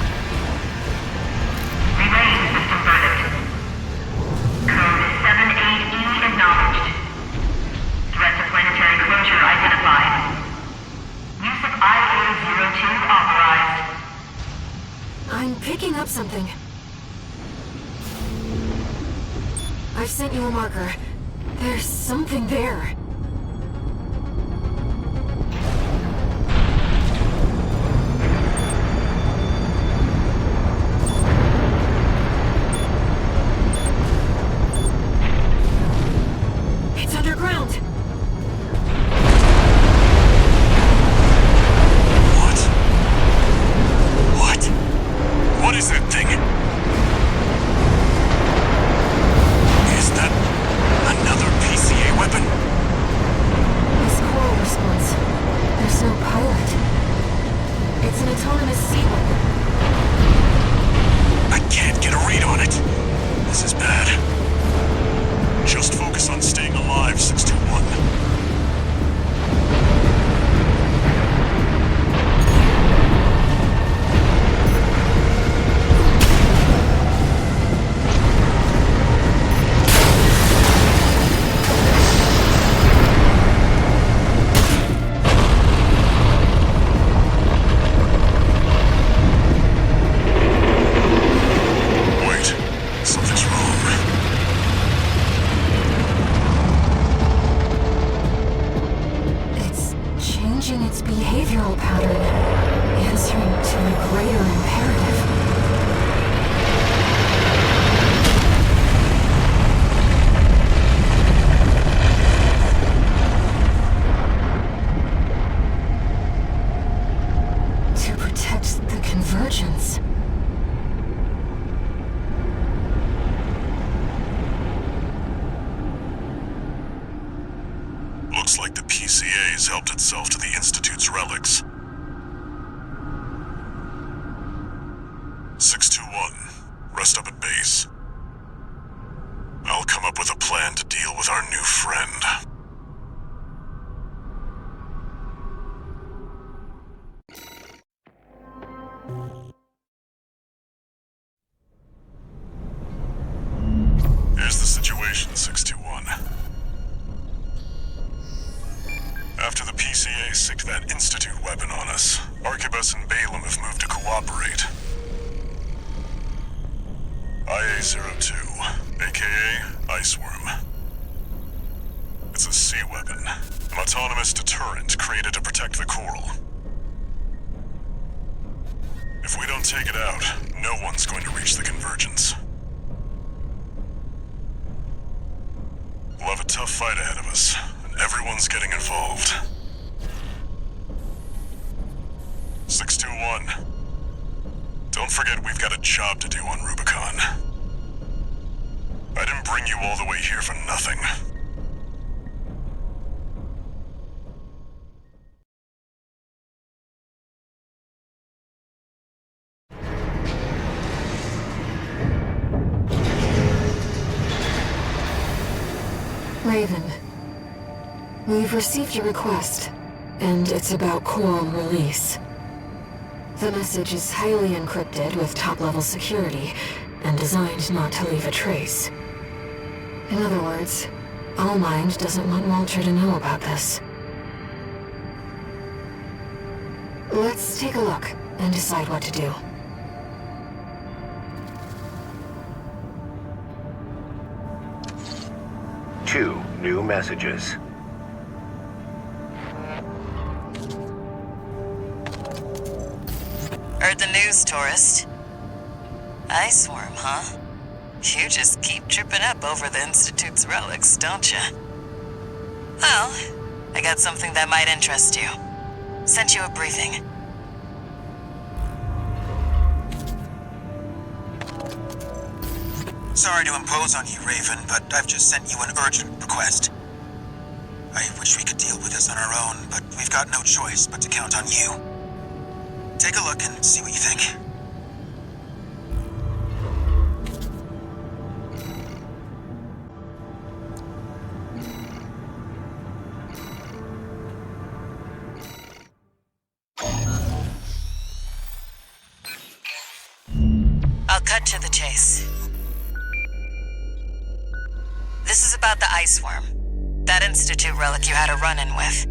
Speaker 6: Relaying system verdict. Code 7-8E acknowledged. Threat to planetary closure identified. Use of IA-02 authorized.
Speaker 12: I'm picking up something. I've sent you a marker. There's something there. It's an autonomous sea weapon.
Speaker 2: I can't get a read on it. This is bad. Just focus on staying alive, 621. Looks like the PCA's helped itself to the Institute's relics. 621, rest up at base. I'll come up with a plan to deal with our new friend. Here's the situation, 621. After the PCA sicked that Institute weapon on us, Arquebus and Balaam have moved to cooperate. IA-02, aka Iceworm. It's a sea weapon, an autonomous deterrent created to protect the coral. If we don't take it out, no one's going to reach the convergence. We'll have a tough fight ahead of us, and everyone's getting involved. 621. Don't forget we've got a job to do on Rubicon. I didn't bring you all the way here for nothing.
Speaker 12: Raven, we've received your request, and it's about coral release. The message is highly encrypted with top-level security, and designed not to leave a trace. In other words, Allmind doesn't want Walter to know about this. Let's take a look and decide what to do.
Speaker 4: Two new messages.
Speaker 1: Heard the news, tourist. Iceworm, huh? You just keep tripping up over the Institute's relics, don't you? Well, I got something that might interest you. Sent you a briefing.
Speaker 3: Sorry to impose on you, Raven, but I've just sent you an urgent request. I wish we could deal with this on our own, but we've got no choice but to count on you. Take a look and see what you think.
Speaker 1: I'll cut to the chase. This is about the Iceworm, that Institute relic you had a run-in with.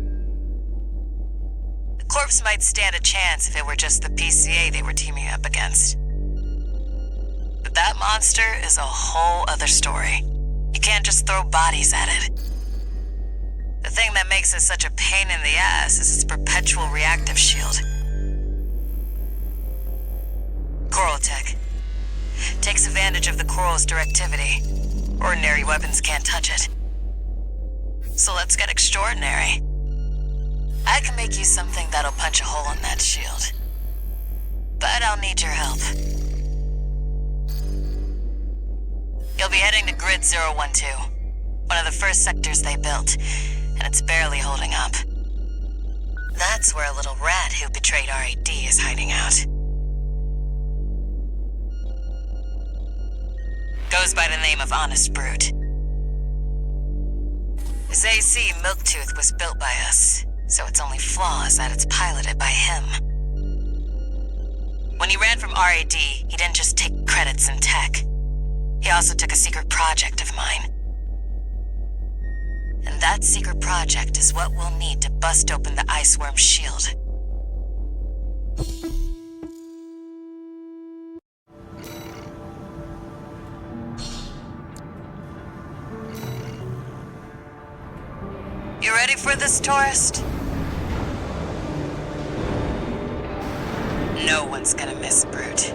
Speaker 1: The corpse might stand a chance if it were just the PCA they were teaming up against. But that monster is a whole other story. You can't just throw bodies at it. The thing that makes it such a pain in the ass is its perpetual reactive shield. Coral tech. Takes advantage of the coral's directivity. Ordinary weapons can't touch it. So let's get extraordinary. I can make you something that'll punch a hole in that shield. But I'll need your help. You'll be heading to Grid 012, one of the first sectors they built, and it's barely holding up. That's where a little rat who betrayed RAD is hiding out. Goes by the name of Honest Brute. His AC Milktooth was built by us, so its only flaw is that it's piloted by him. When he ran from RAD, he didn't just take credits in tech. He also took a secret project of mine. And that secret project is what we'll need to bust open the Iceworm shield. You ready for this, tourist? No one's gonna miss Brute.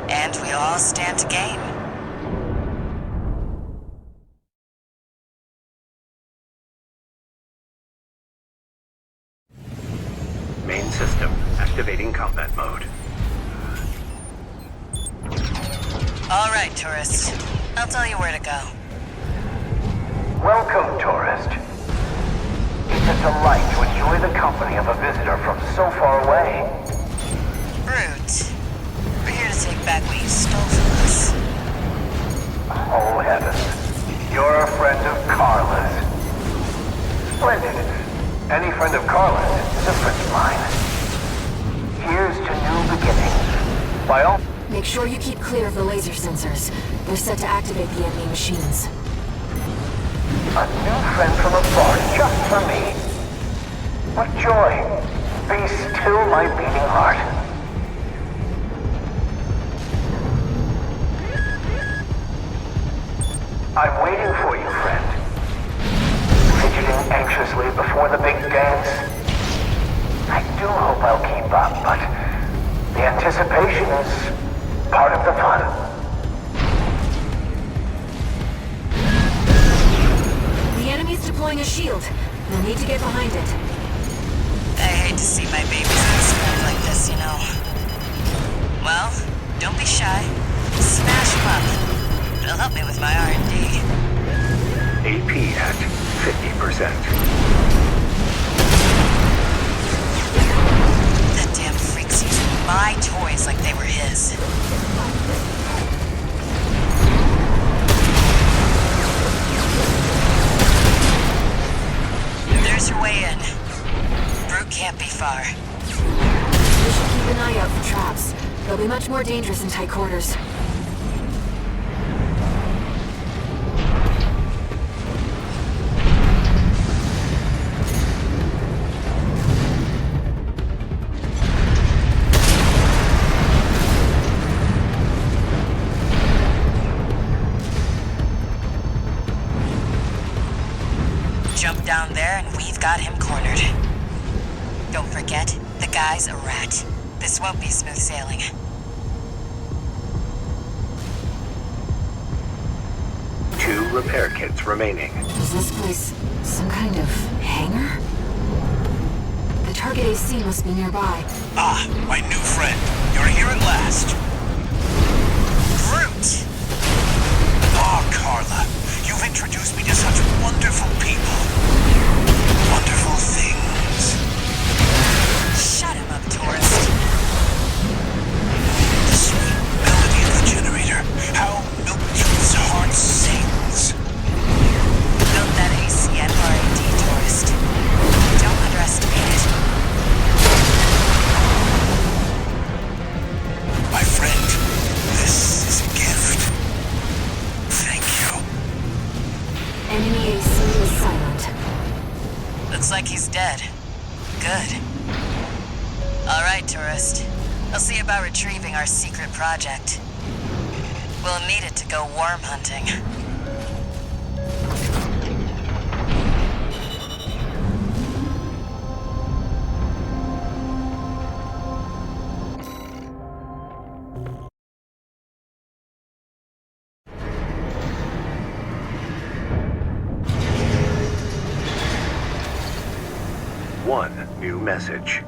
Speaker 1: And we all stand to gain.
Speaker 4: Main system activating combat mode.
Speaker 1: All right, tourist. I'll tell you where to go.
Speaker 5: Welcome, tourist. It's a delight to enjoy the company of a visitor from so far away.
Speaker 1: Brute, we're here to take back what you stole from us.
Speaker 5: Oh, heavens. You're a friend of Carla's. Splendid. Any friend of Carla's is a friend of mine. Here's to new beginnings. By all...
Speaker 12: Make sure you keep clear of the laser sensors. They're set to activate the enemy machines.
Speaker 5: A new friend from afar, just for me. What joy. Be still my beating heart. I'm waiting for you, friend. Fidgeting anxiously before the big dance. I do hope I'll keep up, but the anticipation is part of the fun.
Speaker 12: The enemy's deploying a shield. You'll need to get behind it.
Speaker 1: I hate to see my babies get spoiled like this, you know. Well, don't be shy. Smash them up. It'll help me with my R&D.
Speaker 4: AP at 50%.
Speaker 1: That damn freak's using my toys like they were his. There's your way in. Brute can't be far.
Speaker 12: We should keep an eye out for traps. They'll be much more dangerous in tight quarters.
Speaker 1: Jump down there and we've got him cornered. Don't forget, the guy's a rat. This won't be smooth sailing.
Speaker 4: Two repair kits remaining.
Speaker 12: Is this place some kind of hangar? The target AC must be nearby.
Speaker 3: Ah, my new friend. You're here at last.
Speaker 1: Brute!
Speaker 3: Ah, Carla. You've introduced me to such wonderful people. Wonderful things.
Speaker 1: Shut him up, tourist.
Speaker 3: The sweet melody of the generator. How Milktooth's heart sings.
Speaker 1: Built that AC at R&D, tourist. Don't underestimate it.
Speaker 3: My friend, this is a gift. Thank you.
Speaker 12: Enemy AC is silent.
Speaker 1: Looks like he's dead. Good. All right, tourist. I'll see about retrieving our secret project. We'll need it to go worm hunting.
Speaker 4: One new message.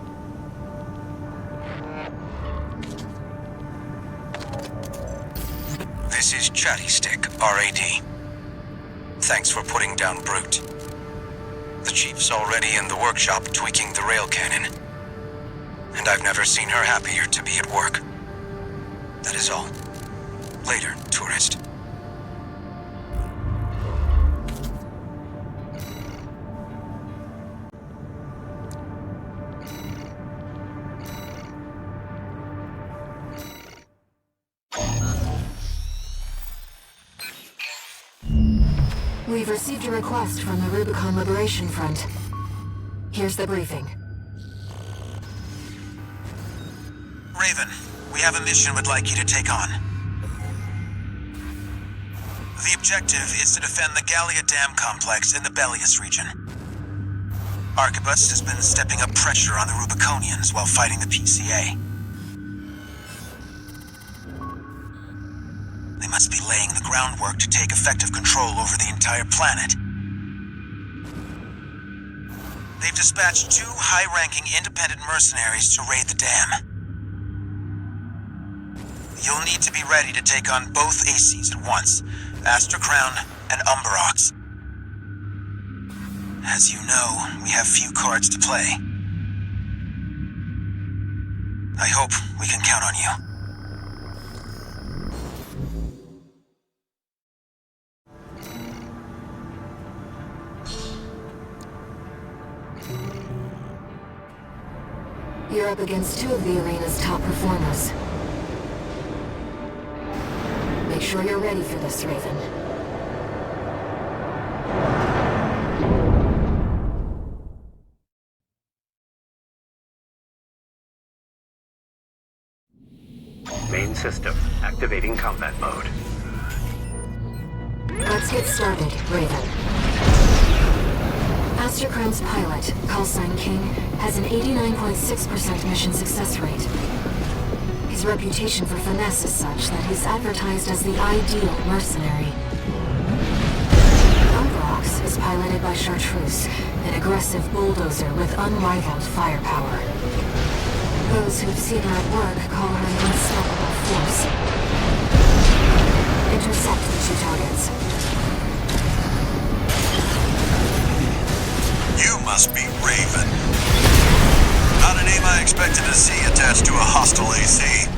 Speaker 3: This is Chatty Stick, RAD. Thanks for putting down Brute. The chief's already in the workshop tweaking the rail cannon. And I've never seen her happier to be at work. That is all. Later, tourist.
Speaker 12: We've received a request from the Rubicon Liberation Front. Here's the briefing.
Speaker 3: Raven, we have a mission we'd like you to take on. The objective is to defend the Gallia Dam complex in the Bellius region. Arquebus has been stepping up pressure on the Rubiconians while fighting the PCA. They must be laying the groundwork to take effective control over the entire planet. They've dispatched 2 high-ranking independent mercenaries to raid the dam. You'll need to be ready to take on both ACs at once, Astra Crown and Umberox. As you know, we have few cards to play. I hope we can count on you.
Speaker 12: You're up against 2 of the arena's top performers. Make sure you're ready for this, Raven.
Speaker 4: Main system activating combat mode.
Speaker 12: Let's get started, Raven. Astrocrown's pilot, callsign King, has an 89.6% mission success rate. His reputation for finesse is such that he's advertised as the ideal mercenary. Umberox is piloted by Chartreuse, an aggressive bulldozer with unrivaled firepower. Those who've seen her at work call her an unstoppable force. Intercept the 2 targets.
Speaker 3: You must be Raven. Not a name I expected to see attached to a hostile AC.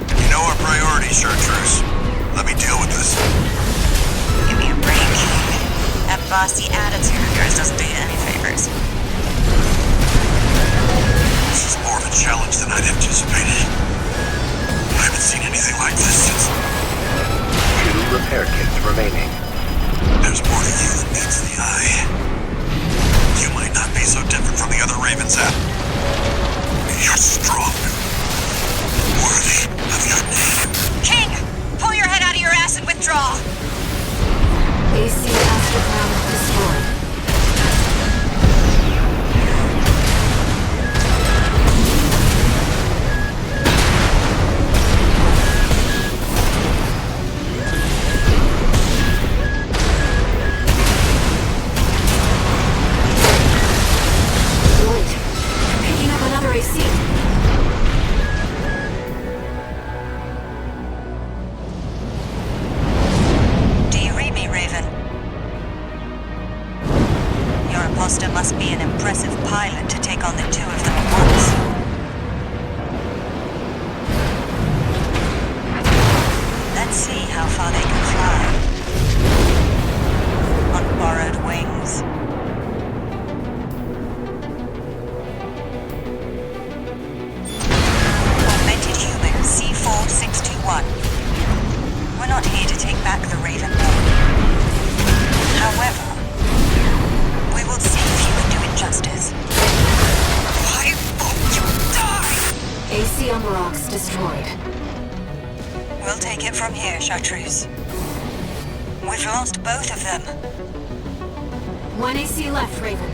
Speaker 3: You know our priority, Chartreuse. Let me deal with this.
Speaker 14: Give me a break. That bossy attitude of yours doesn't do you any favors.
Speaker 3: This is more of a challenge than I'd anticipated. I haven't seen anything like this since...
Speaker 4: 2 repair kits remaining.
Speaker 3: There's more to you than meets the eye. You might not be so different from the other Ravens out. You're strong. Worthy of your name.
Speaker 14: King! Pull your head out of your ass and withdraw!
Speaker 12: AC Astrocrown destroyed.
Speaker 14: Must be an impressive pilot to take on the 2 of them at once. Let's see how far they can fly. On borrowed wings. Augmented human C4621. We're not here to take back the Raven. However, we will see if you can do it justice. I hope you die!
Speaker 12: AC Umberox destroyed.
Speaker 14: We'll take it from here, Chartreuse. We've lost both of them.
Speaker 12: 1 AC left, Raven.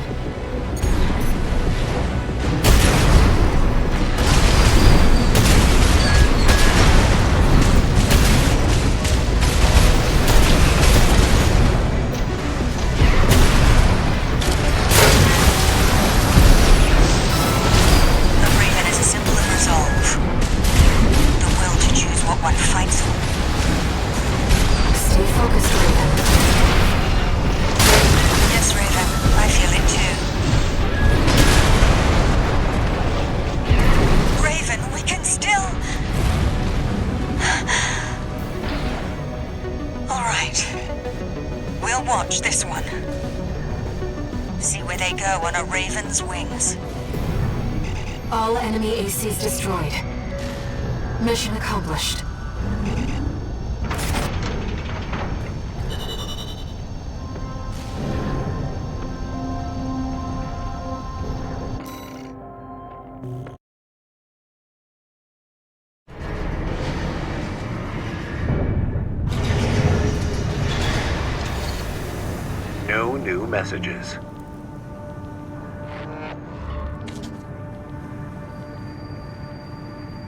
Speaker 14: Yes, Raven. I go on a Raven's wings.
Speaker 12: All enemy ACs destroyed. Mission accomplished.
Speaker 4: No new messages.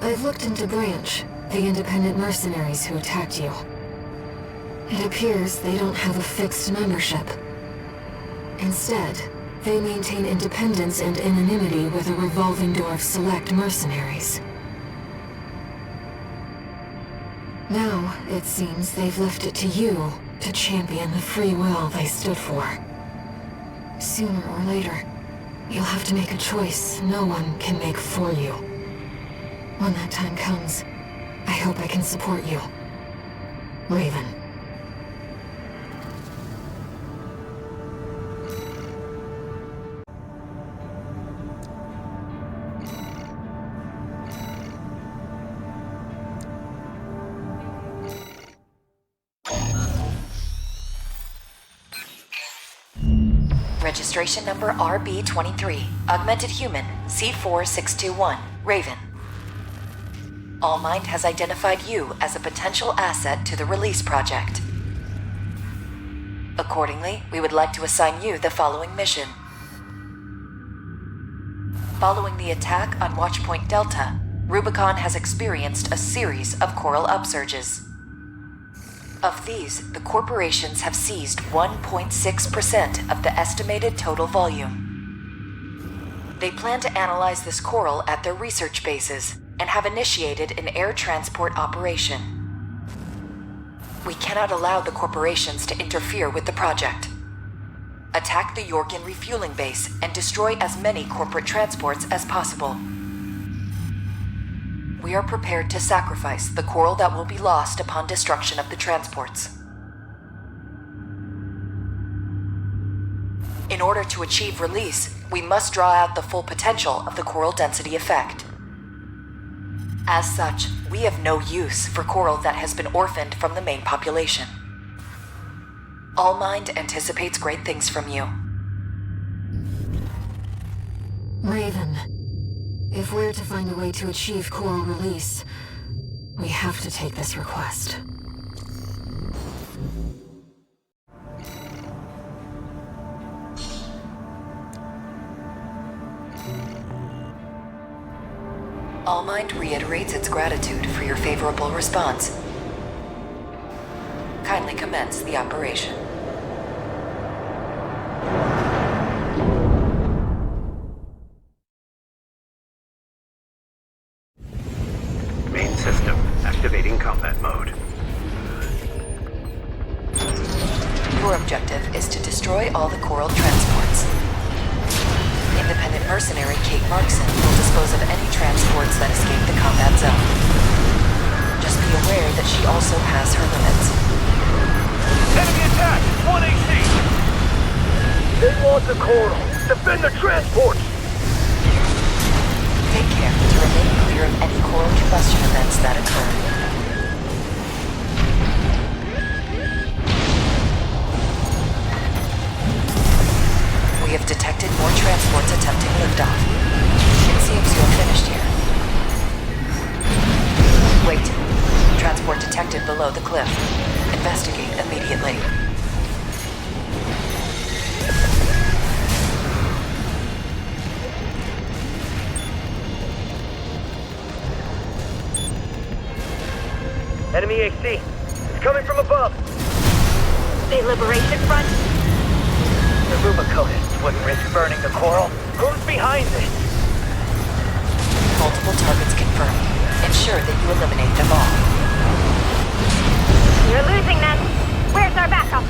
Speaker 12: I've looked into Branch, the independent mercenaries who attacked you. It appears they don't have a fixed membership. Instead, they maintain independence and anonymity with a revolving door of select mercenaries. Now, it seems they've left it to you to champion the free will they stood for. Sooner or later, you'll have to make a choice no one can make for you. When that time comes, I hope I can support you. Raven.
Speaker 1: Registration number RB23, Augmented Human, C4621, Raven. Allmind has identified you as a potential asset to the release project. Accordingly, we would like to assign you the following mission. Following the attack on Watchpoint Delta, Rubicon has experienced a series of coral upsurges. Of these, the corporations have seized 1.6% of the estimated total volume. They plan to analyze this coral at their research bases and have initiated an air transport operation. We cannot allow the corporations to interfere with the project. Attack the Yorkin refueling base and destroy as many corporate transports as possible. We are prepared to sacrifice the coral that will be lost upon destruction of the transports. In order to achieve release, we must draw out the full potential of the coral density effect. As such, we have no use for coral that has been orphaned from the main population. Allmind anticipates great things from you.
Speaker 12: Raven. If we're to find a way to achieve coral release, we have to take this request.
Speaker 1: Allmind reiterates its gratitude for your favorable response. Kindly commence the operation.
Speaker 4: Main system activating combat mode.
Speaker 1: Your objective is to destroy all the coral transports. Independent mercenary Kate Markson will dispose of any transports that escape the combat zone. Just be aware that she also has her limits.
Speaker 5: Enemy attack! 1 AC! They want the coral! Defend the transports!
Speaker 1: Take care to remain clear of any coral combustion events that occur. We have detected more transports attempting liftoff. It seems you are finished here. Wait. Transport detected below the cliff. Investigate immediately.
Speaker 5: Enemy AC! It's coming from above!
Speaker 6: The Liberation Front?
Speaker 5: The Rubiconists wouldn't risk burning the coral. Who's behind this?
Speaker 1: Multiple targets confirmed. Ensure that you eliminate them all.
Speaker 6: You're losing them. Where's our backup?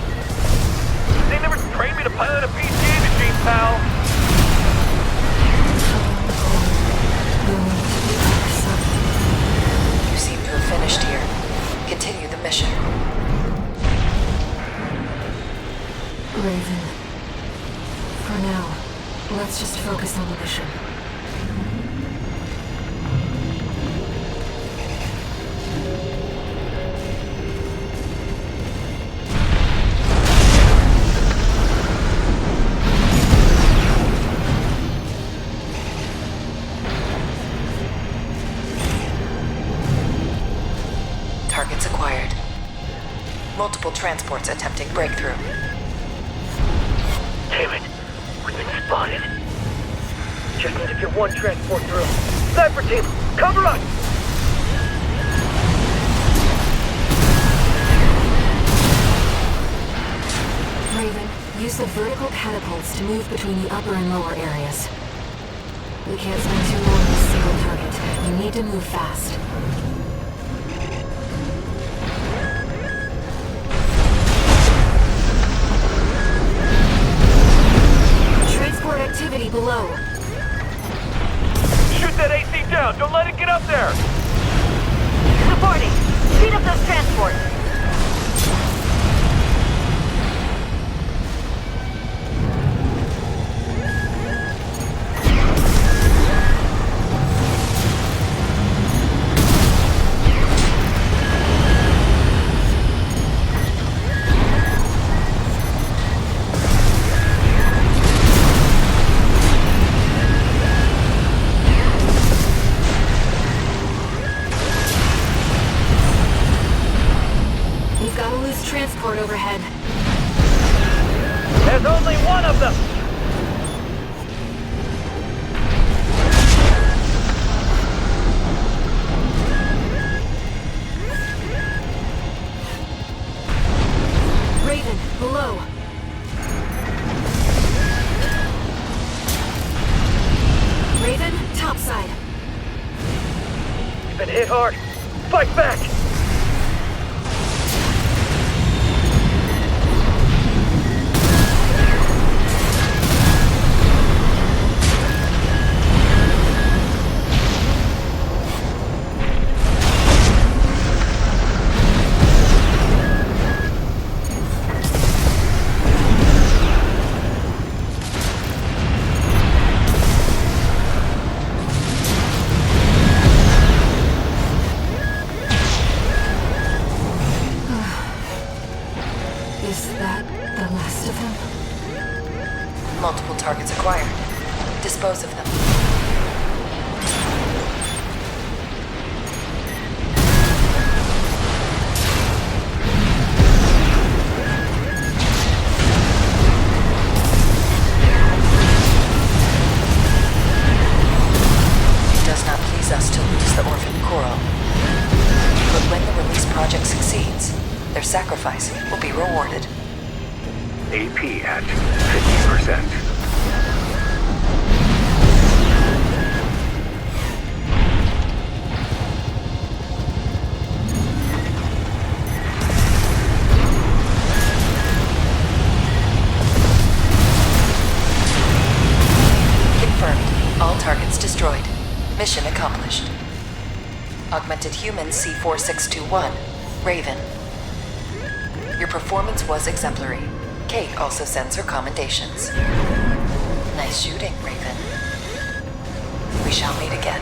Speaker 5: They never trained me to pilot a PCA machine, pal!
Speaker 1: You seem to have finished here. Continue the mission.
Speaker 12: Raven. For now,
Speaker 1: Multiple transports attempting breakthrough.
Speaker 10: Damn it. We've been spotted. Just need to get one transport through. Sniper team, cover us!
Speaker 12: Raven, use the vertical catapults to move between the upper and lower areas. We can't spend too long on a single target. You need to move fast. Transport activity below.
Speaker 5: Shoot that AC down! Don't let it get up there!
Speaker 6: Supporting. Speed up those transports.
Speaker 12: Transport overhead.
Speaker 5: There's only one of them!
Speaker 12: Raven, below. Raven, topside.
Speaker 10: You've been hit hard. Fight back!
Speaker 12: Is that the last of them?
Speaker 1: Multiple targets acquired. Dispose of them. It does not please us to lose the orphan coral. But when the release project succeeds, their sacrifice will be rewarded.
Speaker 4: AP at 50%.
Speaker 1: Confirmed. All targets destroyed. Mission accomplished. Augmented Human C4621, Raven. Your performance was exemplary. Kate also sends her commendations. Nice shooting, Raven. We shall meet again.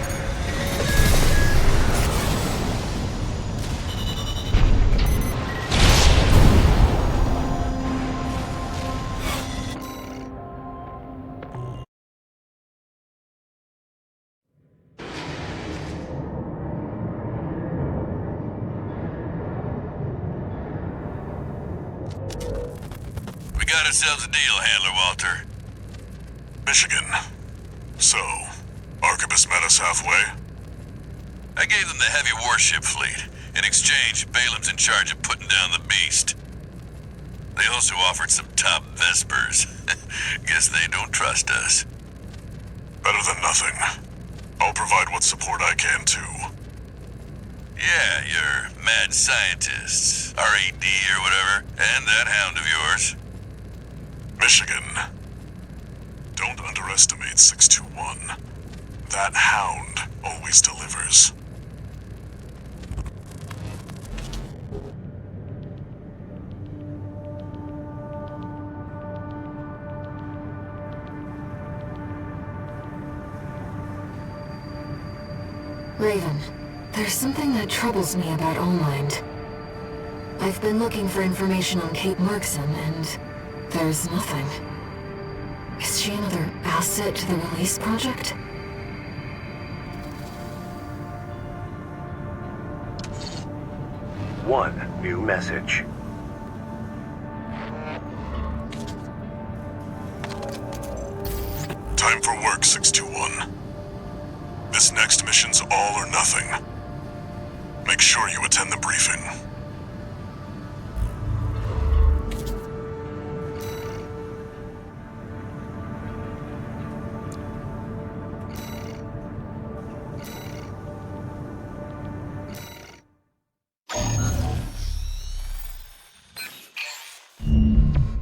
Speaker 2: Got ourselves a deal, Handler Walter. Michigan. So, Arquebus met us halfway? I gave them the heavy warship fleet. In exchange, Balaam's in charge of putting down the beast. They also offered some top Vespers. Guess they don't trust us. Better than nothing. I'll provide what support I can, too. Yeah, your mad scientists, RED or whatever, and that hound of yours. Michigan. Don't underestimate 621. That hound always delivers.
Speaker 12: Raven, there's something that troubles me about Allmind. I've been looking for information on Kate Markson, and there's nothing. Is she another asset to the release project?
Speaker 4: One new message.
Speaker 2: mission's all or nothing. Make sure you attend the briefing.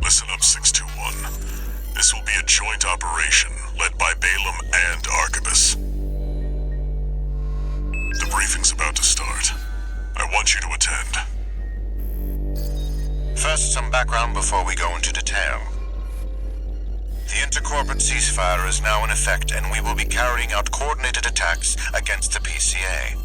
Speaker 2: Listen up, 621. This will be a joint operation led by Balaam and Arquebus. The briefing's about to start. I want you to attend.
Speaker 9: First, some background before we go into detail. The intercorporate ceasefire is now in effect, and we will be carrying out coordinated attacks against the PCA.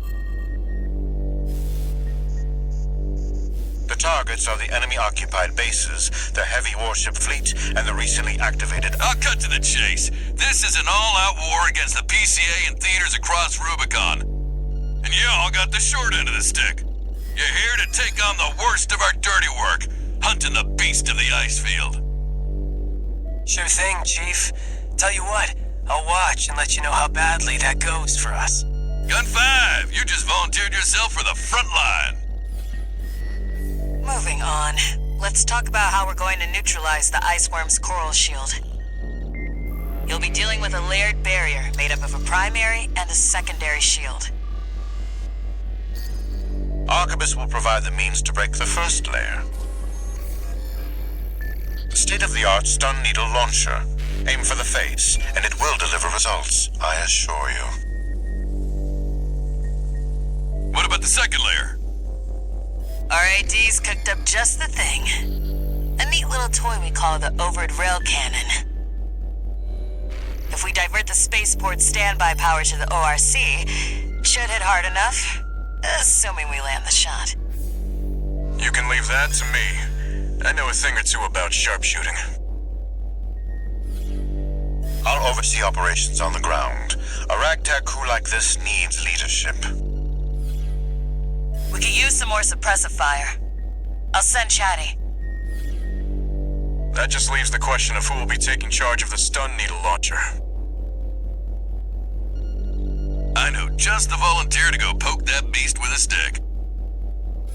Speaker 9: The targets are the enemy-occupied bases, the heavy warship fleet, and the recently activated...
Speaker 15: I'll cut to the chase. This is an all-out war against the PCA and theaters across Rubicon. And y'all got the short end of the stick. You're here to take on the worst of our dirty work, hunting the beast of the ice field.
Speaker 8: Sure thing, Chief. Tell you what, I'll watch and let you know how badly that goes for us.
Speaker 15: Gun 5, you just volunteered yourself for the front line.
Speaker 14: Moving on. Let's talk about how we're going to neutralize the Iceworm's coral shield. You'll be dealing with a layered barrier made up of a primary and a secondary shield.
Speaker 9: Arquebus will provide the means to break the first layer. The state-of-the-art stun needle launcher. Aim for the face, and it will deliver results, I assure you.
Speaker 15: What about the second layer?
Speaker 14: RAD's cooked up just the thing. A neat little toy we call the Overed Rail Cannon. If we divert the spaceport's standby power to the ORC, it should hit hard enough, assuming we land the shot.
Speaker 15: You can leave that to me. I know a thing or two about sharpshooting.
Speaker 9: I'll oversee operations on the ground. A ragtag crew like this needs leadership.
Speaker 14: We could use some more suppressive fire. I'll send Chatty.
Speaker 15: That just leaves the question of who will be taking charge of the stun needle launcher. I know just the volunteer to go poke that beast with a stick.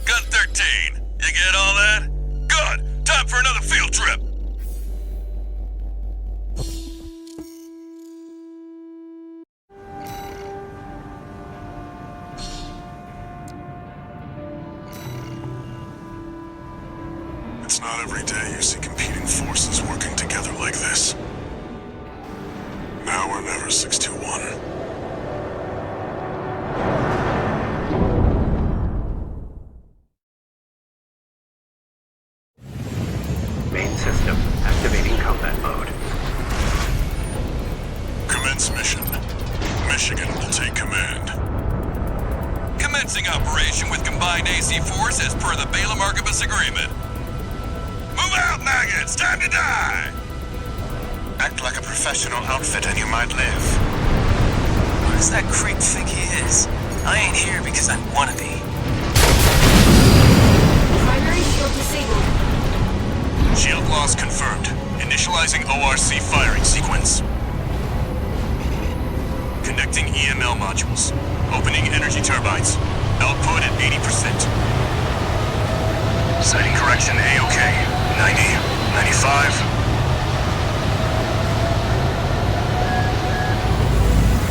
Speaker 15: Gun 13, you get all that? Good! Time for another field trip!
Speaker 2: It's not every day you see competing forces working together like this. Now or never, 621.
Speaker 4: Main system activating combat mode.
Speaker 2: Commence mission. Michigan will take command.
Speaker 15: Commencing operation with combined AC force as per the Balaam-Arquebus agreement. Move out, maggots! Time to die!
Speaker 9: Act like a professional outfit and you might live.
Speaker 8: Who does that creep think he is? I ain't here because I wanna be.
Speaker 12: Primary shield disabled.
Speaker 15: Shield loss confirmed. Initializing ORC firing sequence. Connecting EML modules. Opening energy turbines. Output at 80%. Sighting correction A-OK. 90, 95.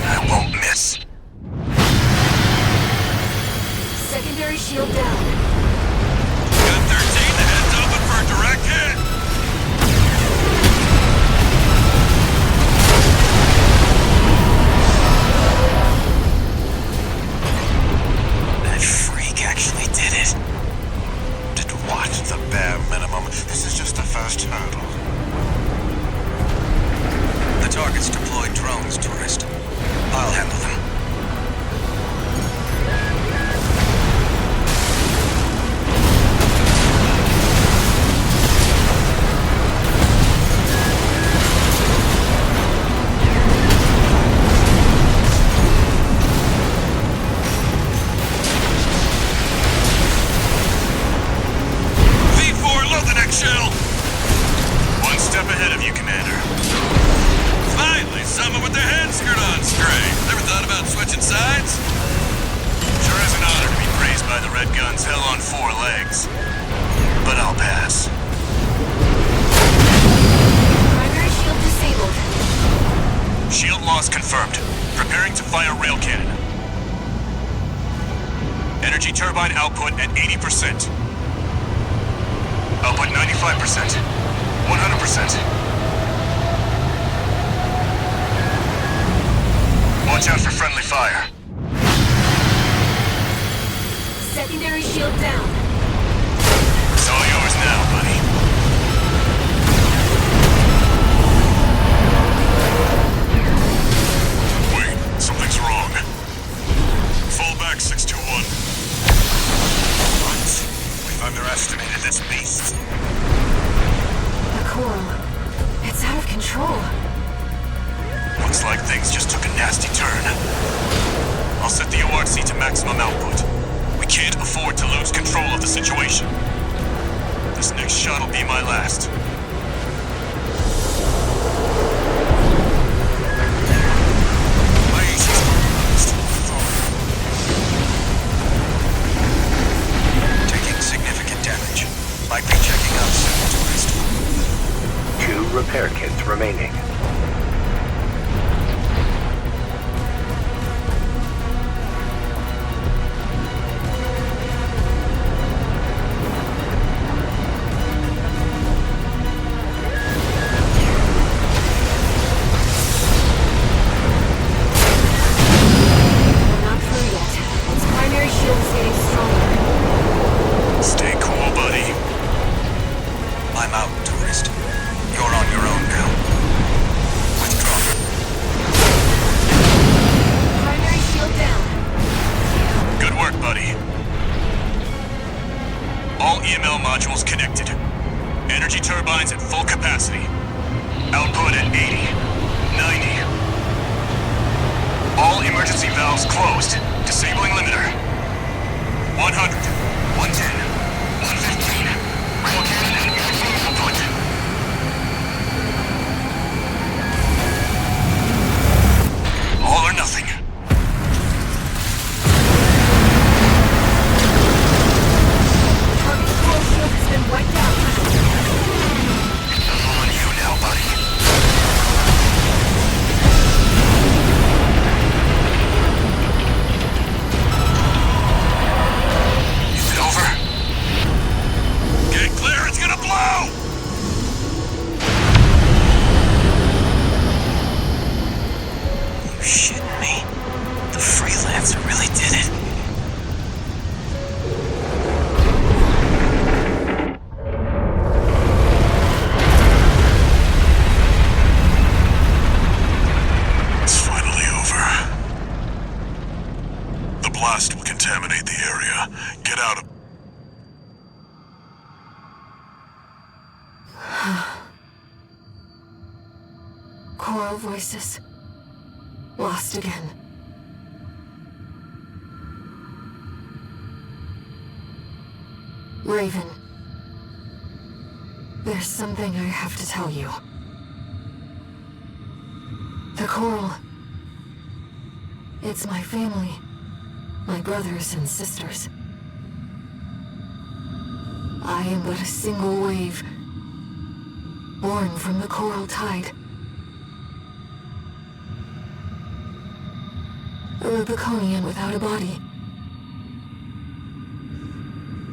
Speaker 15: I won't miss.
Speaker 12: Secondary shield down.
Speaker 15: Gun 13, the head's open for a direct hit.
Speaker 8: That freak actually did it.
Speaker 9: Did what? The bare minimum. This is just the first hurdle.
Speaker 3: The target's deployed drones, tourist. I'll handle them. runs hell on 4 legs. But I'll pass.
Speaker 12: Primary shield disabled.
Speaker 3: Shield loss confirmed. Preparing to fire rail cannon. Energy turbine output at 80%. Output 95%. 100%. Watch out for friendly fire.
Speaker 12: Secondary shield down.
Speaker 3: It's all yours now, buddy.
Speaker 2: Wait, something's wrong. Fall back, 621.
Speaker 3: What? We've underestimated this beast.
Speaker 12: The coral. It's out of control.
Speaker 3: Looks like things just took a nasty turn. I'll set the ORC to maximum output. We can't afford to lose control of the situation. This next shot will be my last. Taking significant damage. Might be checking out soon, tourist.
Speaker 4: 2 repair kits remaining.
Speaker 12: Choral voices. Lost again. Raven. There's something I have to tell you. The coral. It's my family. My brothers and sisters. I am but a single wave, born from the coral tide. A Rubiconian without a body.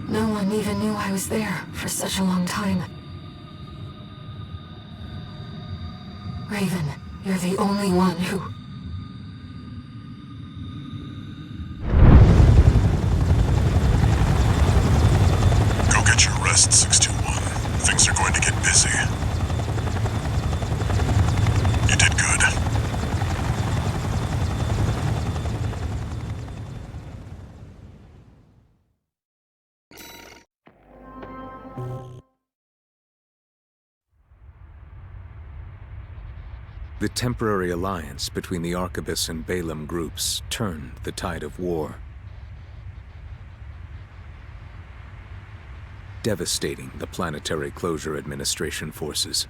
Speaker 12: No one even knew I was there for such a long time. Raven, you're the only one who...
Speaker 2: Go get your rest, 621. Things are going to get busy. You did good.
Speaker 16: The temporary alliance between the Arquebus and Balaam groups turned the tide of war, devastating the Planetary Closure Administration forces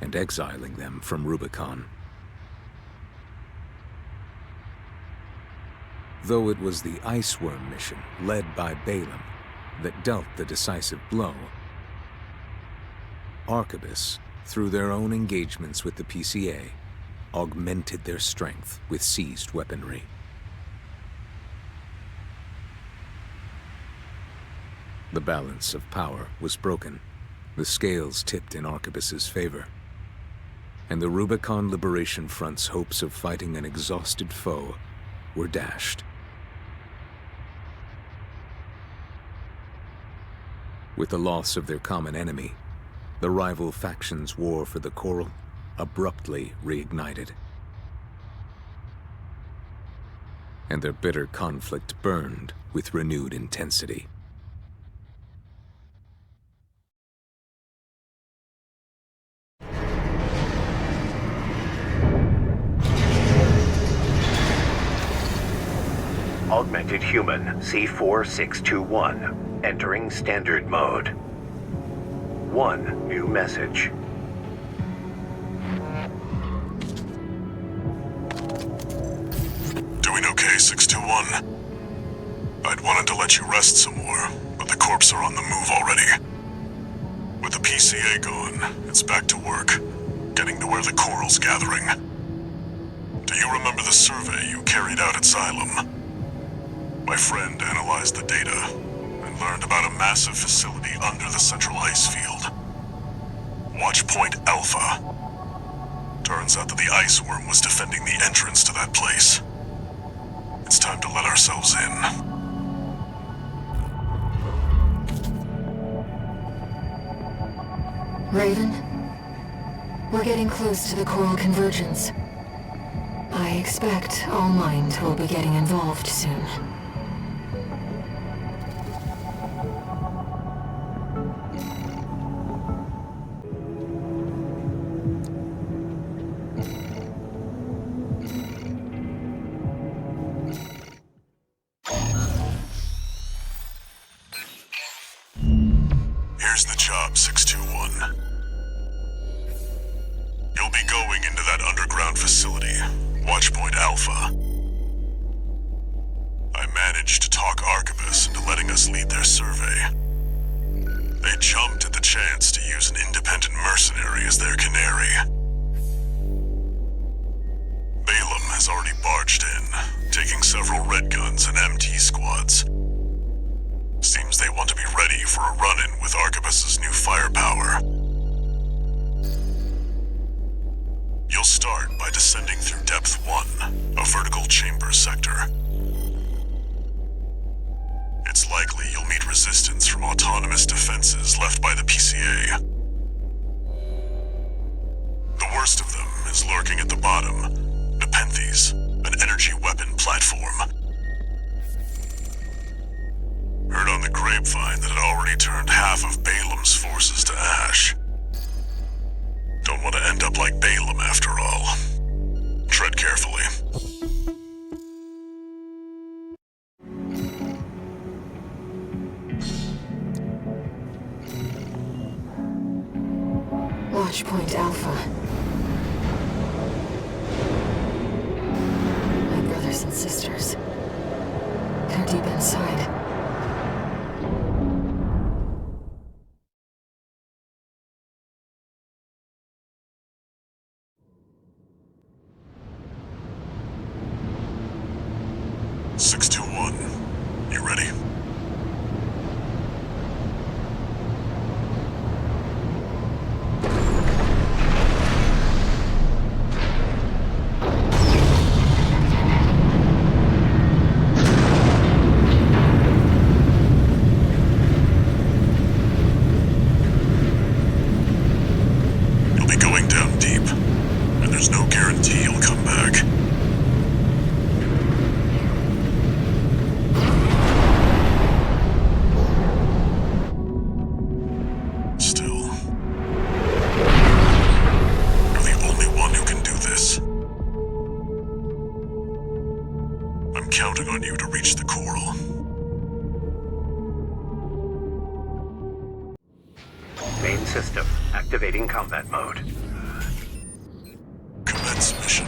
Speaker 16: and exiling them from Rubicon. Though it was the Iceworm mission led by Balaam that dealt the decisive blow, Arquebus, through their own engagements with the PCA, augmented their strength with seized weaponry. The balance of power was broken, the scales tipped in Arquebus's favor, and the Rubicon Liberation Front's hopes of fighting an exhausted foe were dashed. With the loss of their common enemy, the rival factions' war for the Coral abruptly reignited. And their bitter conflict burned with renewed intensity.
Speaker 4: Augmented Human C4621, entering Standard Mode. One new message.
Speaker 2: Doing okay, 621? I'd wanted to let you rest some more, but the corps are on the move already. With the PCA gone, it's back to work, getting to where the Coral's gathering. Do you remember the survey you carried out at Xylem? My friend analyzed the data and learned about a massive facility under the central ice field. Watch Point Alpha. Turns out that the ice worm was defending the entrance to that place. It's time to let ourselves in.
Speaker 12: Raven, we're getting close to the Coral Convergence. I expect All Mind will be getting involved soon.
Speaker 2: Here's the job, 621. You'll be going into that underground facility, Watchpoint Alpha. I managed to talk Arquebus into letting us lead their survey. They jumped at the chance to use an independent mercenary as their canary. Balaam has already barged in, taking several red guns and MT squads. Seems they want to be ready for a run-in with Arquebus's new firepower. You'll start by descending through Depth 1, a vertical chamber sector. It's likely you'll meet resistance from autonomous defenses left by the PCA. The worst of them is lurking at the bottom, Nepenthes, an energy weapon platform. Heard on the grapevine that it already turned half of Balaam's forces to ash. Don't want to end up like Balaam after all. Tread carefully.
Speaker 12: Watchpoint Alpha. My brothers and sisters. They're deep inside.
Speaker 2: You ready? You'll be going down deep, and there's no guarantee you'll come back. Counting on you to reach the Coral.
Speaker 4: Main system activating combat mode.
Speaker 2: Commence mission.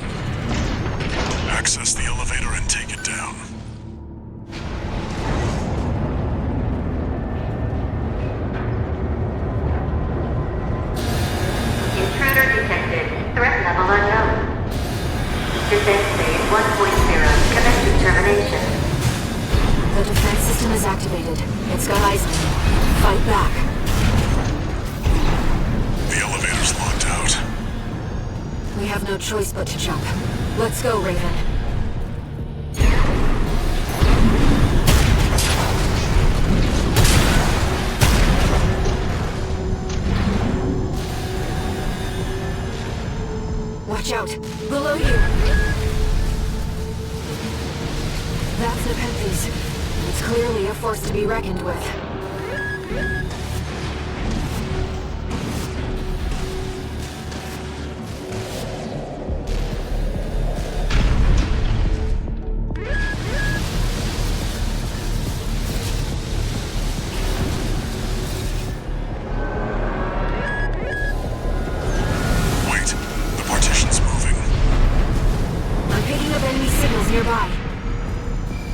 Speaker 2: Access the elevator and take it down.
Speaker 12: is activated. It's got eyes on you. Fight back.
Speaker 2: The elevator's locked out.
Speaker 12: We have no choice but to jump. Let's go, Raven. Watch out! Below you! That's Nepenthes. It's clearly a force to be reckoned with.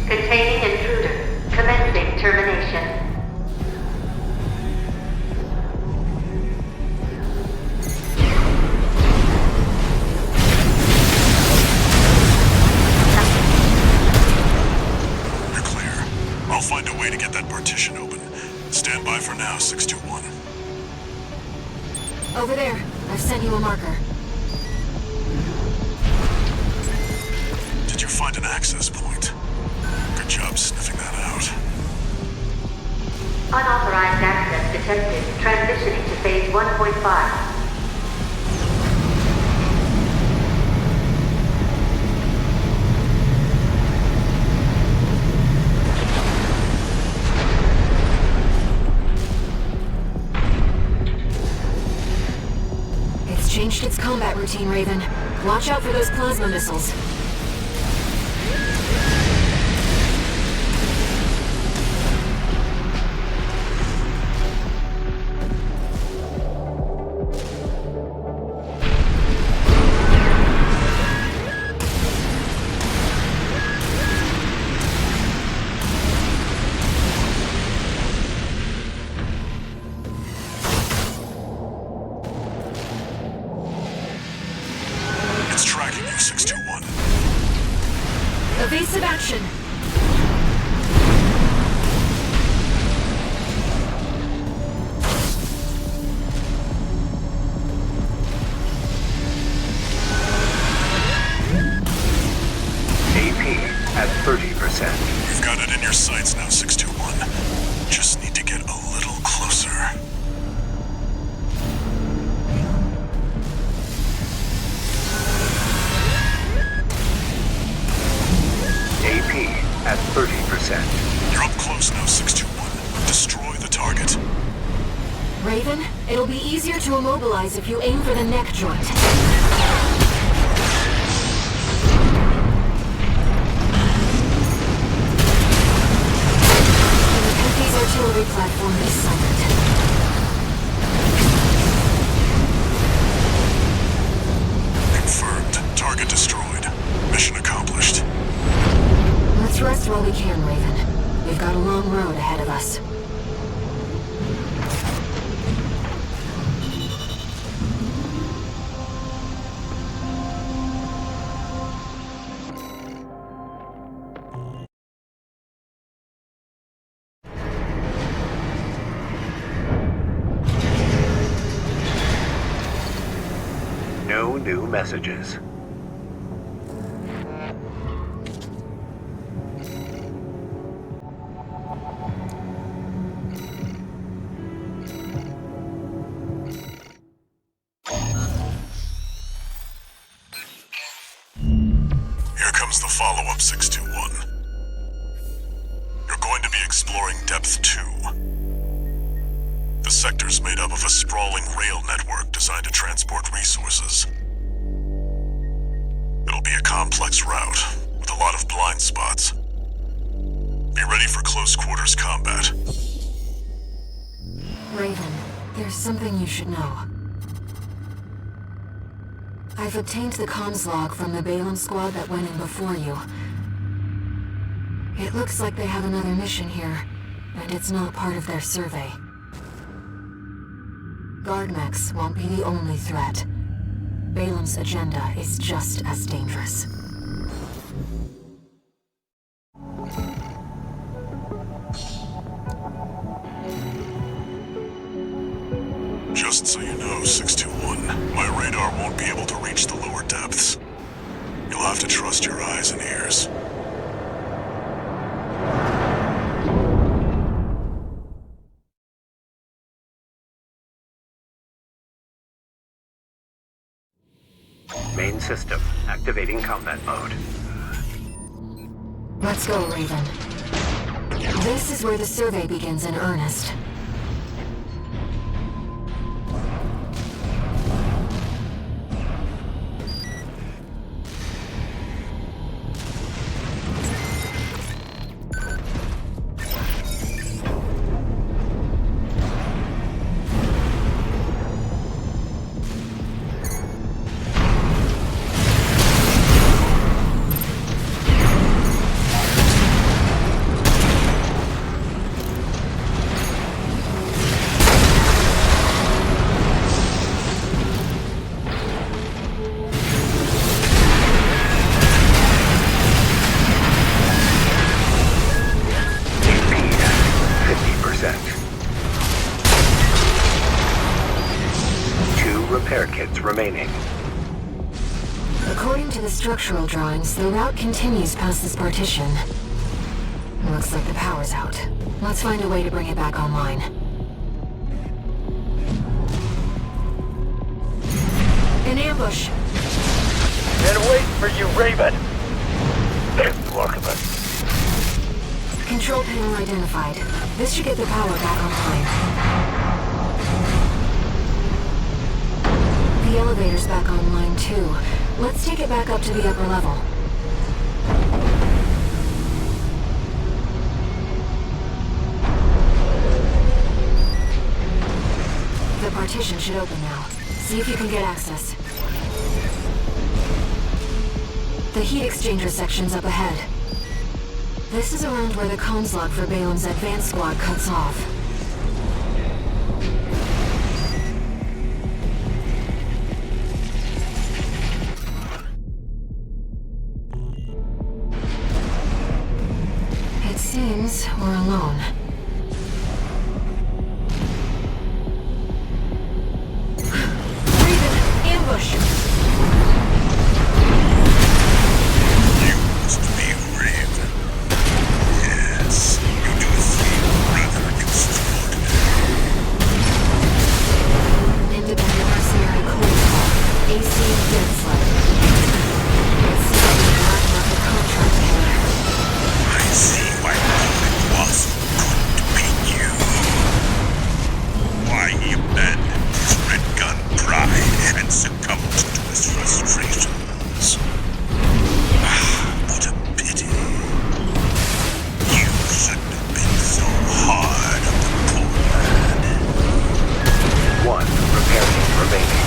Speaker 6: Containing intruder. Commencing termination.
Speaker 2: You're clear. I'll find a way to get that partition open. Stand by for now, 621.
Speaker 12: Over there. I've sent you a marker.
Speaker 2: Did you find an access point? Good job sniffing that out.
Speaker 6: Unauthorized access detected. Transitioning to phase 1.5.
Speaker 12: It's changed its combat routine, Raven. Watch out for those plasma missiles. Evasive action!
Speaker 4: AP at 30%.
Speaker 2: You've got it in your sights now, 621. Just need to get a little closer.
Speaker 4: AP at 30%.
Speaker 2: You're up close now, 621. Destroy the target.
Speaker 12: Raven, it'll be easier to immobilize if you aim for the neck joint. The artillery platform is silent.
Speaker 2: Confirmed. Target destroyed. Mission accomplished.
Speaker 12: Let's rest while we can, Raven. We've got a long road ahead of us.
Speaker 4: No new messages.
Speaker 2: Here comes the follow-up, 621. You're going to be exploring Depth 2. The sector's made up of a sprawling rail network designed to transport resources. It'll be a complex route, with a lot of blind spots. Be ready for close quarters combat.
Speaker 12: Raven, there's something you should know. I've obtained the comms log from the Balaam squad that went in before you. It looks like they have another mission here, and it's not part of their survey. Guard mechs won't be the only threat. Balaam's agenda is just as dangerous.
Speaker 2: So you know, 621, my radar won't be able to reach the lower depths. You'll have to trust your eyes and ears.
Speaker 4: Main system activating combat mode.
Speaker 12: Let's go, Raven. This is where the survey begins in earnest.
Speaker 4: Remaining.
Speaker 12: According to the structural drawings, the route continues past this partition. Looks like the power's out. Let's find a way to bring it back online. An ambush!
Speaker 5: And wait for you, Raven! There's the Archibus.
Speaker 12: Control panel identified. This should get the power back online. The elevator's back online, too. Let's take it back up to the upper level. The partition should open now. See if you can get access. The heat exchanger section's up ahead. This is around where the comms log for Balam's advanced squad cuts off. Seems we're alone. Raven, ambush!
Speaker 2: You must be Raven. Yes, you do seem rather extraordinary.
Speaker 12: Independent mercenary cold call. AC dead sled. It's a black market contract killer.
Speaker 2: I see why it was good to be you. Why he abandoned his red gun pride and succumbed to his frustrations. What a pity. You shouldn't have been so hard on the poor lad.
Speaker 4: One repair kit remaining.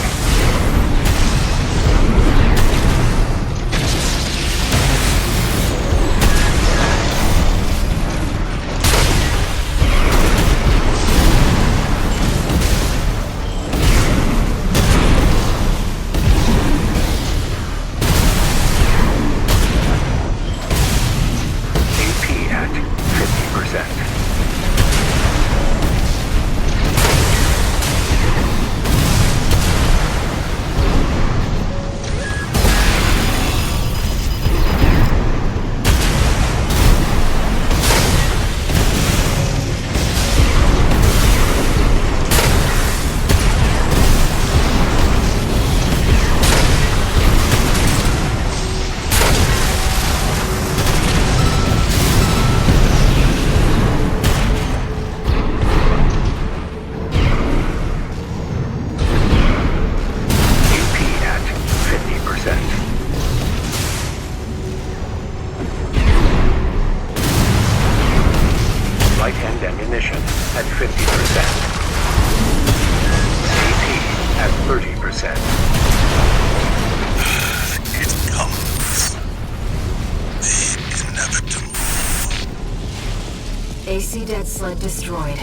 Speaker 12: AC dead sled destroyed.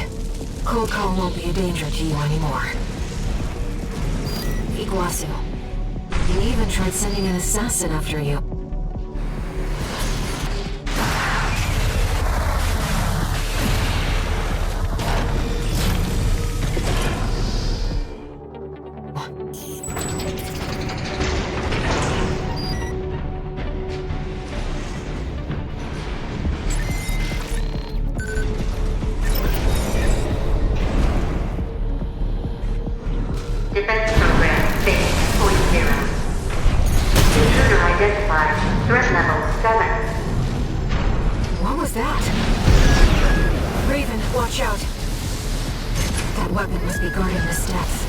Speaker 12: Cold call won't be a danger to you anymore. Iguasu. He even tried sending an assassin after you. Watch out. That weapon must be guarding the steps.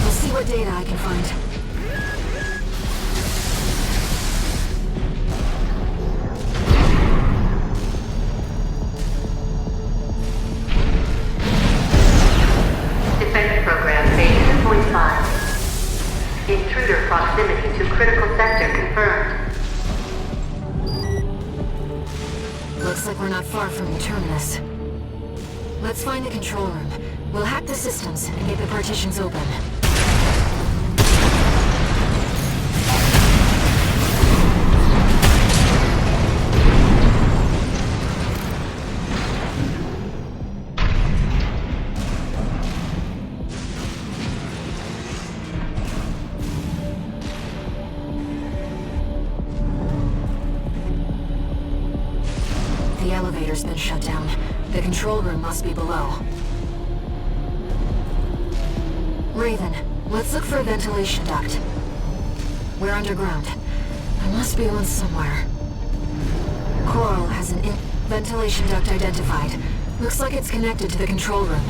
Speaker 12: We'll see what data I can find.
Speaker 6: Defense program phase 2.5. Intruder proximity to critical sector confirmed.
Speaker 12: Looks like we're not far from the terminus. Let's find the control room. We'll hack the systems and get the partitions open. The elevator's been shut down. The control room must be below. Raven, let's look for a ventilation duct. We're underground. There must be one somewhere. Coral has an ventilation duct identified. Looks like it's connected to the control room.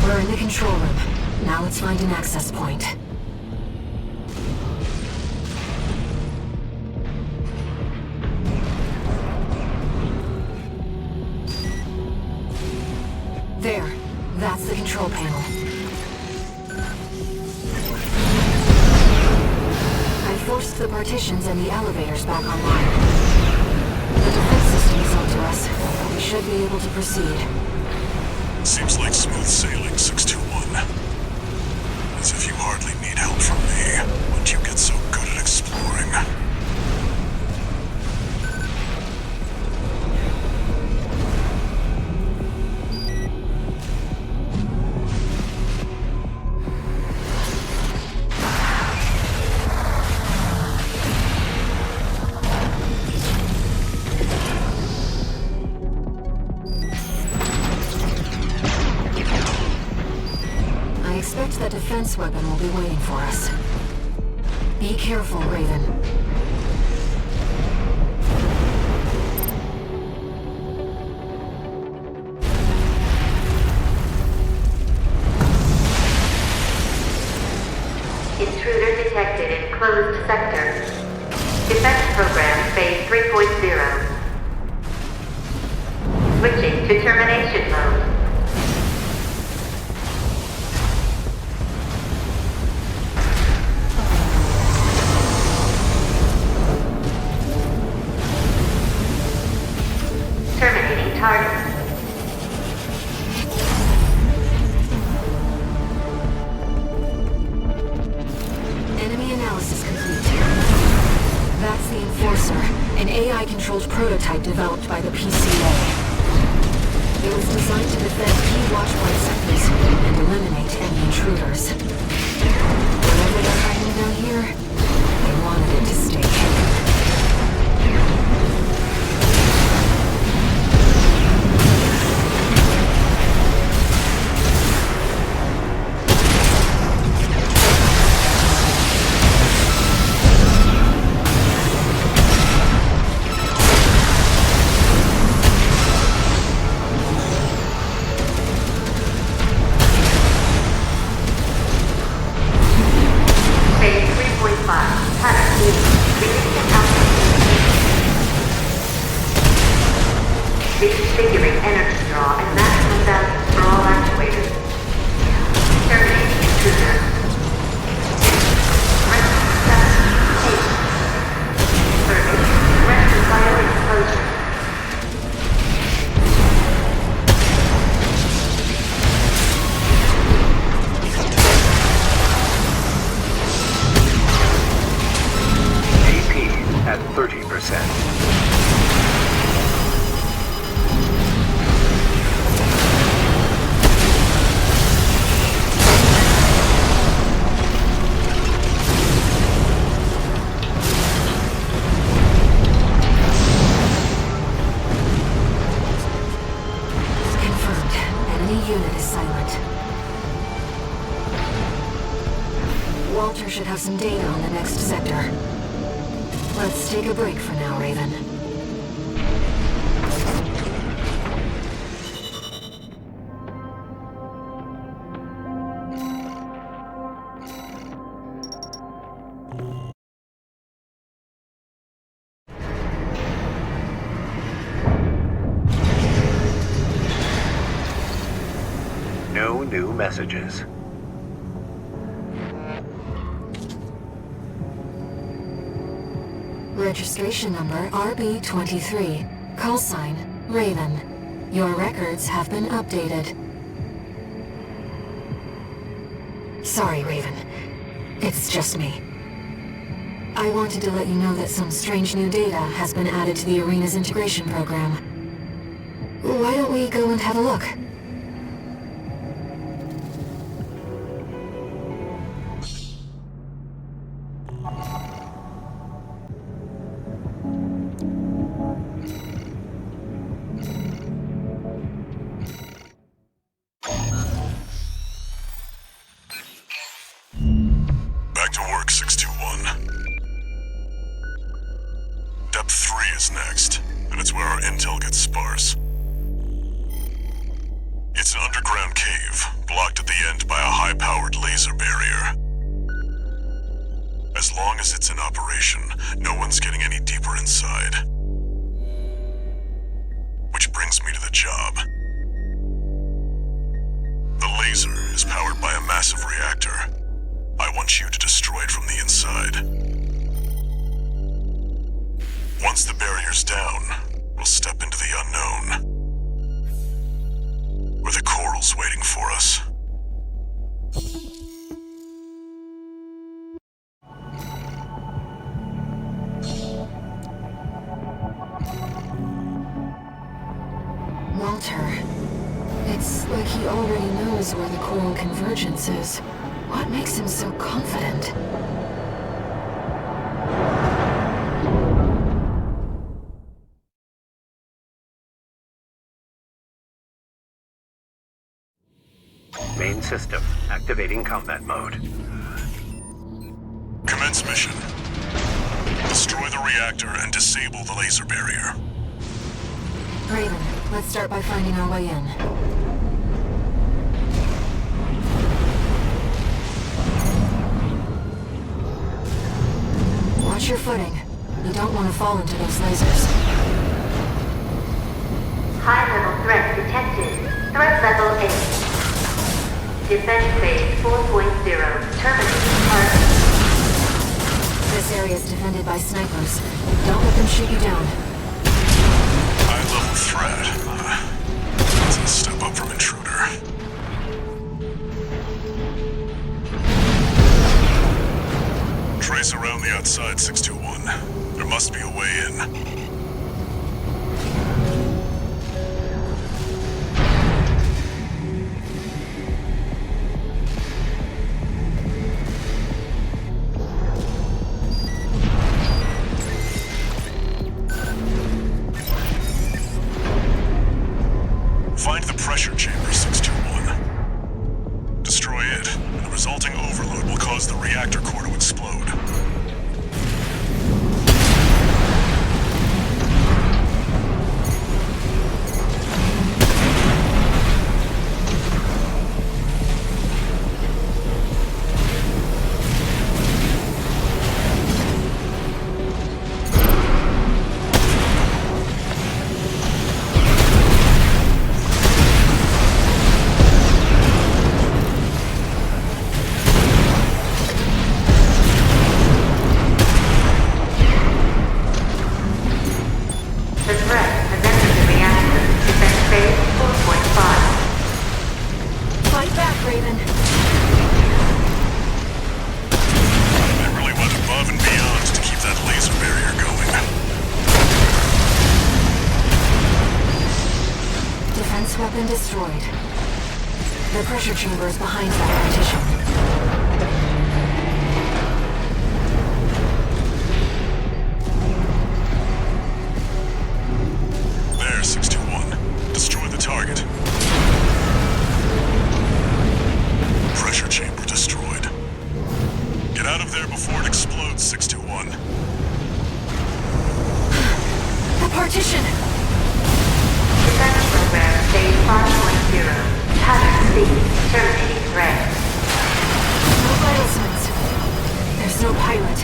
Speaker 12: We're in the control room. Now let's find an access point. There. That's the control panel. I forced the partitions and the elevators back online. The defense system is onto us. We should be able to proceed.
Speaker 2: Seems like smooth sailing, 621. As if you hardly need help from me, once you get so good at exploring.
Speaker 12: I expect that defense weapon will be waiting for us. Be careful, Raven.
Speaker 6: Intruder detected in closed sector. Defense program phase 3.0. Switching to termination mode. Terminating target.
Speaker 12: Enemy analysis complete. That's the Enforcer, an AI-controlled prototype developed by the PCA. It was designed to defend key watchpoint sectors and eliminate any intruders. Whatever they're hiding down here, they wanted it to stay hidden.
Speaker 6: Phase 3.5. Pattern. Reconfiguring energy draw and maximum value for all actuators. Terminating intruder. Rest fire explosion.
Speaker 4: AP at 30%.
Speaker 12: Any unit is silent. Walter should have some data on the next sector. Let's take a break for now, Raven.
Speaker 4: No new messages.
Speaker 12: Registration number RB23. Call sign, Raven. Your records have been updated. Sorry, Raven. It's just me. I wanted to let you know that some strange new data has been added to the arena's integration program. Why don't we go and have a look?
Speaker 2: Back to work, 621. Depth 3 is next, and it's where our intel gets sparse. It's an underground cave, blocked at the end by a high-powered laser barrier. As long as it's in operation, no one's getting any deeper inside. Which brings me to the job. The laser is powered by a massive reactor. I want you to destroy it from the inside. Once the barrier's down, we'll step into the unknown. Where the coral's waiting for us.
Speaker 12: Walter. It's like he already knows where the coral convergence is. What makes him so confident?
Speaker 4: Main system activating combat mode.
Speaker 2: Commence mission. Destroy the reactor and disable the laser barrier.
Speaker 12: Raven, let's start by finding our way in. Watch your footing. You don't want to fall into those lasers.
Speaker 6: High-level threat detected. Threat level 8. Defense phase 4.0. Terminating target.
Speaker 12: This area is defended by snipers. Don't let them shoot you down.
Speaker 2: High-level threat. That's a step up from intruder. Trace around the outside, 621. There must be a way in. Find the pressure chamber, 621. Destroy it, and the resulting overload will cause the reactor core to explode.
Speaker 12: Weapon destroyed. The pressure chamber is behind that partition. There, 621. Destroy the target.
Speaker 6: Terminating threat.
Speaker 12: No vital signs. There's no pilot.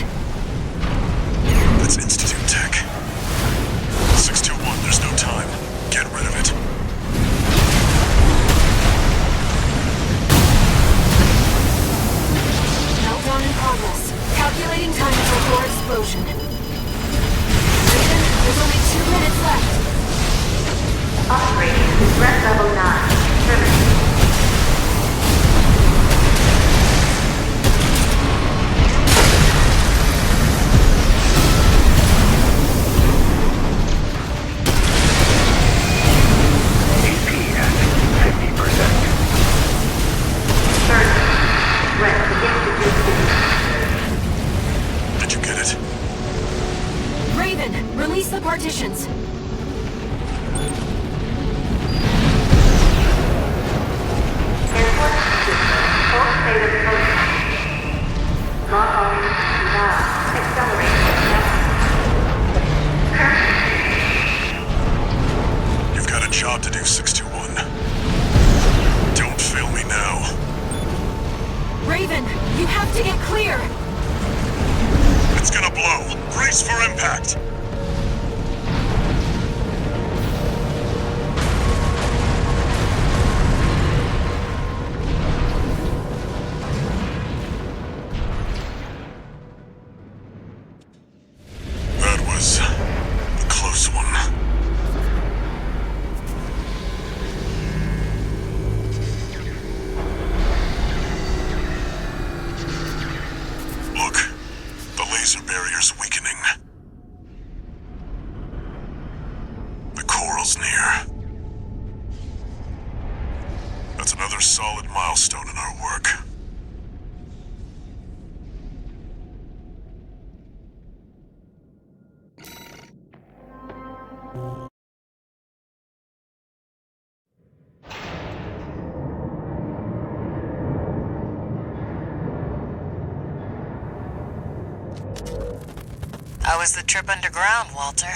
Speaker 2: That's Institute Tech. 621, there's no time. Get rid of it.
Speaker 12: Meltdown in progress. Calculating time until core explosion. There's only 2 minutes left.
Speaker 6: Operating threat level 9. Terminating.
Speaker 2: Did you get it?
Speaker 12: Raven, release the partitions.
Speaker 2: You've got a job to do, 621. Don't fail me now.
Speaker 12: Raven, you have to get clear.
Speaker 2: It's gonna blow. Brace for impact. That was a close one. Look, the laser barrier's weakening. The coral's near. That's another solid milestone in our work.
Speaker 14: How was the trip underground, Walter?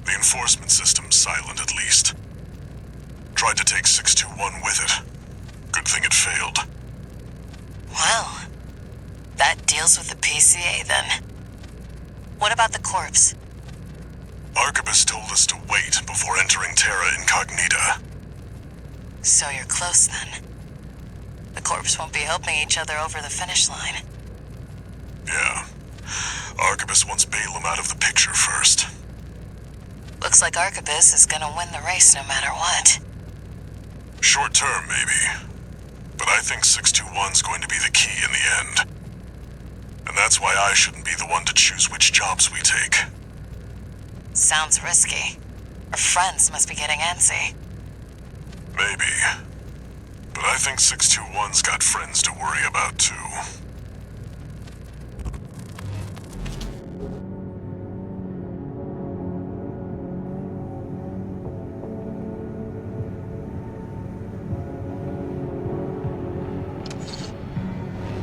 Speaker 2: The enforcement system's silent, at least. Tried to take 621 with it. Good thing it failed.
Speaker 14: Well, that deals with the PCA then. What about the corpse?
Speaker 2: Arquebus told us to wait before entering Terra Incognita.
Speaker 14: So you're close then. The corpse won't be helping each other over the finish line.
Speaker 2: Yeah. Arquebus wants Balaam out of the picture first.
Speaker 14: Looks like Arquebus is gonna win the race no matter what.
Speaker 2: Short term, maybe. But I think 621's going to be the key in the end. And that's why I shouldn't be the one to choose which jobs we take.
Speaker 14: Sounds risky. Our friends must be getting antsy.
Speaker 2: Maybe. But I think 621's got friends to worry about, too.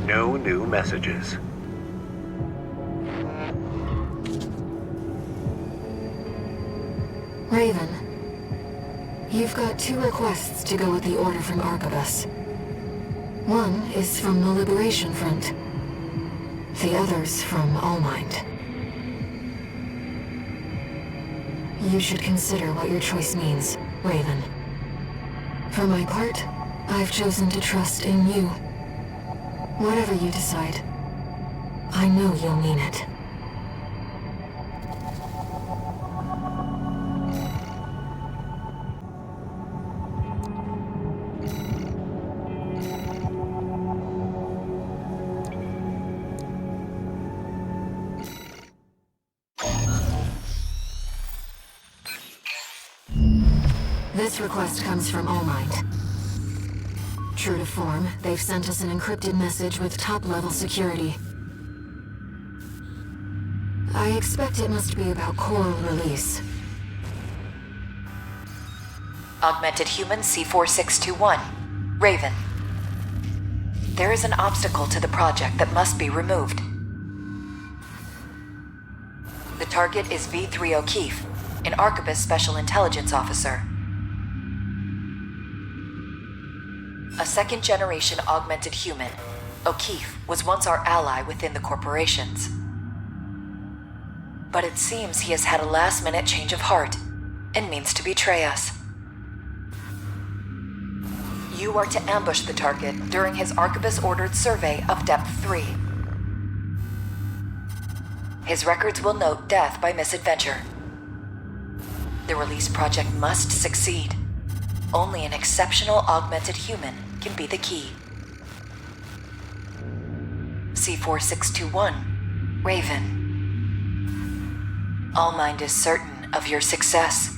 Speaker 4: No new messages.
Speaker 12: Raven, you've got 2 requests to go with the order from Arquebus. One is from the Liberation Front. The other's from Allmind. You should consider what your choice means, Raven. For my part, I've chosen to trust in you. Whatever you decide, I know you'll mean it. This request comes from Allmind. True to form, they've sent us an encrypted message with top-level security. I expect it must be about coral release.
Speaker 1: Augmented Human C4621. Raven. There is an obstacle to the project that must be removed. The target is V.Ⅳ O'Keefe, an Arquebus Special Intelligence Officer. A second-generation augmented human, O'Keefe was once our ally within the corporations. But it seems he has had a last-minute change of heart and means to betray us. You are to ambush the target during his Arquebus-ordered survey of Depth 3. His records will note death by misadventure. The release project must succeed. Only an exceptional augmented human can be the key. C4621, Raven. All Mind is certain of your success.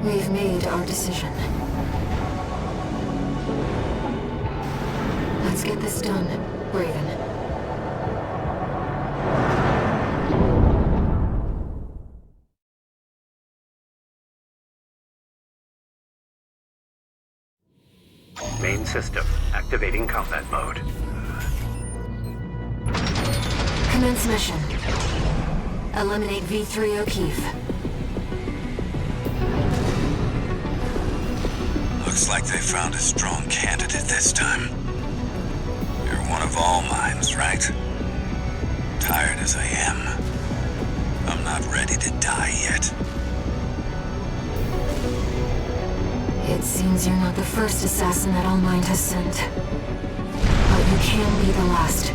Speaker 12: We've made our decision. Let's get this done, Raven.
Speaker 4: Main system, activating combat mode.
Speaker 12: Commence mission. Eliminate V.Ⅳ O'Keefe.
Speaker 15: Looks like they found a strong candidate this time. You're one of all minds, right? Tired as I am, I'm not ready to die yet.
Speaker 12: It seems you're not the first assassin that All Mind has sent. But you can be the last.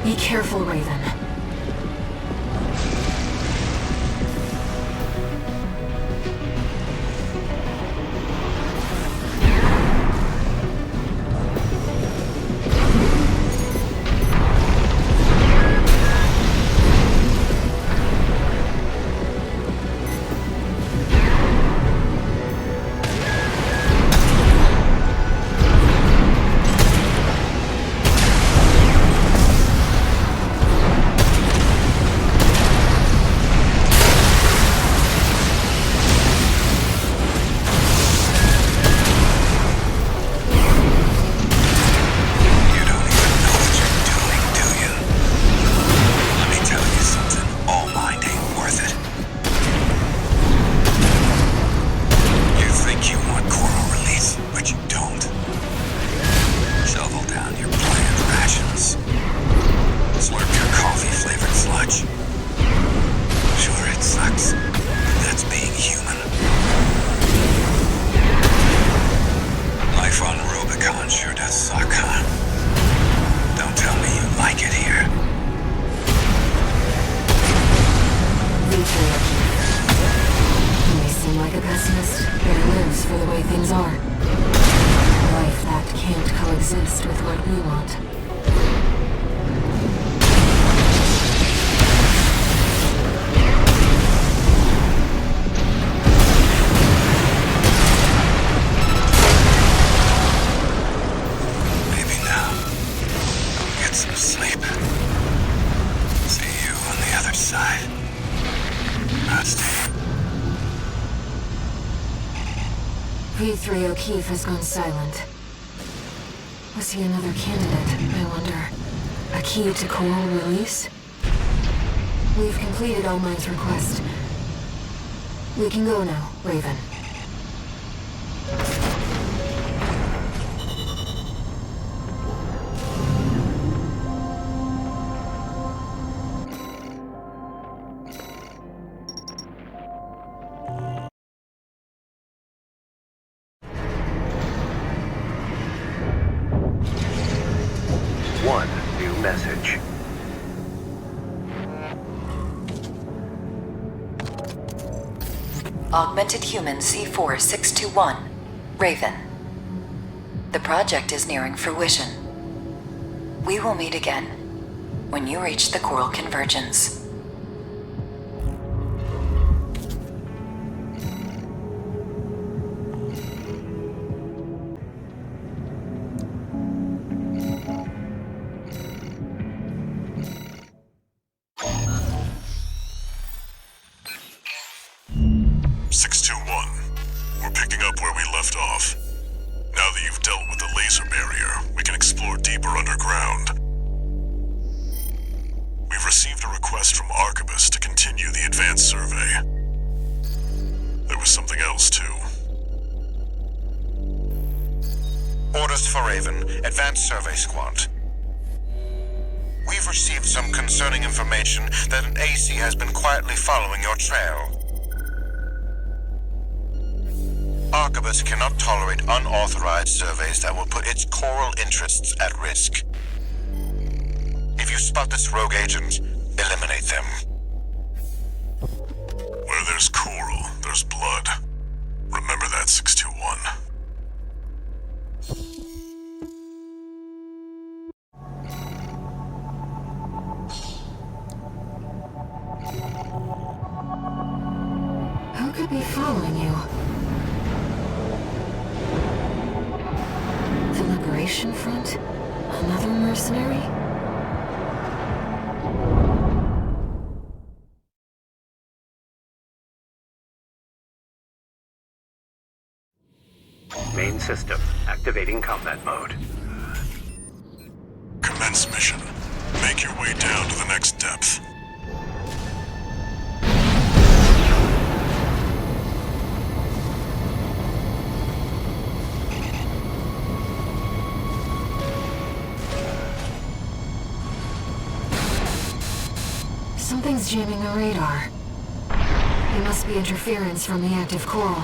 Speaker 12: Be careful, Raven. V.Ⅳ O'Keefe has gone silent. Was he another candidate, I wonder? A key to coral release? We've completed All Mind's request. We can go now, Raven.
Speaker 4: One new message.
Speaker 1: Augmented Human C4621, Raven. The project is nearing fruition. We will meet again when you reach the Coral Convergence.
Speaker 2: We're picking up where we left off. Now that you've dealt with the laser barrier, we can explore deeper underground.
Speaker 9: Advanced Survey Squad. We've received some concerning information that an AC has been quietly following your trail. Arquebus cannot tolerate unauthorized surveys that will put its coral interests at risk. If you spot this rogue agent, eliminate them.
Speaker 2: Where there's coral, there's blood. Remember that, 621.
Speaker 12: Who could be following you? The Liberation Front? Another mercenary?
Speaker 4: Main system activating combat mode.
Speaker 2: Commence mission. Make your way down to the next depth.
Speaker 12: Something's jamming the radar. It must be interference from the active coral.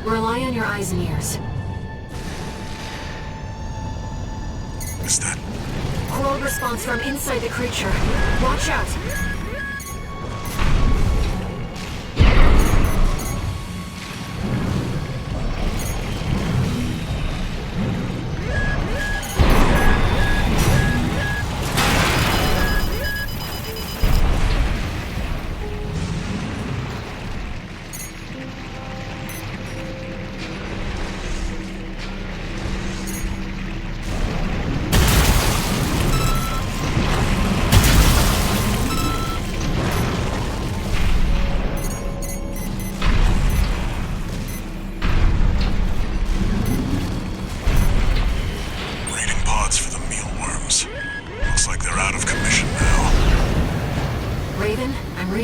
Speaker 12: Rely on your eyes and ears.
Speaker 2: Is that...
Speaker 12: Coral response from inside the creature. Watch out!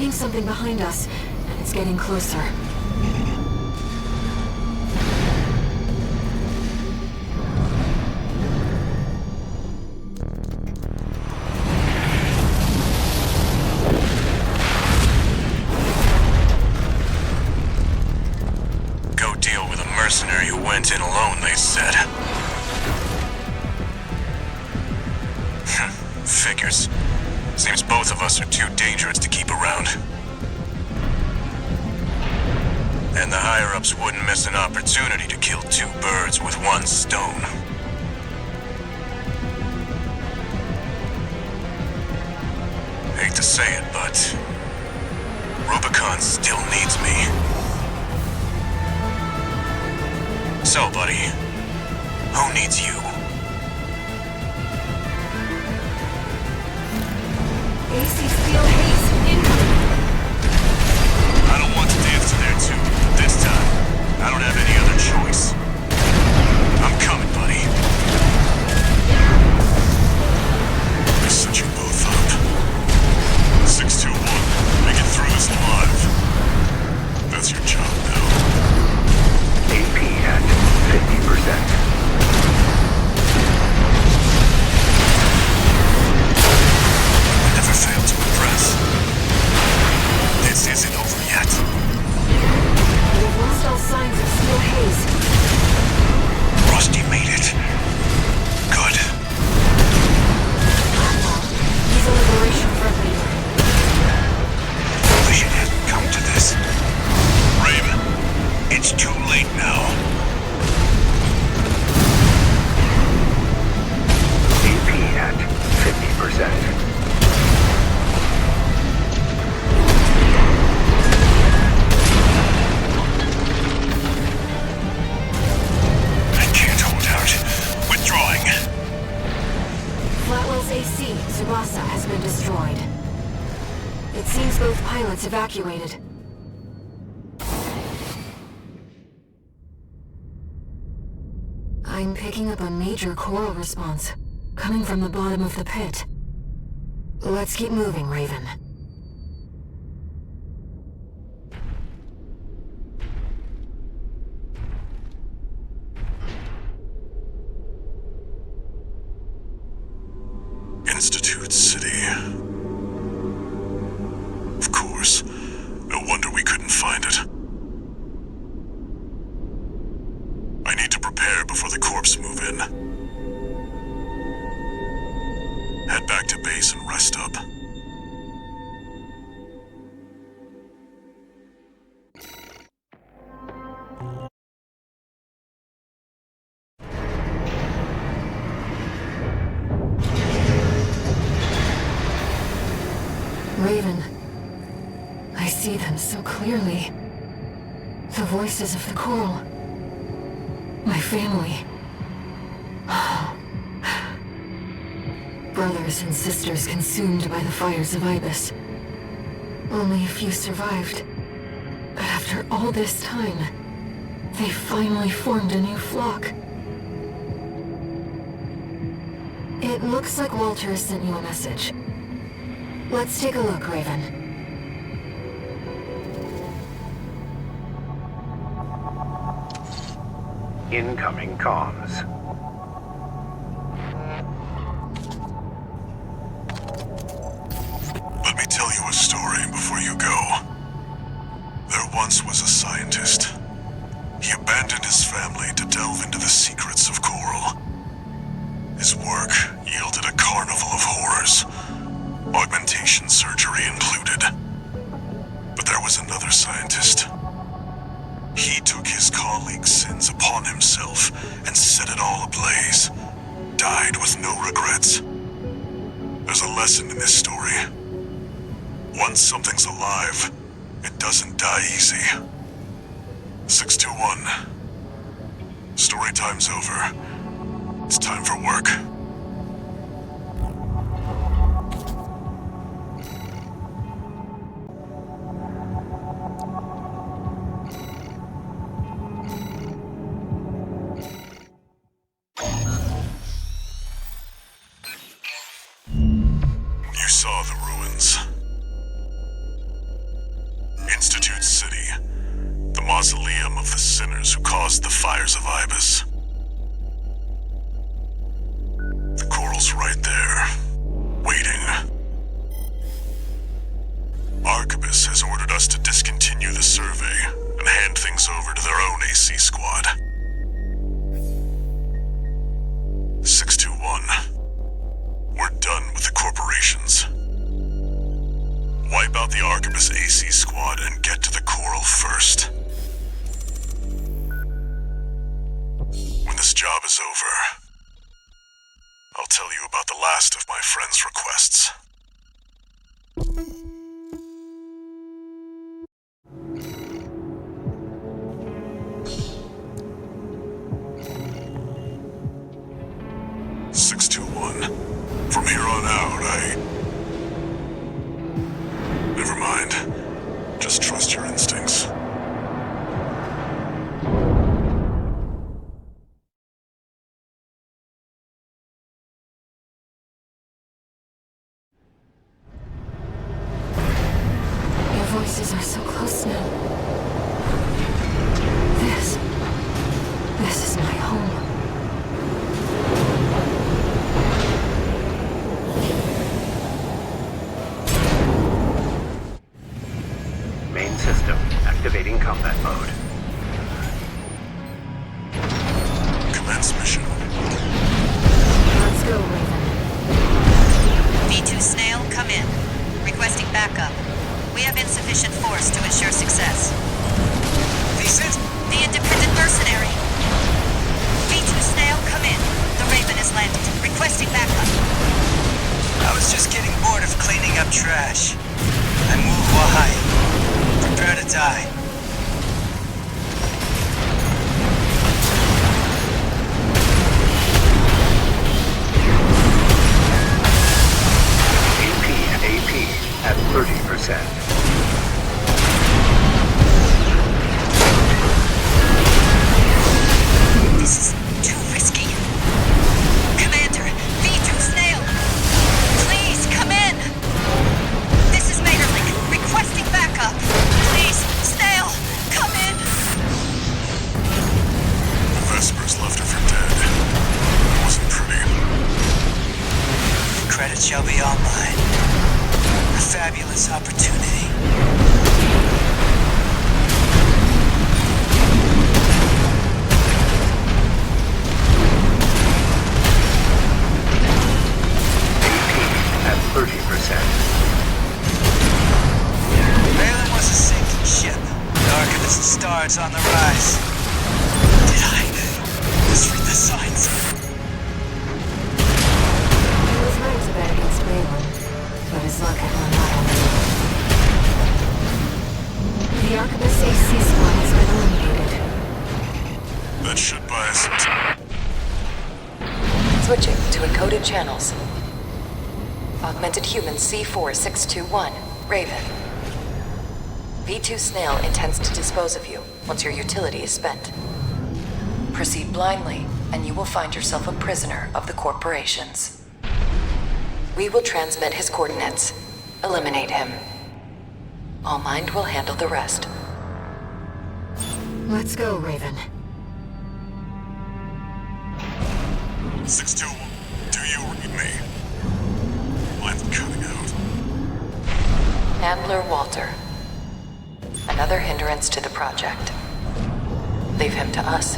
Speaker 12: Something behind us, and it's getting closer.
Speaker 2: Go deal with a mercenary who went in alone, they said. Figures. Seems both of us are too dangerous to keep around. And the higher-ups wouldn't miss an opportunity to kill two birds with one stone. Hate to say it, but Rubicon still needs me. So, buddy, who needs you?
Speaker 12: AC steel haze incoming.
Speaker 2: I don't want to dance to their tune, but this time, I don't have any other choice. I'm coming, buddy. I set you both up. 621, make it through this alive. That's your job now.
Speaker 4: AP at 50%.
Speaker 2: Failed to impress. This isn't over yet.
Speaker 12: We've lost all signs of steel haze.
Speaker 2: Rusty made it. Good.
Speaker 12: He's a Liberation Front leader.
Speaker 2: Wish it hadn't come to this. Raven, it's too late now.
Speaker 4: AP at 50%.
Speaker 12: AC, Tsubasa, has been destroyed. It seems both pilots evacuated. I'm picking up a major coral response, coming from the bottom of the pit. Let's keep moving, Raven.
Speaker 2: secret city. Of course. No wonder we couldn't find it. I need to prepare before the corps move in. Head back to base and rest up.
Speaker 12: Raven. I see them so clearly. The voices of the coral. My family. Brothers and sisters consumed by the fires of Ibis. Only a few survived. But after all this time, they finally formed a new flock. It looks like Walter has sent you a message. Let's take a look, Raven.
Speaker 4: Incoming comms.
Speaker 2: Let me tell you a story before you go. There once was a scientist. He abandoned his family to delve into the secrets of coral. His work yielded a carnival of horrors, augmentation surgery included. But there was another scientist. He took his colleagues' sins upon himself and set it all ablaze. Died with no regrets. There's a lesson in this story. Once something's alive, it doesn't die easy. 621. Story time's over. It's time for work. You saw the ruins. Institute City, the mausoleum of the sinners who caused the fires of Ibis. The coral's right there, waiting. Arquebus has ordered us to discontinue the survey and hand things over to their own AC squad. 621. We're done with the corporations. Wipe out the Arquebus AC squad and get to the coral first. When this job is over, I'll tell you about the last of my friend's requests. From here on out, Never mind. Just trust your instincts.
Speaker 12: Your voices are so close now. This is my home.
Speaker 4: Activating combat mode.
Speaker 2: Commence mission.
Speaker 12: Let's go, Raven.
Speaker 14: V.Ⅳ Snail, come in. Requesting backup. We have insufficient force to ensure success. The independent mercenary. V.Ⅳ Snail, come in. The Raven has landed. Requesting backup.
Speaker 3: I was just getting bored of cleaning up trash. I move Wahai. Prepare to die.
Speaker 4: AP at 30%.
Speaker 14: This is too risky. Commander, V.Ⅳ Snail! Please, come in! This is Materlink, requesting backup. Please, Snail!
Speaker 8: credit shall be all mine. A fabulous opportunity.
Speaker 4: At 30%.
Speaker 8: Valen was a sinking ship. The Archivist Star is on the rise. Did I misread the signs?
Speaker 12: He was right to bet against Valen, but his luck had run out on him. The Archivist AC squad has been eliminated.
Speaker 2: That should buy us some time.
Speaker 1: Switching to encoded channels. Augmented Human C4621, Raven. V.Ⅳ Snail intends to dispose of you once your utility is spent. Proceed blindly, and you will find yourself a prisoner of the corporations. We will transmit his coordinates. Eliminate him. All Mind will handle the rest.
Speaker 12: Let's go, Raven.
Speaker 2: 6-2, do you read me? I'm cutting out.
Speaker 1: Handler Walter. Another hindrance to the project. Leave him to us.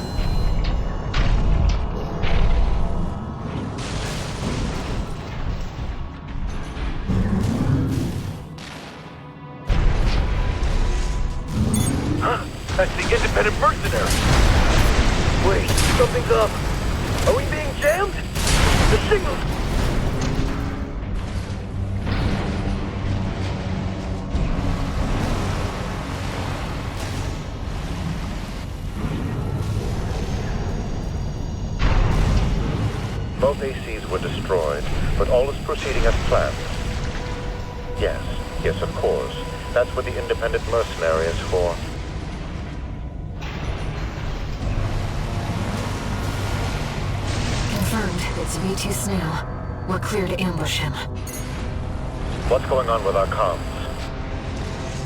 Speaker 5: Huh? That's the independent mercenary. Wait, something's up. Are we being jammed? The signal...
Speaker 13: Both ACs were destroyed, but all is proceeding as planned. Yes, of course. That's what the independent mercenary is for.
Speaker 12: Confirmed, it's V.Ⅳ Snail. We're clear to ambush him.
Speaker 13: What's going on with our comms?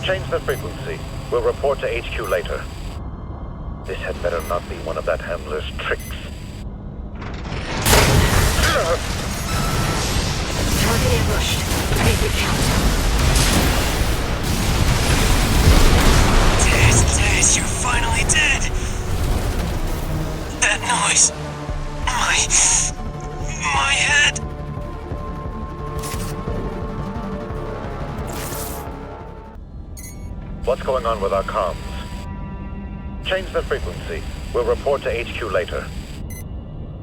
Speaker 13: Change the frequency. We'll report to HQ later. This had better not be one of that handler's tricks.
Speaker 12: Target ambushed. Make it count.
Speaker 8: Dez, you're finally dead! That noise... My head...
Speaker 13: What's going on with our comms? Change the frequency. We'll report to HQ later.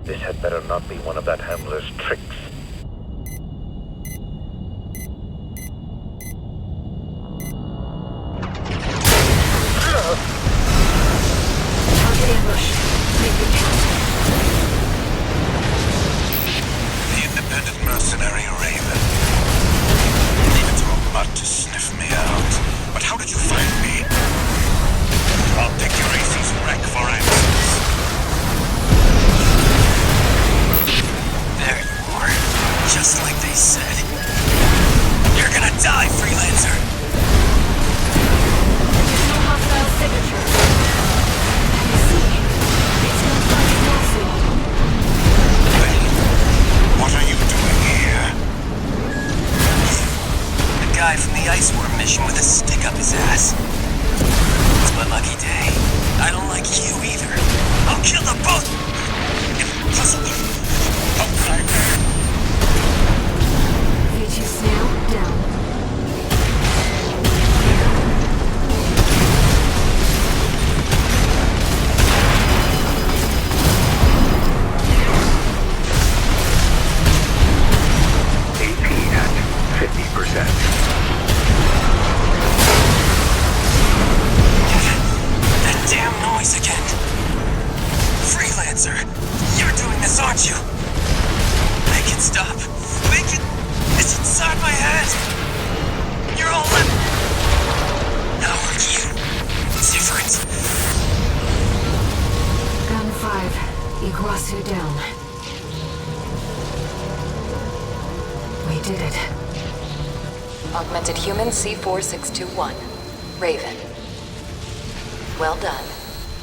Speaker 13: This had better not be one of that handler's tricks.
Speaker 12: Target ambushed. Make it count.
Speaker 9: The independent mercenary Raven. Even through mud to sniff me out. But how did you find me? I'll take your AC's wreck for answers.
Speaker 8: There you are. Just like they said. You're gonna die, freelancer!
Speaker 12: No hostile signature. I see. It's confirmed also.
Speaker 9: Wait, what are you doing here?
Speaker 8: The guy from the Iceworm mission with a stick up his ass. It's my lucky day. I don't like you either. I'll kill them both! Impossible!
Speaker 12: V.Ⅳ Snail down.
Speaker 4: AP at 50%.
Speaker 8: That damn noise again. Freelancer, you're doing this, aren't you? Make it stop. Make it... It's inside my head. You're all left. How are you? Different.
Speaker 12: Gun 5. Iguazu down. We did it.
Speaker 1: Augmented Human C4621, Raven. Well done.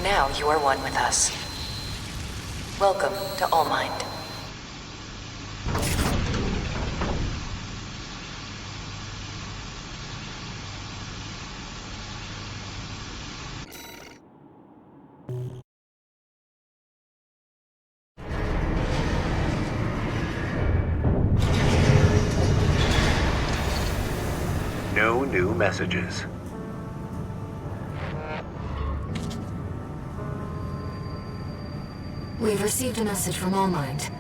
Speaker 1: Now you are one with us. Welcome to All Mind.
Speaker 4: No new messages.
Speaker 12: We've received a message from Allmind.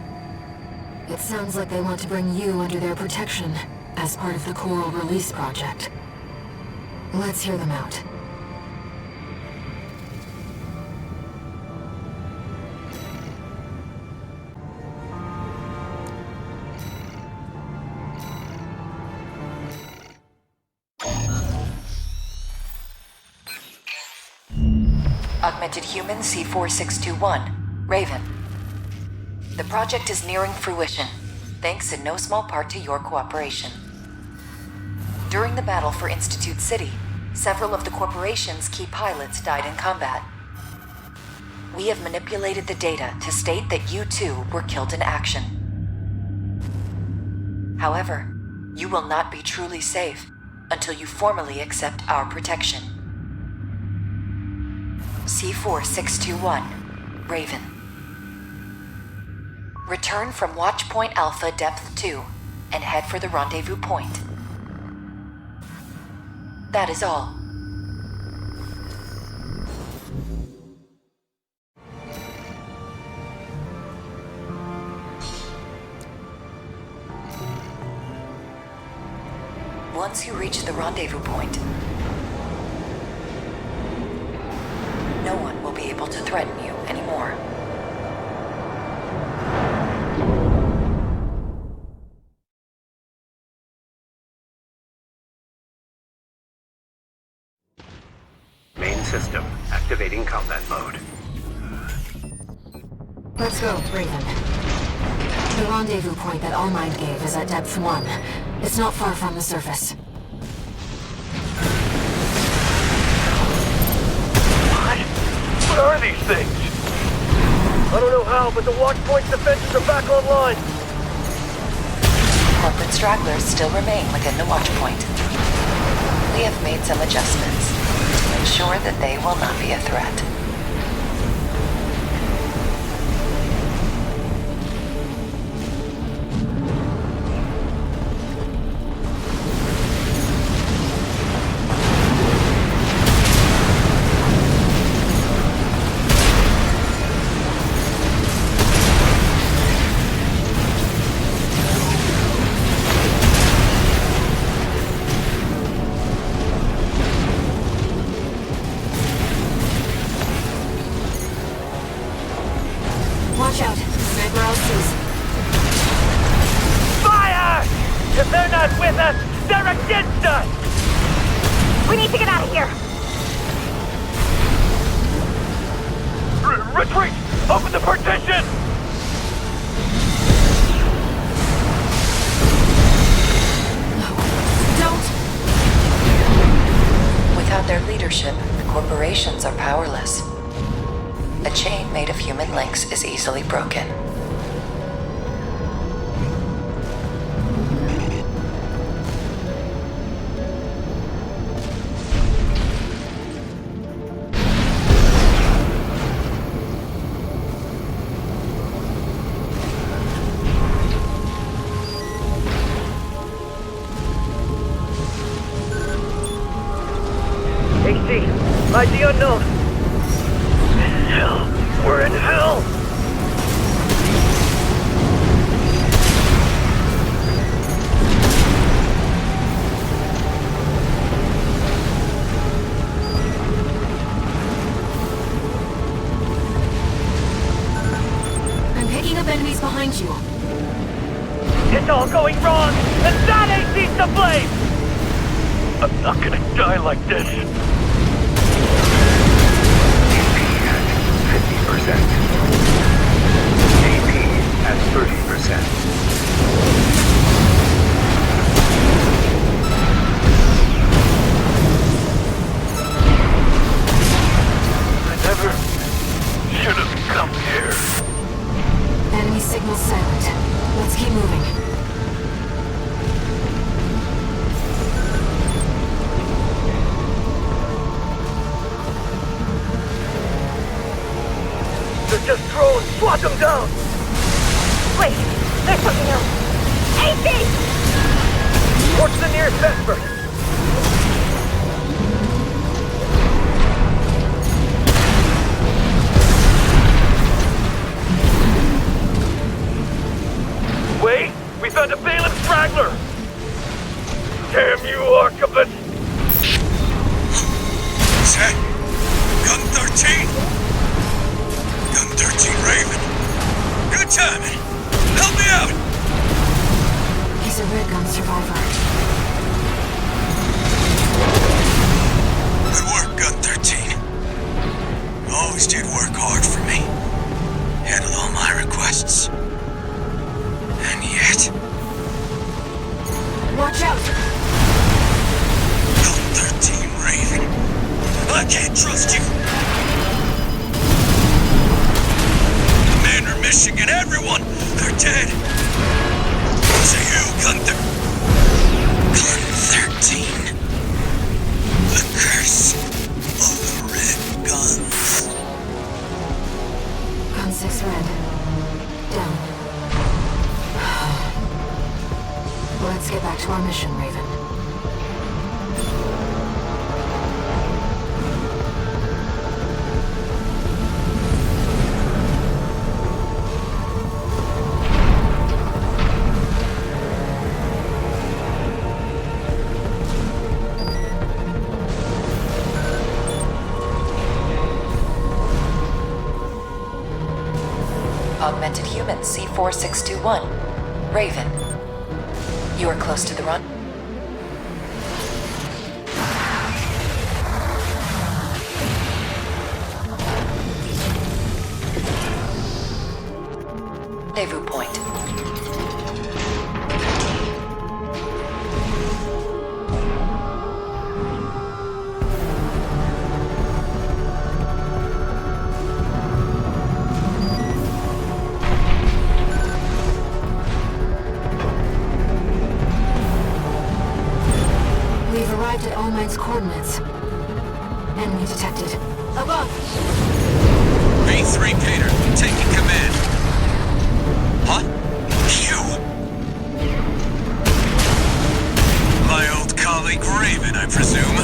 Speaker 12: It sounds like they want to bring you under their protection as part of the Coral Release Project. Let's hear them out.
Speaker 1: Augmented Human C4621, Raven. The project is nearing fruition, thanks in no small part to your cooperation. During the battle for Institute City, several of the corporation's key pilots died in combat. We have manipulated the data to state that you too were killed in action. However, you will not be truly safe until you formally accept our protection. C4621, Raven. Return from Watch Point Alpha Depth 2 and head for the rendezvous point. That is all. Once you reach the rendezvous point, no one will be able to threaten you anymore.
Speaker 4: Main system activating combat mode.
Speaker 12: Let's go, Raven. The rendezvous point that Allmind gave is at depth 1. It's not far from the surface.
Speaker 5: What are these things? I don't know how, but the Watch Point's defenses are back online.
Speaker 1: Corporate stragglers still remain within the Watch Point. We have made some adjustments to ensure that they will not be a threat.
Speaker 12: Watch out. Sniper LCs.
Speaker 5: Fire! If they're not with us, they're against us!
Speaker 6: We need to get out of here!
Speaker 5: Retreat! Open the partition!
Speaker 12: Don't!
Speaker 1: Without their leadership, the corporations are powerless. A chain made of human links is easily broken.
Speaker 5: AC, ID unknown. Hell, we're in hell!
Speaker 12: I'm picking up enemies behind you.
Speaker 5: It's all going wrong, and that AC's to blame! I'm not gonna die like this.
Speaker 4: AP at 50%. AP at 30%.
Speaker 5: I never should have come here.
Speaker 12: Enemy signal silent. Let's keep moving.
Speaker 5: They're just drones! Swat them down!
Speaker 6: Wait, there's something else. AC!
Speaker 5: What's the nearest expert? We found a Balaam straggler! Damn you, Archibald!
Speaker 3: Is that Gun 13? Gun 13 Raven. Good timing. Help me out!
Speaker 12: He's a red gun survivor.
Speaker 3: Good work, Gun 13. You always did work hard for me. Handled all my requests. And yet...
Speaker 12: Watch out!
Speaker 3: Gun 13 Raven. I can't trust you! Commander Michigan, everyone! They're dead! So you, Gunther. Gun 13. The curse of the red guns.
Speaker 12: Gun 6 red. Down. Let's get back to our mission, Raven.
Speaker 1: Augmented human C4621. Raven. You are close to the run. Rendezvous point.
Speaker 12: At All Might's coordinates. Enemy detected. Above!
Speaker 15: V.Ⅳ Peter, taking command. Huh? You? My old colleague Raven, I presume.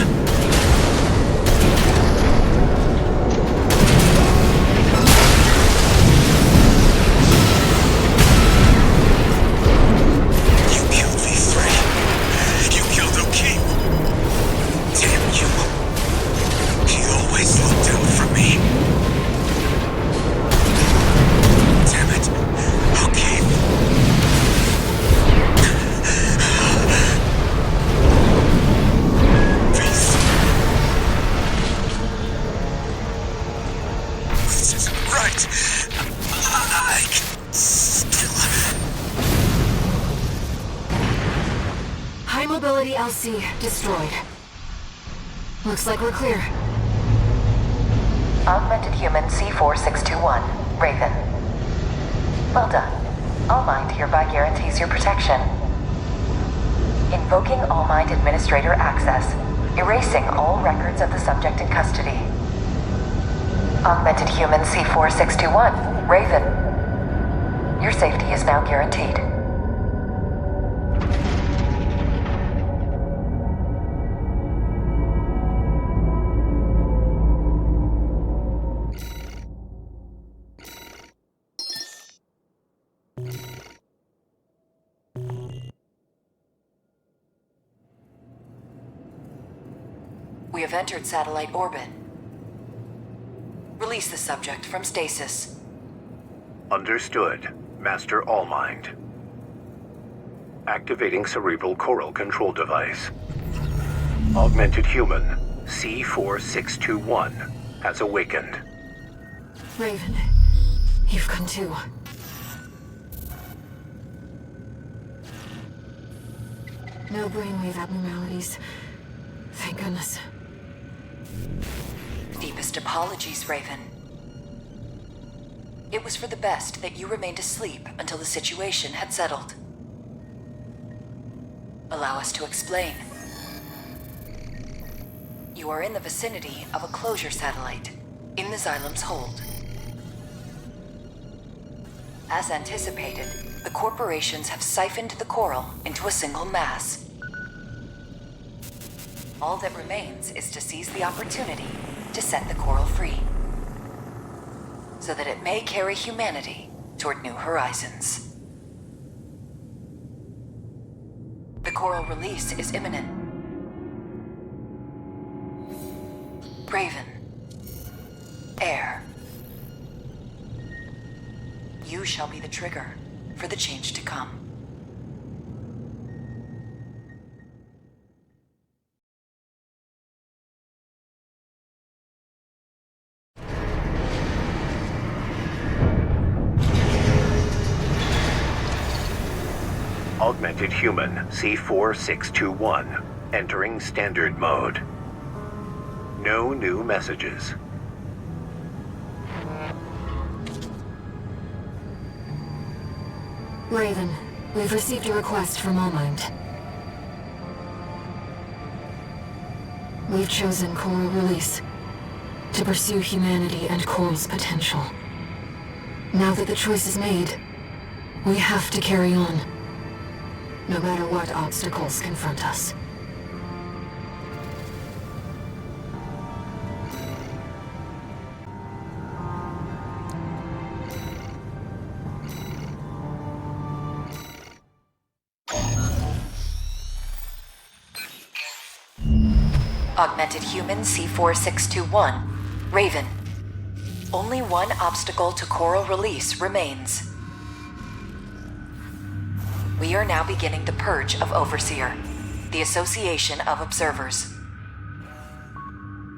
Speaker 12: LC destroyed. Looks like we're clear.
Speaker 1: Augmented human C4621. Raven. Well done. All Mind hereby guarantees your protection. Invoking All Mind Administrator access. Erasing all records of the subject in custody. Augmented human C4621. Raven. Your safety is now guaranteed. We have entered satellite orbit. Release the subject from stasis.
Speaker 4: Understood, Master Allmind. Activating cerebral coral control device. Augmented human C4621 has awakened.
Speaker 12: Raven, you've come too. No brainwave abnormalities. Thank goodness.
Speaker 1: Deepest apologies, Raven. It was for the best that you remained asleep until the situation had settled. Allow us to explain. You are in the vicinity of a closure satellite, in the Xylem's hold. As anticipated, the corporations have siphoned the coral into a single mass. All that remains is to seize the opportunity to set the coral free, so that it may carry humanity toward new horizons. coral release is imminent. Raven. Air. You shall be the trigger for the change to come.
Speaker 4: Augmented Human C4621, entering Standard Mode. No new messages.
Speaker 12: Raven, we've received a request from Allmind. We've chosen Coral Release to pursue humanity and Coral's potential. Now that the choice is made, we have to carry on, no matter what obstacles confront us.
Speaker 1: Augmented Human C4621, Raven. Only one obstacle to Coral Release remains. We are now beginning the purge of Overseer, the Association of Observers.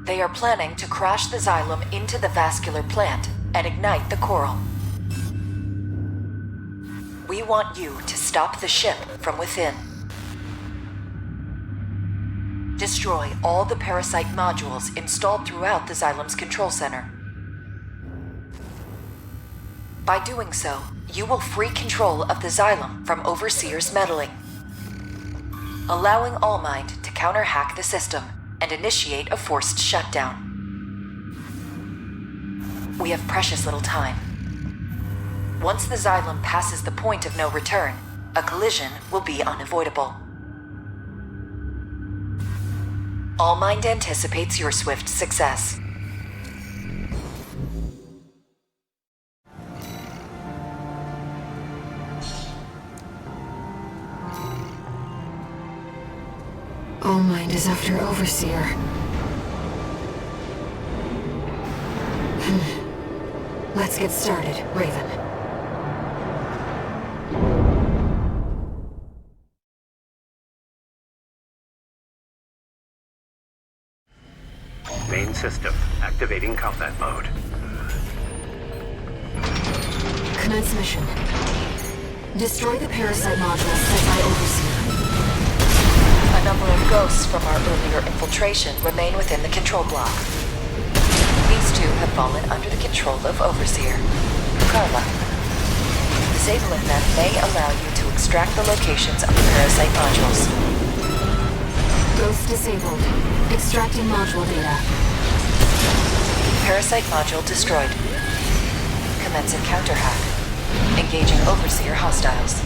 Speaker 1: They are planning to crash the Xylem into the vascular plant and ignite the coral. We want you to stop the ship from within. Destroy all the parasite modules installed throughout the Xylem's control center. By doing so, you will free control of the Xylem from Overseer's meddling, allowing Allmind to counter-hack the system and initiate a forced shutdown. We have precious little time. Once the Xylem passes the point of no return, a collision will be unavoidable. Allmind anticipates your swift success.
Speaker 12: Allmind is after Overseer. Let's get started, Raven.
Speaker 4: Main system, activating combat mode.
Speaker 12: Commence mission. Destroy the parasite module set by Overseer.
Speaker 1: A number of ghosts from our earlier infiltration remain within the control block. These two have fallen under the control of Overseer, Carla. Disabling them may allow you to extract the locations of the parasite modules.
Speaker 12: Ghost disabled. Extracting module data.
Speaker 1: Parasite module destroyed. Commencing counter-hack. Engaging Overseer hostiles.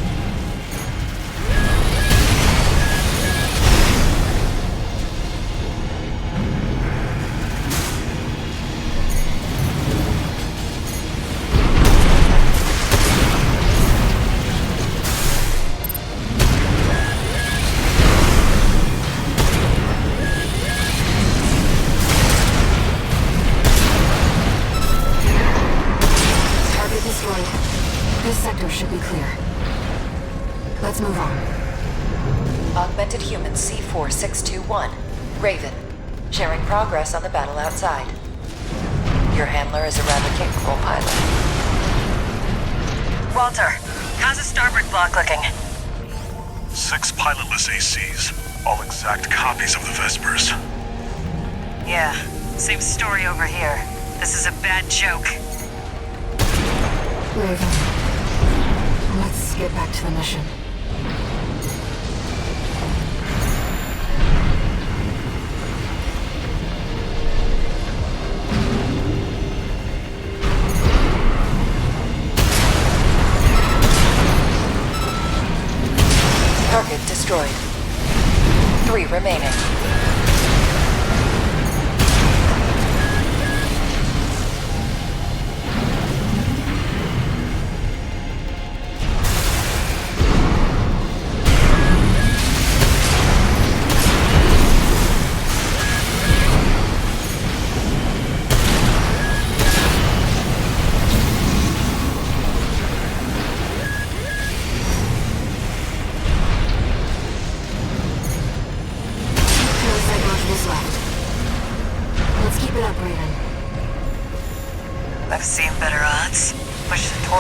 Speaker 12: Should be clear. Let's move on.
Speaker 1: Augmented Human C4621, Raven, sharing progress on the battle outside. Your handler is a rather capable pilot.
Speaker 14: Walter, how's the starboard block looking?
Speaker 2: 6 pilotless ACs, all exact copies of the Vespers.
Speaker 14: Yeah, same story over here. This is a bad joke.
Speaker 12: Raven. Let's get back to the mission.
Speaker 1: Target destroyed. 3 remaining.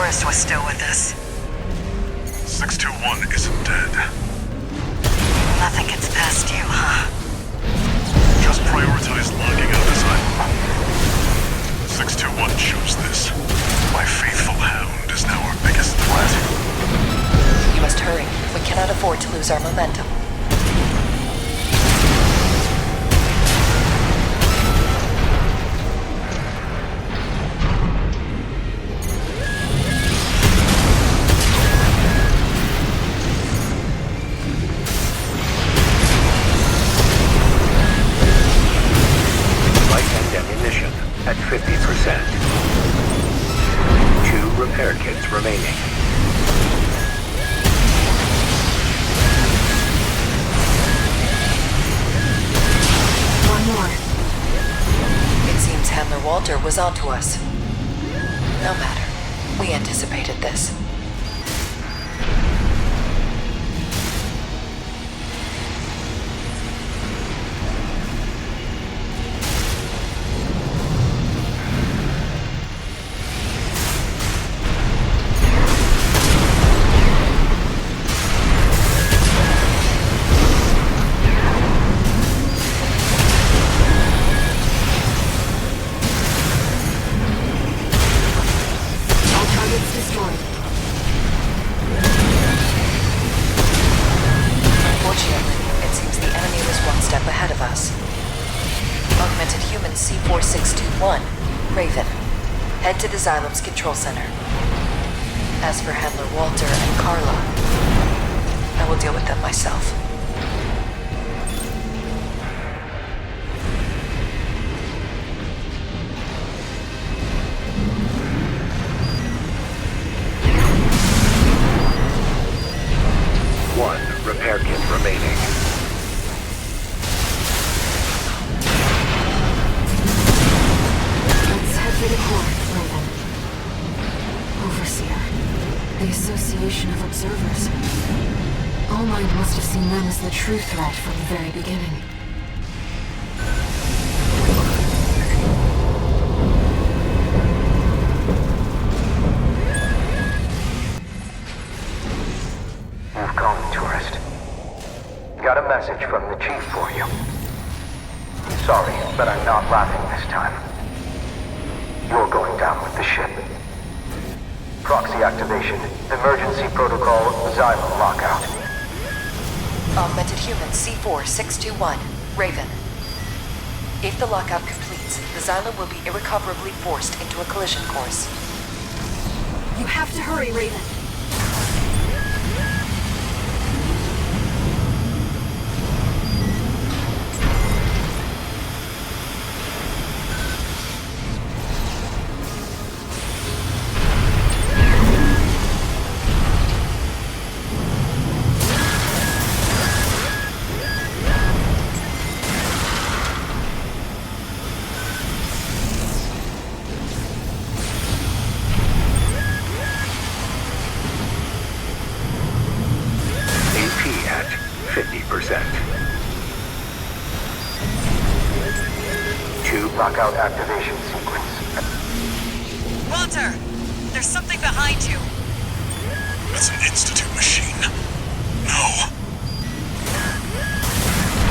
Speaker 14: Tourist was still with us.
Speaker 2: 621 isn't dead.
Speaker 14: Nothing gets past you, huh?
Speaker 2: Just prioritize logging out this island. 621 chose this. My faithful hound is now our biggest threat.
Speaker 1: You must hurry. We cannot afford to lose our momentum.
Speaker 4: Light and ammunition at 50%. 2 repair kits remaining.
Speaker 1: One more. It seems Handler Walter was onto us. No matter. We anticipated this. Head to the Xylem's control center. As for Handler Walter and Carla, I will deal with them myself.
Speaker 4: One repair kit remaining.
Speaker 12: For the core, Raven. Overseer. The Association of Observers. Allmind must have seen them as the true threat from the very beginning.
Speaker 10: You've come, tourist. Got a message from the chief for you. Sorry, but I'm not laughing this time. You're going down with the ship. Proxy activation. Emergency protocol. Xylem lockout.
Speaker 1: Augmented human C4621. Raven. If the lockout completes, the Xylem will be irrecoverably forced into a collision course.
Speaker 12: You have to hurry, Raven.
Speaker 10: Lockout activation sequence.
Speaker 14: Walter! There's something behind you.
Speaker 2: That's an Institute machine. No.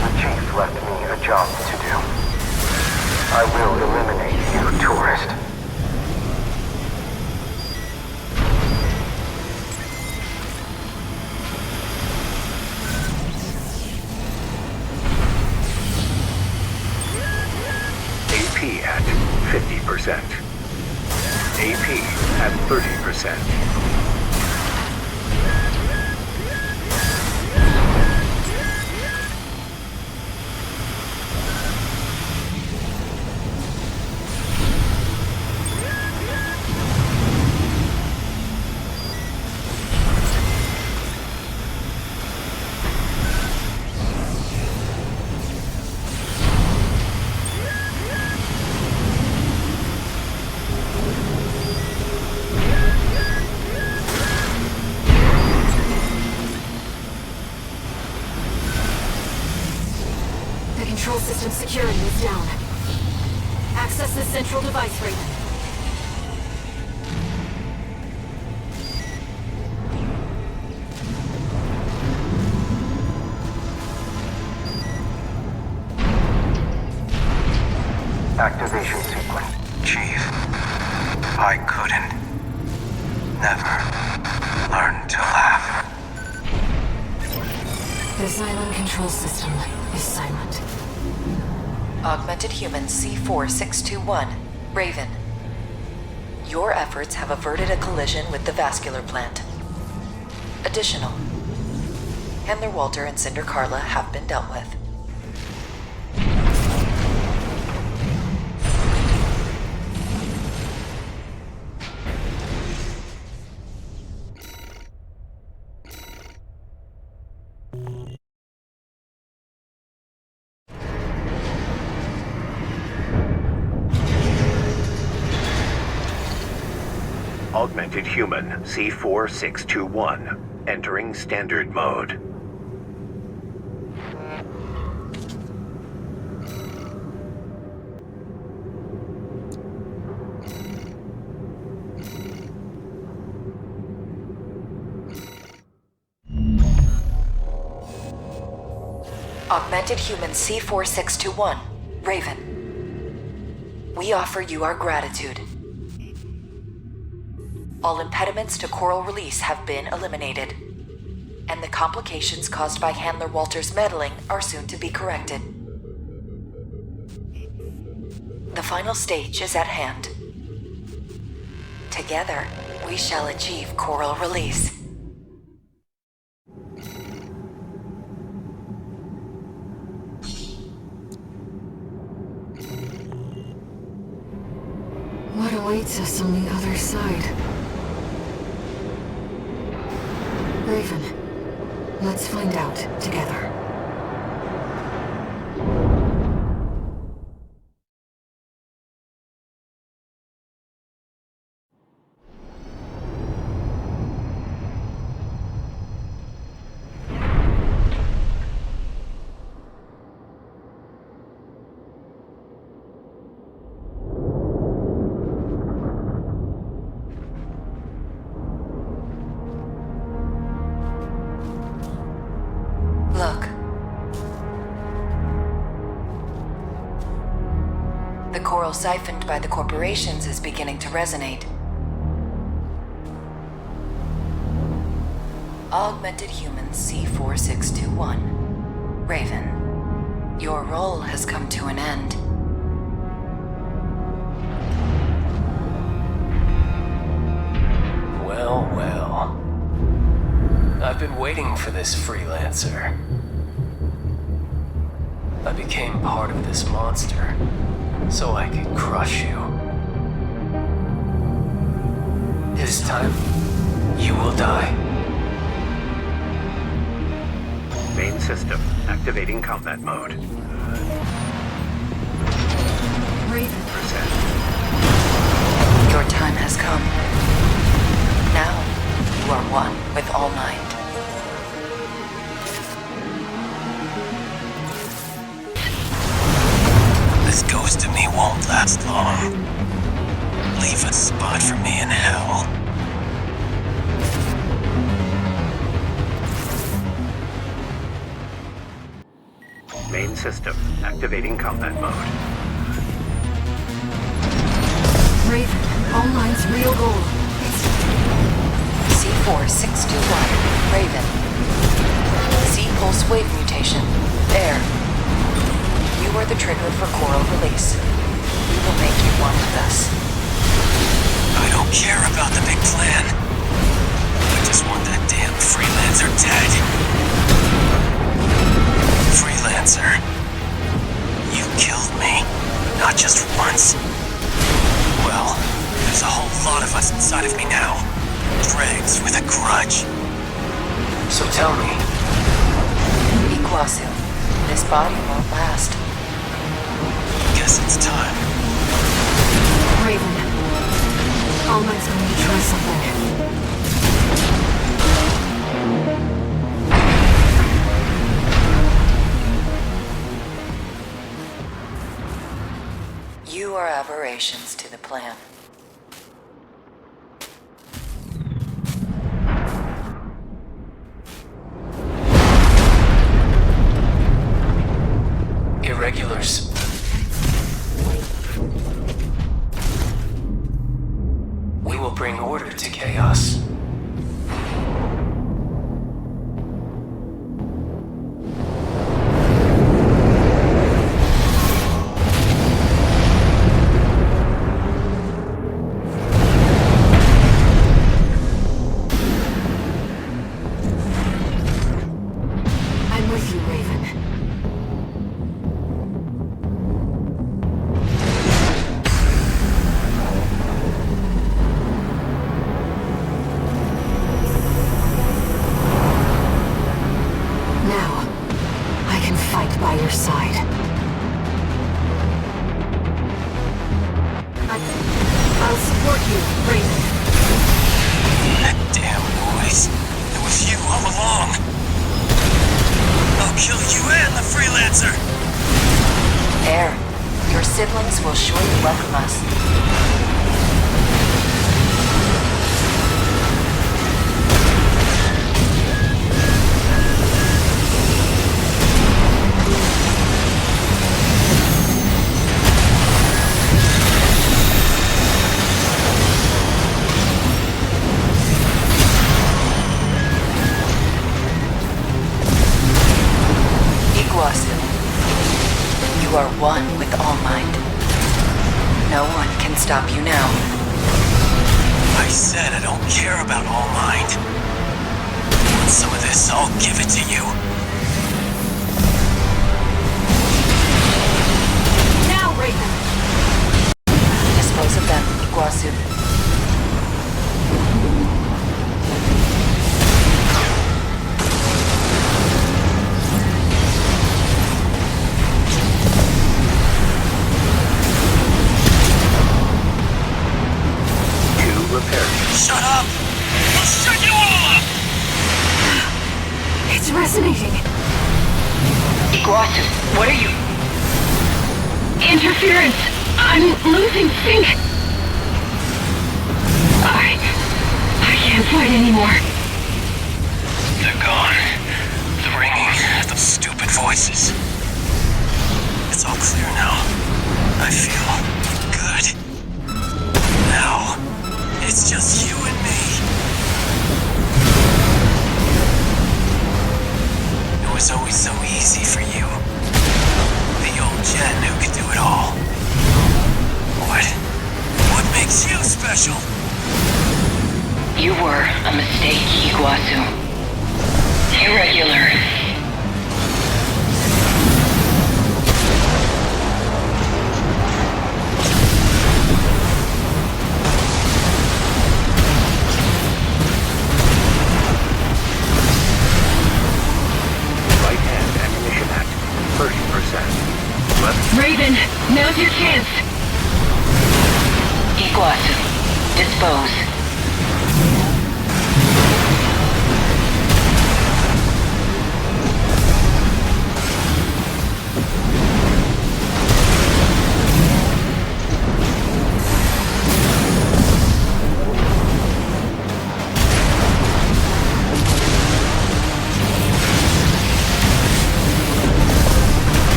Speaker 10: The chief left me a job to do. I will eliminate you, tourist.
Speaker 4: AP at 50%. AP at 30%.
Speaker 12: Control system security is down. Access the central device, Raven.
Speaker 10: Activation sequence.
Speaker 3: Chief, I couldn't. Never learn to laugh.
Speaker 12: The Xylem control system is silent.
Speaker 1: Augmented Human C4621, Raven. Your efforts have averted a collision with the vascular plant. Additional. Handler Walter and Cinder Carla have been dealt with.
Speaker 4: Augmented Human C4621, entering standard mode.
Speaker 1: Augmented Human C4621, Raven. We offer you our gratitude. All impediments to coral release have been eliminated, and the complications caused by Handler Walter's meddling are soon to be corrected. The final stage is at hand. Together, we shall achieve coral release.
Speaker 12: What awaits us on the other side? Raven, let's find out together.
Speaker 1: Look. The coral siphoned by the corporations is beginning to resonate. Augmented Human C4621. Raven, your role has come to an end.
Speaker 8: Well, well. I've been waiting for this freelancer. I became part of this monster, so I could crush you. This time, you will die.
Speaker 4: Main system activating combat mode.
Speaker 12: Raven.
Speaker 1: Your time has come. Now, you are one with All Might.
Speaker 8: This ghost of me won't last long. Leave a spot for me in hell.
Speaker 4: Main system activating combat mode.
Speaker 12: Raven, All Might's real goal.
Speaker 1: C4621, Raven. C-pulse wave mutation. There. You are the trigger for coral release. We will make you one with us.
Speaker 8: I don't care about the big plan. I just want that damn freelancer dead. Freelancer. You killed me. Not just once. Well, there's a whole lot of us inside of me now. Dregs with a grudge. So tell me.
Speaker 1: Iguasu, this body won't last.
Speaker 8: Guess it's time.
Speaker 12: Raven, All Might's going to try something.
Speaker 1: You are aberrations to the plan.
Speaker 8: Irregulars.
Speaker 12: by your side. I'll support you, Raven.
Speaker 8: That damn noise. It was you all along. I'll kill you and the freelancer.
Speaker 1: Air, your siblings will surely welcome us. You are one with All Mind. No one can stop you now.
Speaker 8: I said I don't care about All Mind. Want some of this, I'll give it to you.
Speaker 12: Now, Raven!
Speaker 1: Dispose of them, Iguazu.
Speaker 8: Shut up! I'll shut you all up!
Speaker 12: It's resonating.
Speaker 11: Iguazu, what are you?
Speaker 12: Interference! I'm losing sync! I can't fight anymore.
Speaker 8: They're gone. The ringing, those stupid voices. It's all clear now. I feel good. Now, it's just you and me. It was always so easy for you. The old Jen who could do it all. What makes you special?
Speaker 11: You were a mistake, Iguazu. Irregular.
Speaker 4: Right-hand ammunition at 30%. Left.
Speaker 12: Raven, now's your chance.
Speaker 11: Iguazu, dispose.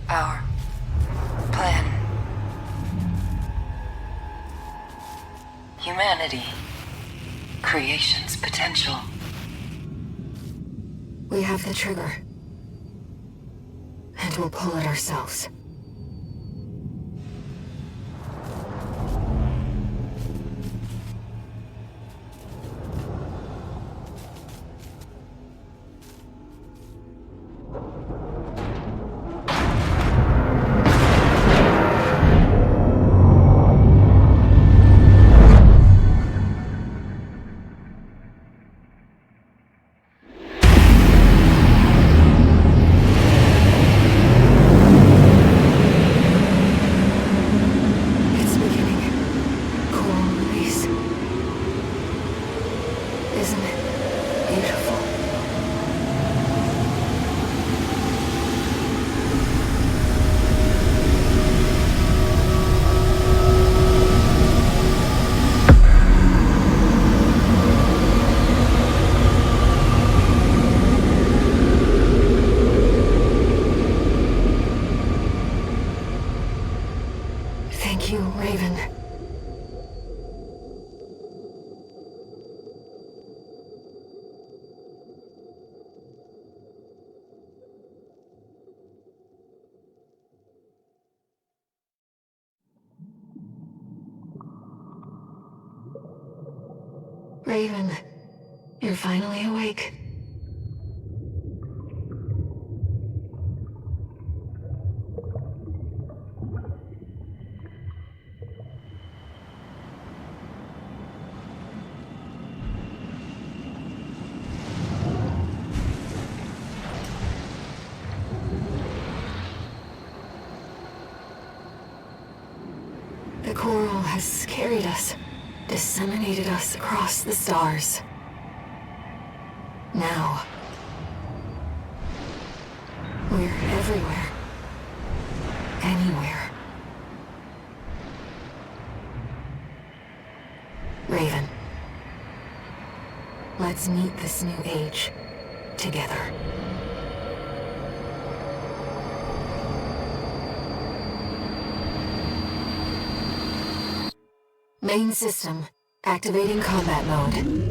Speaker 1: Our plan. Humanity. Creation's potential.
Speaker 12: We have the trigger. And we'll pull it ourselves. Isn't it beautiful? Thank you, Raven. Raven, you're finally awake. The coral has carried us, disseminated us across the stars. Now, we're everywhere. Anywhere. Raven, let's meet this new age together. Main system, activating combat mode.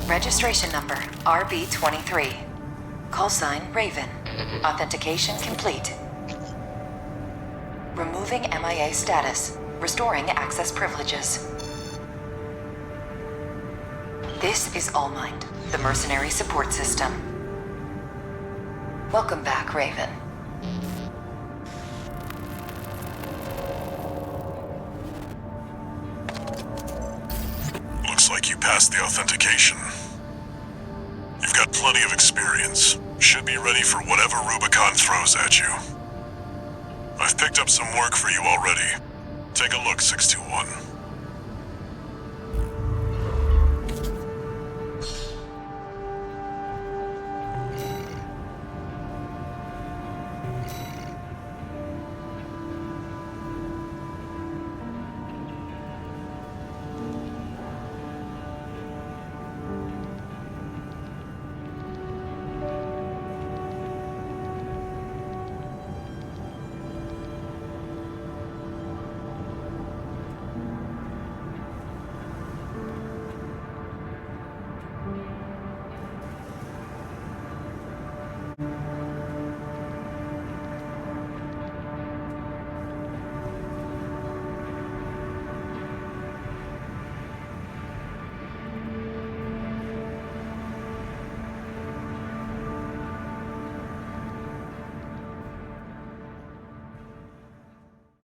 Speaker 1: Registration number RB23. Call sign Raven. Authentication complete. Removing MIA status. Restoring access privileges. This is Allmind, the mercenary support system. Welcome back, Raven.
Speaker 2: Looks like you passed the authentication. You've got plenty of experience. Should be ready for whatever Rubicon throws at you. I've picked up some work for you already. Take a look, 621.